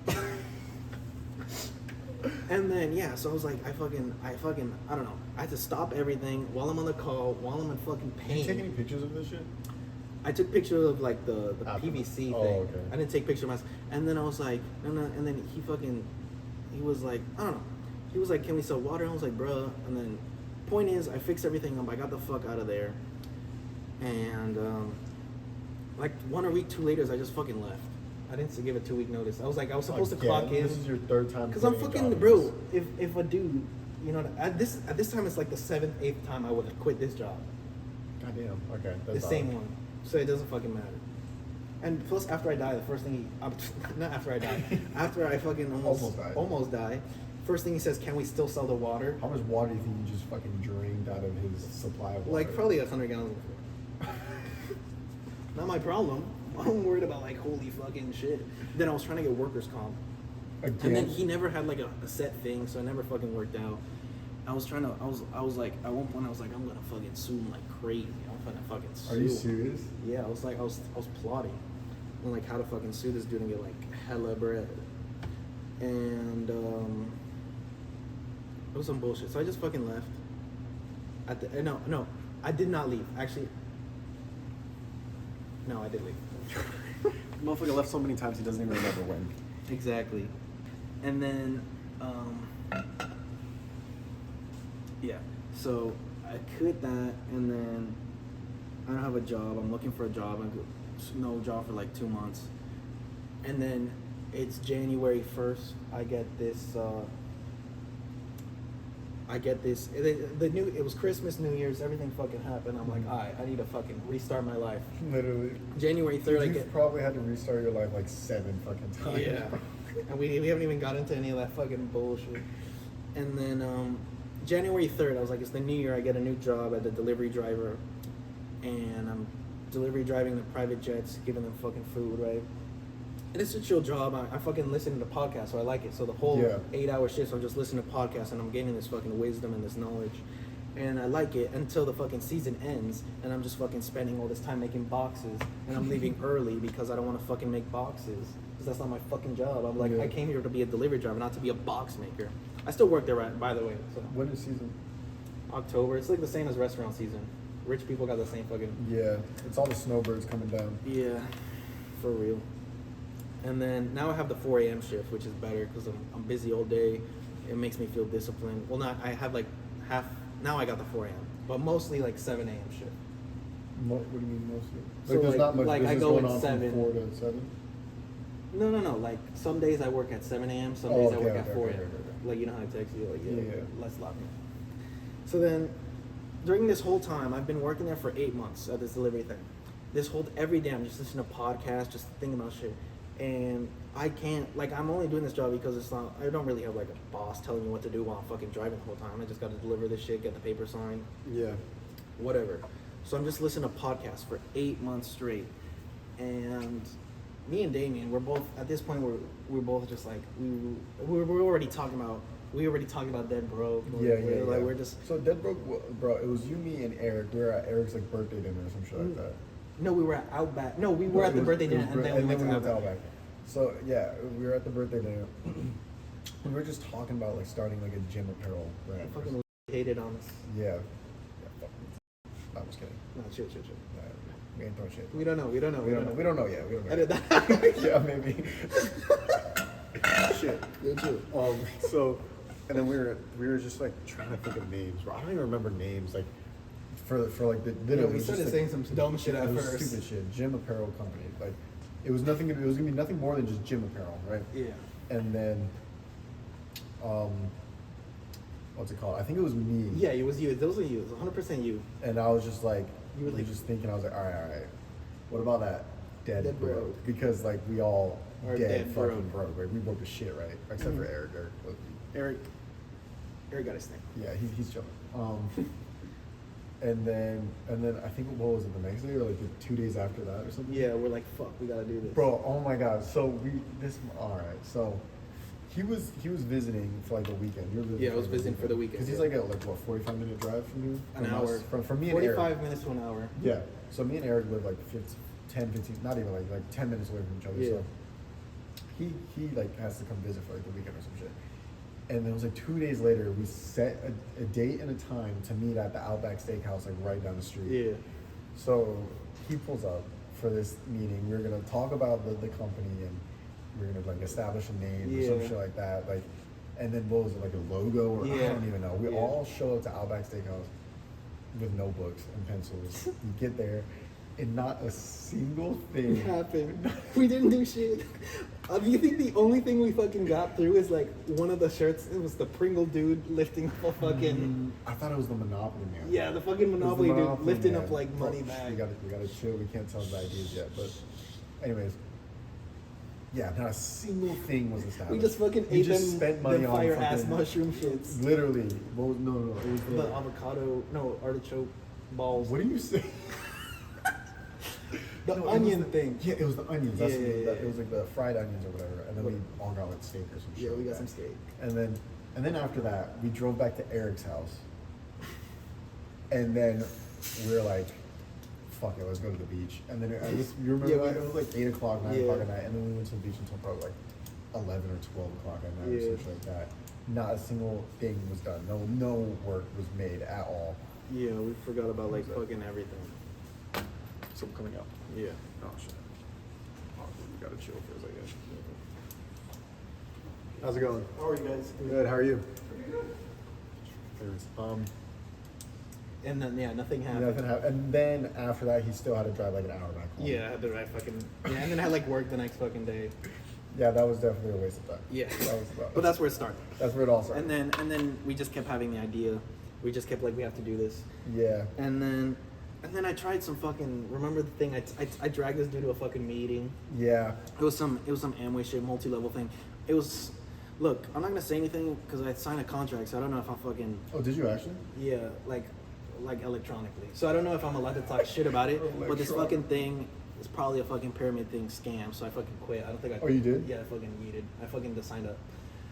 And then yeah, so I was like, I don't know. I had to stop everything while I'm on the call, while I'm in fucking pain. Did you take any pictures of this shit? I took pictures of like the PVC thing. Oh, okay. I didn't take pictures of myself. And then I was like, no. And then he was like, I don't know. He was like, can we sell water? I was like, bruh. And then point is, I fixed everything up. I got the fuck out of there. And like 1 week, 2 later, I just fucking left. I didn't give a 2-week notice. I was like, I was supposed to clock in. This is your third time. Because I'm fucking, bro, if a dude, you know, at this time, it's like the 7th, 8th time I would have quit this job. Goddamn. Okay. The same one. So it doesn't fucking matter. And plus, after I die, the first thing not after I die, after I fucking almost die, first thing he says, can we still sell the water? How much water do you think you just fucking drained out of his supply of water? Like probably 100 gallons of water. Not my problem. I'm worried about like holy fucking shit. Then I was trying to get workers' comp. Again? And then he never had like a set thing, so it never fucking worked out. I was like, at one point I was like, I'm gonna fucking sue him like crazy. I'm gonna fucking sue. Are you serious? Yeah, I was plotting on like how to fucking sue this dude and get like hella bread. And it was some bullshit. So I just fucking left. No, I did not leave. Actually, no, I did leave. Motherfucker left so many times he doesn't even remember when. Exactly. And then, yeah. So I quit that, and then I don't have a job. I'm looking for a job. No job for like 2 months. And then it's January 1st. I get this. It was Christmas, New Year's, everything fucking happened. I'm like, alright, I need to fucking restart my life. Literally. January 3rd, You probably had to restart your life like 7 fucking times. Yeah. And we haven't even got into any of that fucking bullshit. And then January 3rd, I was like, it's the new year. I get a new job as a delivery driver, and I'm delivery driving the private jets, giving them fucking food, right? And it's a chill job. I fucking listen to podcasts, so I like it. So the whole 8-hour shifts, I'm just listening to podcasts, and I'm gaining this fucking wisdom and this knowledge. And I like it until the fucking season ends, and I'm just fucking spending all this time making boxes, and I'm leaving early because I don't want to fucking make boxes, because that's not my fucking job. I'm like, I came here to be a delivery driver, not to be a box maker. I still work there, right, by the way. So. When is season? October. It's like the same as restaurant season. Rich people got the same fucking... Yeah, it's all the snowbirds coming down. Yeah, for real. And then now I have the 4 a.m. shift, which is better because I'm busy all day. It makes me feel disciplined. Well, not, I have like half... Now I got the 4 a.m., but mostly like 7 a.m. shift. What do you mean mostly? So there's not much like I business go going at on 7. From 4 to 7? No. Like some days I work at 7 a.m., some days I work at 4 a.m. Okay. Like, you know how I text you? Like, Yeah. Let's lock me. So then, during this whole time, I've been working there for 8 months at this delivery thing. Every day I'm just listening to podcasts, just thinking about shit. And I can't, like, I'm only doing this job because I don't really have like a boss telling me what to do while I'm fucking driving the whole time. I just got to deliver this shit, get the paper signed. Yeah. Whatever. So I'm just listening to podcasts for 8 months straight. And me and Damien, we're both, at this point, we're both just like, we're already talking about, Deadbroke. Yeah. We're just... So Deadbroke, bro, it was you, me, and Eric. We were at Eric's like birthday dinner or some shit like that. No, we were at Outback. No, we were at the birthday dinner, and then we went to Outback. So yeah, we were at the birthday dinner. We were just talking about like starting like a gym apparel brand. I fucking hated on us. Yeah. I was kidding. No, chill. We ain't throwing shit. We don't know. We don't know yet. We don't know. Edit that. Yeah, maybe. Shit. Yeah, chill. So, and then we were just like trying to think of names. Bro, I don't even remember names. Like for like the dinner. We started saying some dumb shit at first. Stupid shit. Gym apparel company. Like it was nothing. It was gonna be nothing more than just gym apparel, right? Yeah. And then, what's it called? I think it was me. Yeah, it was you. Those are you. It was 100% you. And I was just like, you were like just thinking. I was like, all right. What about that? dead broke. broke. Because like we all Are dead dead fucking broke. broke. Like we broke as shit, right? Except for Eric. Eric got his thing. Yeah, he's chilling. And then I think what was it, the next day or like the 2 days after that or something? Yeah, we're like, fuck, we gotta do this. Bro, oh my god. So so he was visiting for like a weekend. You were visiting Yeah, I was visiting for the weekend. Because he's like a 45-minute drive from you? An From hour. us? From me and Eric. 45 minutes to an hour. Yeah. So me and Eric live like 15, not even like 10 minutes away from each other. Yeah. So he like has to come visit for like the weekend or some shit. And it was like 2 days later, we set a date and a time to meet at the Outback Steakhouse, like right down the street. Yeah. So he pulls up for this meeting. We were gonna talk about the company and we are gonna like establish a name or some Yeah. shit like that. Like, and then what was it, like a logo or I Yeah. don't even know. We Yeah. all show up to Outback Steakhouse with notebooks and pencils. We get there, and not a single thing Happened. We didn't do shit. You think the only thing we fucking got through is like one of the shirts? It was the Pringle dude lifting a fucking. I thought it was the Monopoly man. Yeah, the fucking It was the Monopoly dude Monopoly lifting man. up like Bro, money back. We gotta chill. We can't tell the ideas yet. But, anyways, yeah, not a single thing was established. We just fucking We ate just them, spent money them on fire ass fucking- mushroom shits. Literally, well, no. It was The avocado, no, artichoke balls. What do you say? The No, it was onion the- thing. Yeah, it was the onions. That's Yeah, what yeah, it was like the fried onions or whatever. And then we all got like steak or some shit. Yeah, we like got that. some steak. And then after that, we drove back to Eric's house. And then we were like, fuck it, let's go to the beach. And then you remember Yeah, that? It was like 8 o'clock, 9 Yeah. o'clock at night. And then we went to the beach until probably like 11 or 12 o'clock at night or Yeah. something like that. Not a single thing was done. No work was made at all. Yeah, we forgot about like What was that? fucking everything. Something coming out. Yeah. Oh shit. Oh, we gotta chill for a second. How's it going? How are you guys? Good. How are you? And then nothing happened. Nothing happened. And then after that, he still had to drive like an hour back home. Yeah, I had to write fucking and then I had like work the next fucking day. Yeah, that was definitely a waste of time. Yeah. But That's where it started. that's where it all started. And then we just kept having the idea. We just kept like we have to do this. Yeah. And then I tried some fucking. Remember the thing? I dragged this dude to a fucking meeting. Yeah. It was some Amway shit, multi-level thing. It was. Look, I'm not gonna say anything because I signed a contract, so I don't know if I'm fucking. Oh, did you actually? Yeah, like electronically. So I don't know if I'm allowed to talk shit about it. But this fucking thing is probably a fucking pyramid thing scam. So I fucking quit. I don't think I. Oh, you did? Yeah, I fucking yeeted. I fucking just signed up.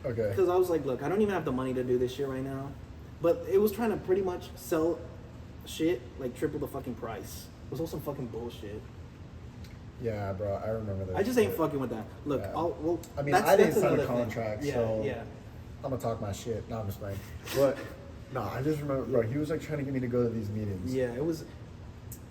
Okay. Because I was like, look, I don't even have the money to do this shit right now. But it was trying to pretty much sell shit like triple the fucking price. It was all some fucking bullshit. Yeah, bro. I remember that. I just ain't shit. fucking with that. Look, Yeah. I mean, that's I didn't sign another a thing. contract, Yeah, so yeah. I'm gonna talk my shit. No, I'm just playing. But no, I just remember, bro. He was like trying to get me to go to these meetings. Yeah, it was.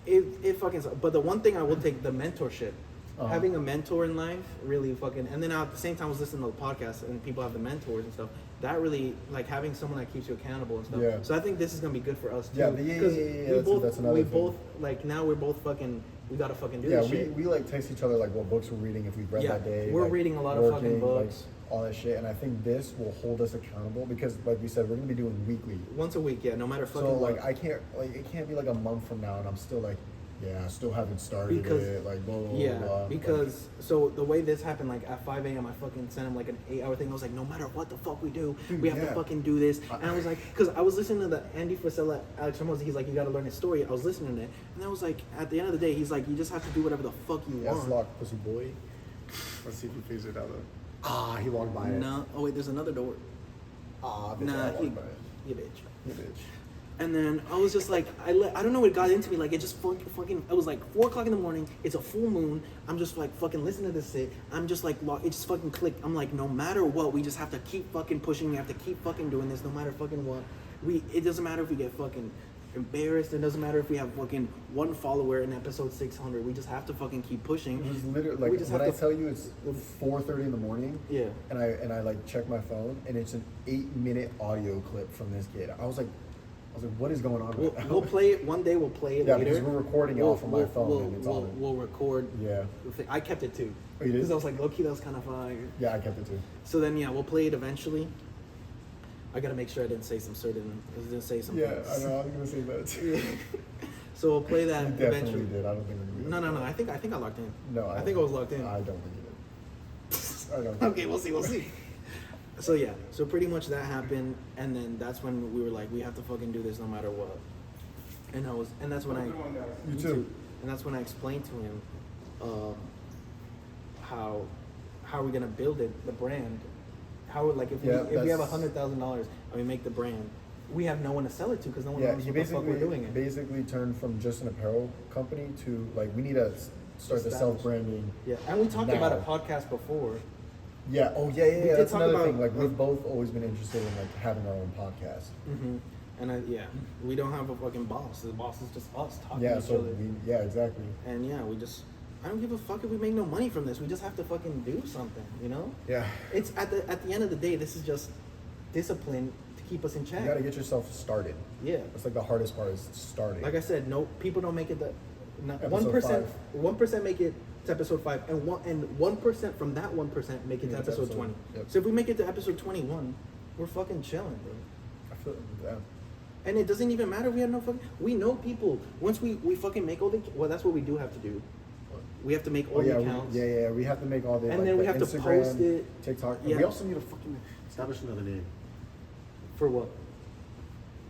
It fucking sucked. But the one thing I will take, the mentorship. Uh-huh. Having a mentor in life really fucking. And then at the same time, I was listening to the podcast and people have the mentors and stuff. That really, like having someone that keeps you accountable and stuff. Yeah. So I think this is gonna be good for us too. Yeah, 'Cause that's another we thing. both like now we're both fucking. We gotta fucking do Yeah, this we, shit. we like text each other like what books we're reading if we've read Yeah, that day. we're like, reading a lot of fucking like, books. all that shit, and I think this will hold us accountable because, like we said, we're gonna be doing weekly. Once a week, yeah. No matter fucking So what. like it can't be like a month from now, and I'm still like, yeah, I still haven't started Because- it. Like blah blah Yeah, blah. because so the way this happened, like at 5 a.m., I fucking sent him like an 8-hour thing. I was like, no matter what the fuck we do, Dude, we have to yeah. fucking do this. And I was like, because I was listening to the Andy Frisella, Alex Ramosi, he's like, you gotta learn his story. I was listening to it, and I was like, at the end of the day, he's like, you just have to do whatever the fuck you Yes, want. lock, pussy boy. Let's see if he figures it out though. Ah, he walked by it. No, oh wait, there's another door. Ah, bitch, Nah, I walked by it. you bitch. You bitch. And then I was just like, I don't know what got into me. Like, it just fucking, it was like 4 o'clock in the morning. It's a full moon. I'm just like fucking listening to this shit. I'm just like, it just fucking clicked. I'm like, no matter what, we just have to keep fucking pushing. We have to keep fucking doing this no matter fucking what. It doesn't matter if we get fucking embarrassed. It doesn't matter if we have fucking 1 follower in episode 600. We just have to fucking keep pushing. It was literally We like just when have I to- tell you it's 4:30 in the morning. Yeah. And I like check my phone and it's an 8-minute audio clip from this kid. I was like, what is going on? We'll, right now? we'll play it one day. We'll play it Yeah, later. because we're recording it off of my phone and it's on it. We'll record. Yeah. the thing. I kept it too. Oh, you did? Because I was like, low key, that was kind of fire. Yeah, I kept it too. So then, yeah, we'll play it eventually. I gotta make sure I didn't say some certain. I didn't say some. Yeah, things. I know. I was gonna say that too. So we'll play that You definitely eventually. did. I don't think we did. No. I think I locked in. No, I think I was locked in. I don't think you did. I don't. Okay, we'll see. So yeah, so pretty much that happened, and then that's when we were like, we have to fucking do this no matter what. And that's when You too. And that's when I explained to him, how are we gonna build it, the brand? How like if we have $100,000 and we make the brand, we have no one to sell it to because no one knows what the fuck we're doing it. Basically turned from just an apparel company to like we need to start the self-branding. Yeah, and we talked about a podcast before. Yeah. Oh yeah. We did That's talk another about, thing. Like we've both always been interested in like having our own podcast. Mm-hmm. And we don't have a fucking boss. The boss is just us talking to each other. Exactly. And I don't give a fuck if we make no money from this. We just have to fucking do something, you know? Yeah. It's at the end of the day, this is just discipline to keep us in check. You gotta get yourself started. Yeah. That's like the hardest part is starting. Like I said, no people don't make it Episode 1% make it to episode 5 and 1% from that 1% make it to episode 20. Yep. So if we make it to episode 21, we're fucking chilling, bro. I feel yeah. And it doesn't even matter. We know people. Once we fucking make all the, well, that's what we do have to do. We have to make all the accounts. We have to make all the, and then we have Instagram, to post it. TikTok. And we also need to fucking establish another name. For what?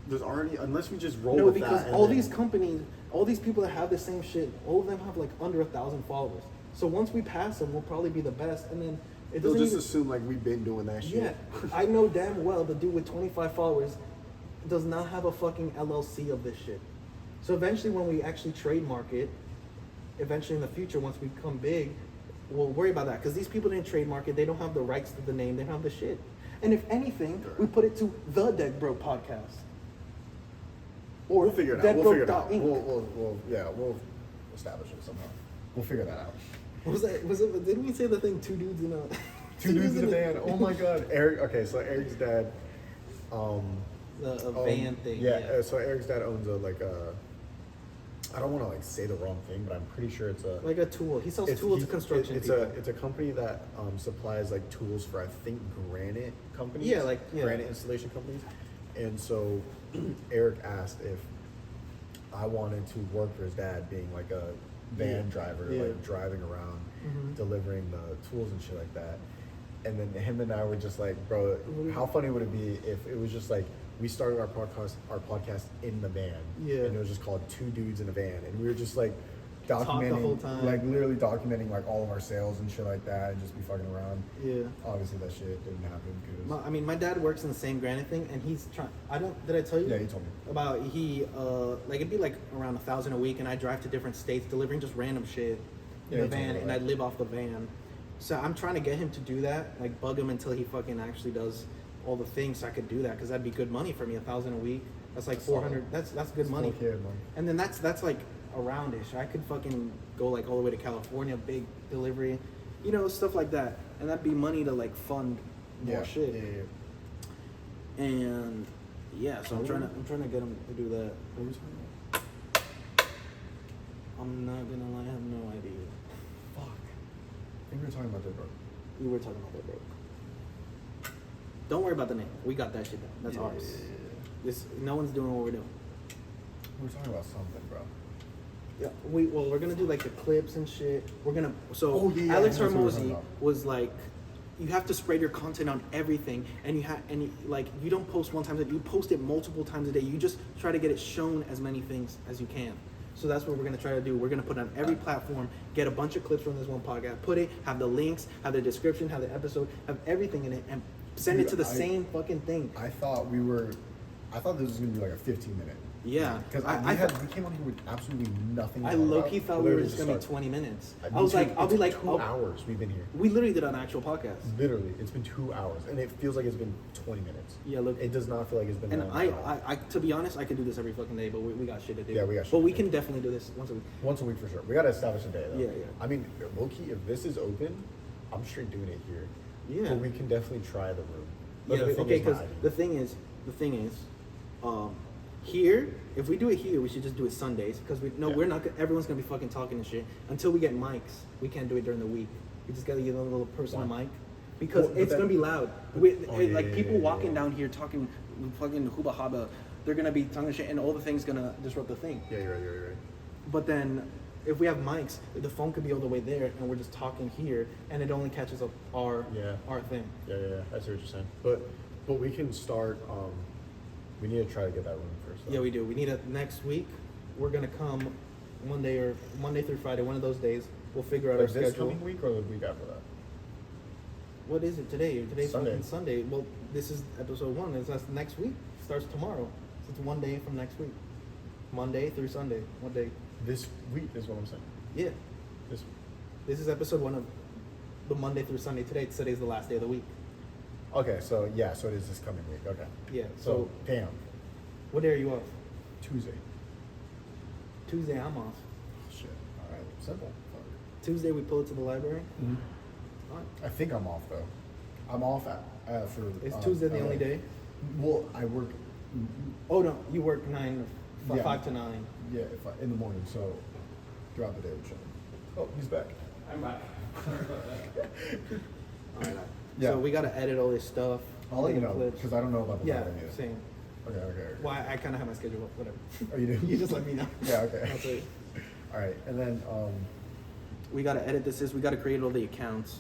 There's already, unless we just roll No, with because that. all these companies, all these people that have the same shit, all of them have like under 1,000 followers. So once we pass them, we'll probably be the best. And then it they'll doesn't just even, assume like we've been doing that shit. Yeah, I know damn well the dude with 25 followers does not have a fucking LLC of this shit. So eventually when we actually trademark it, eventually in the future, once we become big, we'll worry about that. Because these people didn't trademark it. They don't have the rights to the name. They don't have the shit. And if anything, we put it to the Deadbroke podcast. Or We'll figure it out. We'll figure it out. Deadbroke.inc. We'll establish it somehow. We'll figure that out. Was it? Didn't we say the thing? Two dudes in a. Two dudes in a van. Oh my god, Eric. Okay, so Eric's dad. A van thing. Yeah. So Eric's dad owns I don't want to like say the wrong thing, but I'm pretty sure it's a like a tool. He sells tools to construction people. It's a company that supplies like tools for I think granite companies. Yeah, granite installation companies. And so Eric asked if I wanted to work for his dad, being like a van driver, like driving around, delivering the tools and shit like that. And then him and I were just like, bro, how funny would it be if it was just like we started our podcast in the van, and it was just called Two Dudes in a Van, and we were just like documenting, the whole time. like literally documenting like all of our sales and shit like that, and just be fucking around. Yeah. Obviously that shit didn't happen because my dad works in the same granite thing, and he's trying. Did I tell you? Yeah, he told me About like it'd be like around 1,000 a week, and I drive to different states delivering just random shit in the van, and I live off the van. So I'm trying to get him to do that, like bug him until he fucking actually does all the things so I could do that, because that'd be good money for me. 1,000 a week, that's like 400. That's good money. And then that's like aroundish. I could fucking go like all the way to California, big delivery, stuff like that, and that'd be money to like fund more shit. Yeah. And so I'm trying to get him to do that. What were we talking about? I'm not gonna lie, I have no idea. Fuck. I think we were talking about Deadbroke. You were talking about Deadbroke. Don't worry about the name. We got that shit down. That's ours. This no one's doing what we're doing. We were talking about something, bro. Yeah, we're gonna do like the clips and shit. We're gonna that's Alex what we're talking Hormozy about. was like, you have to spread your content on everything, and you don't post one time a day. You post it multiple times a day. You just try to get it shown as many things as you can. So that's what we're gonna try to do. We're gonna put it on every platform, get a bunch of clips from this one podcast, have the links, have the description, have the episode, have everything in it, and send it to the same fucking thing. I thought this was gonna be like a 15-minute. Yeah, Because we came on here with absolutely nothing. I low-key thought we were just gonna be 20 minutes. I was like, I'll be like, 2 hours we've been here. We literally did an actual podcast. Literally, it's been 2 hours, and it feels like it's been 20 minutes. Yeah, look, It does not feel like it's been. and long I to be honest, I could do this every fucking day, but we got shit to do. Yeah, we got shit But to we do. can definitely do this once a week. Once a week for sure. We gotta establish a day though. Yeah, yeah. I mean, low key, if this is open, I'm straight doing it here. Yeah. But we can definitely try the room. Yeah, okay, because the thing is, here, if we do it here, we should just do it Sundays, because we're not. Everyone's gonna be fucking talking and shit until we get mics. We can't do it during the week. We just gotta get a little personal mic, because it's gonna be loud. People walking down here talking fucking hubba hubba. they're gonna be tongue and shit, and all the things gonna disrupt the thing. Yeah, you're right. But then, if we have mics, the phone could be all the way there, and we're just talking here, and it only catches up our thing. Yeah. I see what you're saying. But we can start. We need to try to get that room first. Though. Yeah, we do. We need next week. We're gonna come Monday through Friday, one of those days. We'll figure out Like our this schedule. coming week or the week after that? What is it today? Today's Sunday. fucking Sunday. Well, this is episode 1. That's next week. Starts tomorrow. So it's one day from next week. Monday through Sunday. One day. This week is what I'm saying. Yeah. This. This is episode 1 of the Monday through Sunday. Today's the last day of the week. Okay, so yeah, so it is this coming week. Okay. Yeah. So damn. What day are you off? Tuesday. Tuesday I'm off. Shit. All right. Simple. Fuck. Tuesday we pull it to the library. Mm-hmm. All right. I think I'm off though. I'm off for. Is Tuesday the only day? Well, I work. Oh no, you work 5 to 9. Yeah, in the morning. So throughout the day we're chilling. Oh, he's back. I'm back. Sorry about that. All right. Yeah. So we gotta edit all this stuff. I'll let you know clips. because I don't know about the Yeah, lighting yet. same. Okay. Why I kind of have my schedule up. Whatever. Oh, you do? You just let me know. Yeah. Okay. I'll tell you. All right, and then We gotta edit this. We gotta create all the accounts.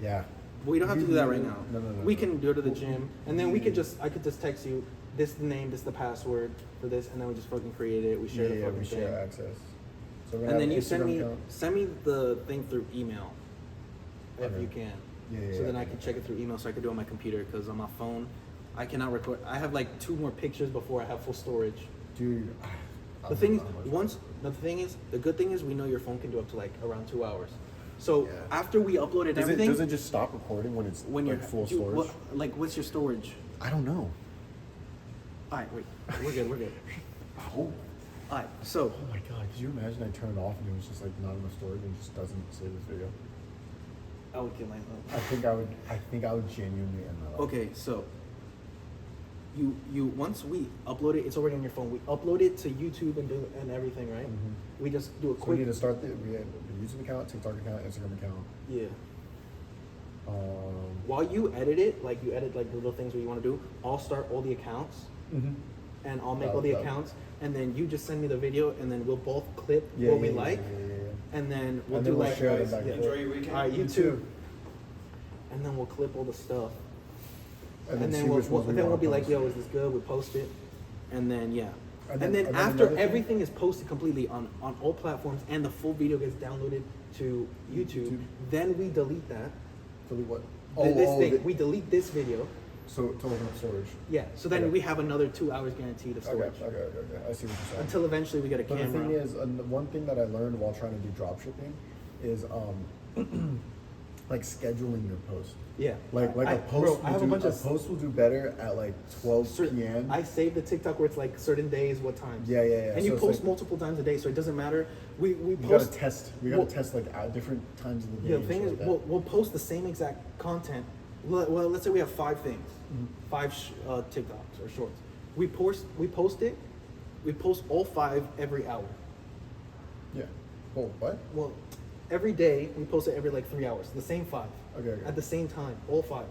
yeah. But we don't have to do that right now. No. We can go to the gym, and then I could just text you this the name, this the password for this, and then we just fucking create it. We share the fucking we thing. share access. So we're gonna And then have you an Instagram send me the thing through email, if Okay. you can. Yeah, So then yeah. I can check it through email, so I can do it on my computer. Because on my phone, I cannot record. I have like 2 more pictures before I have full storage. Dude. The thing is, the good thing is we know your phone can do up to like around 2 hours. So Yeah. after we uploaded everything, does it just stop recording when it's when like you're full dude, storage? what's your storage? I don't know. All right, wait, we're good. Oh. All right, so Oh my god, could you imagine I turn it off and it was just like not enough storage and it just doesn't save this video? I would kill myself. I think I would genuinely end that. Okay, so you once we upload it, it's already on your phone. We upload it to YouTube and everything, right? Mhm. We just do a So we quick need to start we have the YouTube account, TikTok account, Instagram account. yeah. Um, While you edit it, like you edit like the little things that you want to do, I'll start all the accounts and I'll make all the accounts, and then you just send me the video, and then we'll both clip what we like, and then we'll And do then we'll like share it guys, back and Enjoy your weekend. all right, you too. And then we'll clip all the stuff, and then see which ones we we'll wanna be like, post. yo, is this good? We post it, and then yeah. And And then- then and then after another thing- everything is posted completely on all platforms and the full video gets downloaded to YouTube, then we delete that. Delete what? We delete this video. So to open up storage. Yeah. So then Okay. we have another 2 hours guaranteed of Okay, storage. I see what you're saying. Until eventually we get a But camera. the thing is, one thing that I learned while trying to do drop shipping is like scheduling your post. Yeah. Like I a post. bro, I have a bunch of post will do better at like 12 p.m. I save the TikTok where it's like certain days, what times. Yeah. And So you it's post like- multiple times a day, so it doesn't matter. We We gotta post. test. We well- gotta test like at different times of the day. Yeah, the and thing shit is, like that. we'll post the same exact content. Well, let's say we have 5 things, Mm-hmm. 5 TikToks or shorts. We post it. We post all 5 every hour. Yeah. Oh, what? Well, every day we post it every like 3 hours. The same 5. Okay. At the same time, all 5.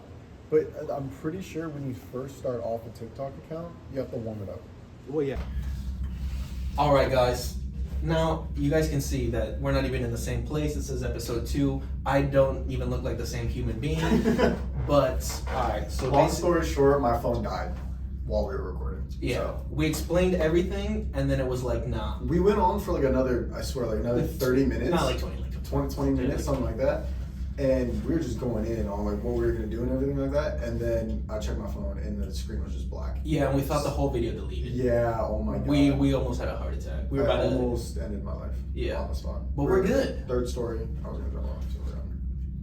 But I'm pretty sure when you first start off a TikTok account, you have to warm it up. Well, yeah. All right, guys. Now you guys can see that we're not even in the same place. This is episode 2. I don't even look like the same human being. But all right, so Long basically, story short, my phone died while we were recording. yeah, So we explained everything, and then it was like, nah, we went on for like another, I swear, like another 30 minutes. not like 20, like 20 minutes, something like that. And we were just going in on like what we were gonna do and everything like that. And then I checked my phone and the screen was just black. Yeah, and we thought the whole video deleted. Yeah, oh my god. We almost had a heart attack. We were I about to. almost ended my life. Yeah. On the spot. But we're good. Third story, I was gonna jump off, so we're done.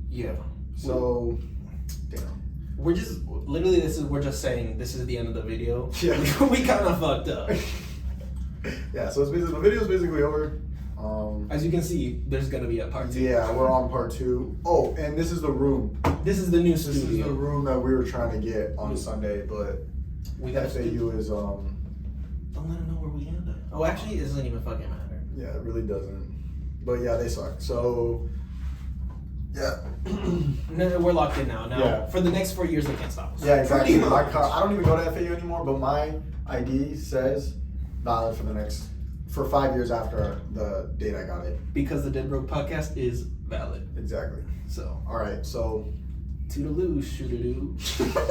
Yeah. So, damn. We're just literally we're just saying this is the end of the video. Yeah. We kind of fucked up. Yeah, so it's basically, the video's basically over. As you can see, there's gonna be a part 2. Yeah, we're on part 2. Oh, and this is the room. This is the new This is the studio. room that we were trying to get on Sunday, but We got FAU is Don't let them know where we ended. Oh, actually, it doesn't even fucking matter. yeah, it really doesn't. But yeah, they suck. So Yeah. No, we're locked in now. Now, Yeah. for the next 4 years, they can't stop us. Yeah, exactly. Pretty My much. car, I don't even go to FAU anymore, but my ID says valid for 5 years after the date I got it. Because the Deadbroke podcast is valid. Exactly. So, All right, so toodaloo, shoo-doo-doo.